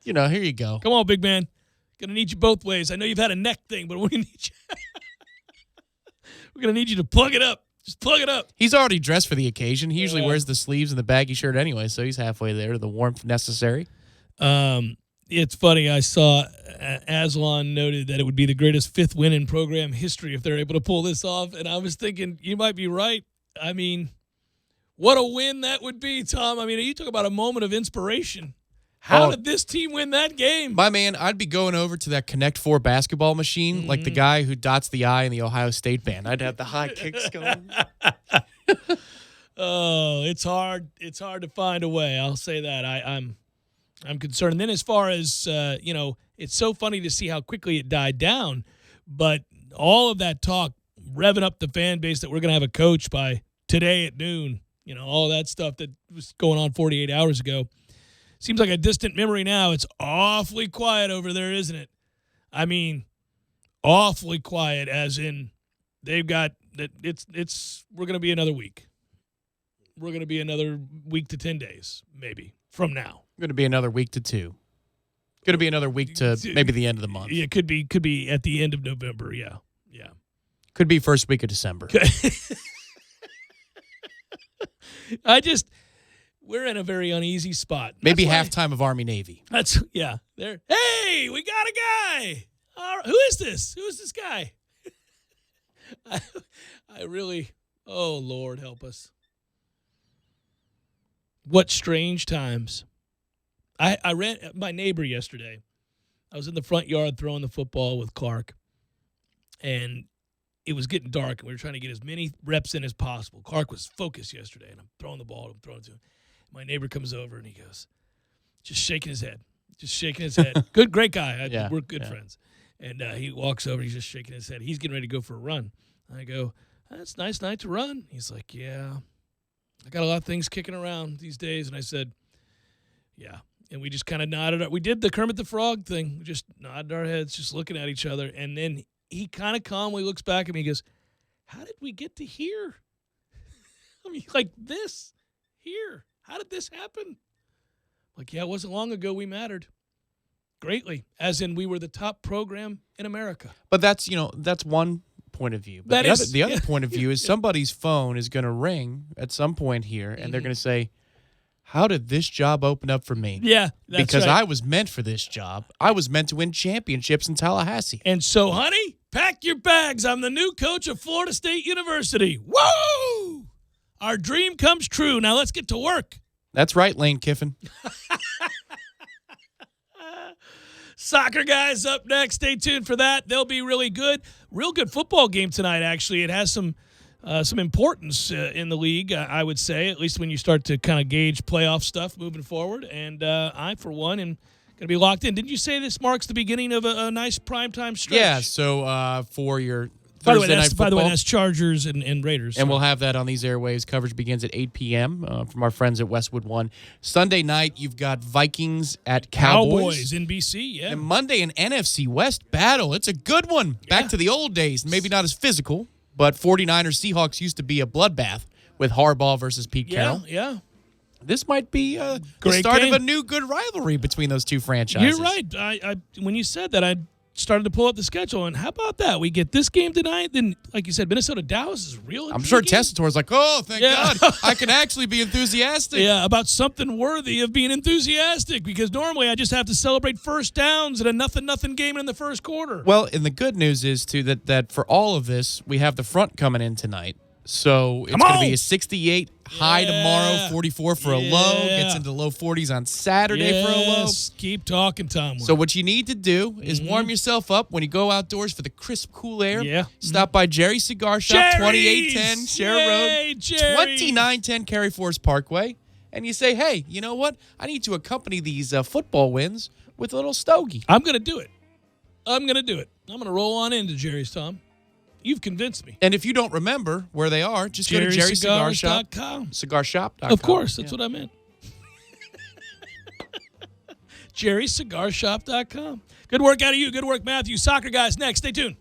Speaker 2: here you go.
Speaker 1: Come on, big man. Going to need you both ways. I know you've had a neck thing, but we're going to need you. We're going to need you to plug it up. Just plug it up.
Speaker 2: He's already dressed for the occasion. He usually wears the sleeves and the baggy shirt anyway, so he's halfway there to the warmth necessary.
Speaker 1: It's funny. I saw Aslan noted that it would be the greatest 5th win in program history if they're able to pull this off, and I was thinking you might be right. I mean, what a win that would be, Tom. I mean, you talk about a moment of inspiration. How did this team win that game?
Speaker 2: My man, I'd be going over to that Connect 4 basketball machine like the guy who dots the I in the Ohio State band. I'd have the high kicks going.
Speaker 1: Oh, it's hard. It's hard to find a way. I'll say that. I'm concerned. And then as far as, it's so funny to see how quickly it died down. But all of that talk, revving up the fan base that we're going to have a coach by today at noon, all that stuff that was going on 48 hours ago. Seems like a distant memory now. It's awfully quiet over there, isn't it? I mean, awfully quiet as in they've got that we're going to be another week. We're going to be another week to 10 days maybe from now.
Speaker 2: Going to be another week to 2. Going to be another week to maybe the end of the month.
Speaker 1: Yeah, could be at the end of November, yeah. Yeah.
Speaker 2: Could be first week of December.
Speaker 1: We're in a very uneasy spot.
Speaker 2: Maybe halftime of Army-Navy.
Speaker 1: There. Hey, we got a guy. All right, who is this? Who is this guy? I really, oh, Lord, help us. What strange times. I ran my neighbor yesterday. I was in the front yard throwing the football with Clark, and it was getting dark, and we were trying to get as many reps in as possible. Clark was focused yesterday, and I'm throwing the ball. I'm throwing to him. My neighbor comes over, and he goes, just shaking his head. Great guy. We're good friends. And he walks over. He's just shaking his head. He's getting ready to go for a run. I go, that's a nice night to run. He's like, yeah. I got a lot of things kicking around these days. And I said, yeah. And we just kind of nodded. We did the Kermit the Frog thing. We just nodded our heads, just looking at each other. And then he kind of calmly looks back at me and goes, how did we get to here? I mean, like this here. How did this happen? Like, yeah, it wasn't long ago we mattered greatly, as in we were the top program in America.
Speaker 2: But that's one point of view. But the other point of view is somebody's phone is going to ring at some point here, and they're going to say, how did this job open up for me?
Speaker 1: Yeah, that's
Speaker 2: because
Speaker 1: right.
Speaker 2: I was meant for this job. I was meant to win championships in Tallahassee.
Speaker 1: And so, honey, pack your bags. I'm the new coach of Florida State University. Woo! Our dream comes true. Now let's get to work.
Speaker 2: That's right, Lane Kiffin.
Speaker 1: Soccer guys up next. Stay tuned for that. They'll be really good. Real good football game tonight, actually. It has some importance in the league, I would say, at least when you start to kind of gauge playoff stuff moving forward. And I, for one, am going to be locked in. Didn't you say this marks the beginning of a nice primetime stretch?
Speaker 2: Yeah, so for your
Speaker 1: By
Speaker 2: Thursday night football.
Speaker 1: the way, that's Chargers and Raiders.
Speaker 2: And we'll have that on these airwaves. Coverage begins at 8 p.m. From our friends at Westwood One. Sunday night, you've got Vikings at Cowboys.
Speaker 1: NBC, yeah.
Speaker 2: And Monday, an NFC West battle. It's a good one. Back to the old days. Maybe not as physical, but 49ers Seahawks used to be a bloodbath with Harbaugh versus Pete Carroll.
Speaker 1: Yeah.
Speaker 2: This might be the
Speaker 1: Great
Speaker 2: start
Speaker 1: game.
Speaker 2: of a new good rivalry between those two franchises.
Speaker 1: You're right. I when you said that, I started to pull up the schedule, and how about that? We get this game tonight, then, like you said, Minnesota-Dallas is real.
Speaker 2: I'm sure Tessitore's like, oh, thank God. I can actually be enthusiastic.
Speaker 1: Yeah, about something worthy of being enthusiastic, because normally I just have to celebrate first downs at a nothing game in the first quarter.
Speaker 2: Well, and the good news is, too, that for all of this, we have the front coming in tonight. So it's going to be a 68 high tomorrow, 44 for a low, gets into low 40s on Saturday for a low.
Speaker 1: Keep talking, Tom.
Speaker 2: So what you need to do is warm yourself up when you go outdoors for the crisp, cool air.
Speaker 1: Yeah.
Speaker 2: Stop by Jerry's Cigar Shop,
Speaker 1: Jerry's!
Speaker 2: 2810 Share Road,
Speaker 1: Jerry's!
Speaker 2: 2910 Cary Forest Parkway. And you say, hey, you know what? I need to accompany these football wins with a little stogie.
Speaker 1: I'm going to do it. I'm going to roll on into Jerry's, Tom. You've convinced me.
Speaker 2: And if you don't remember where they are, just go to Jerry's Cigar Shop. Cigarshop.com.
Speaker 1: Of course, that's what I meant. Jerry'sCigarShop.com. Good work out of you. Good work, Matthew. Soccer guys next. Stay tuned.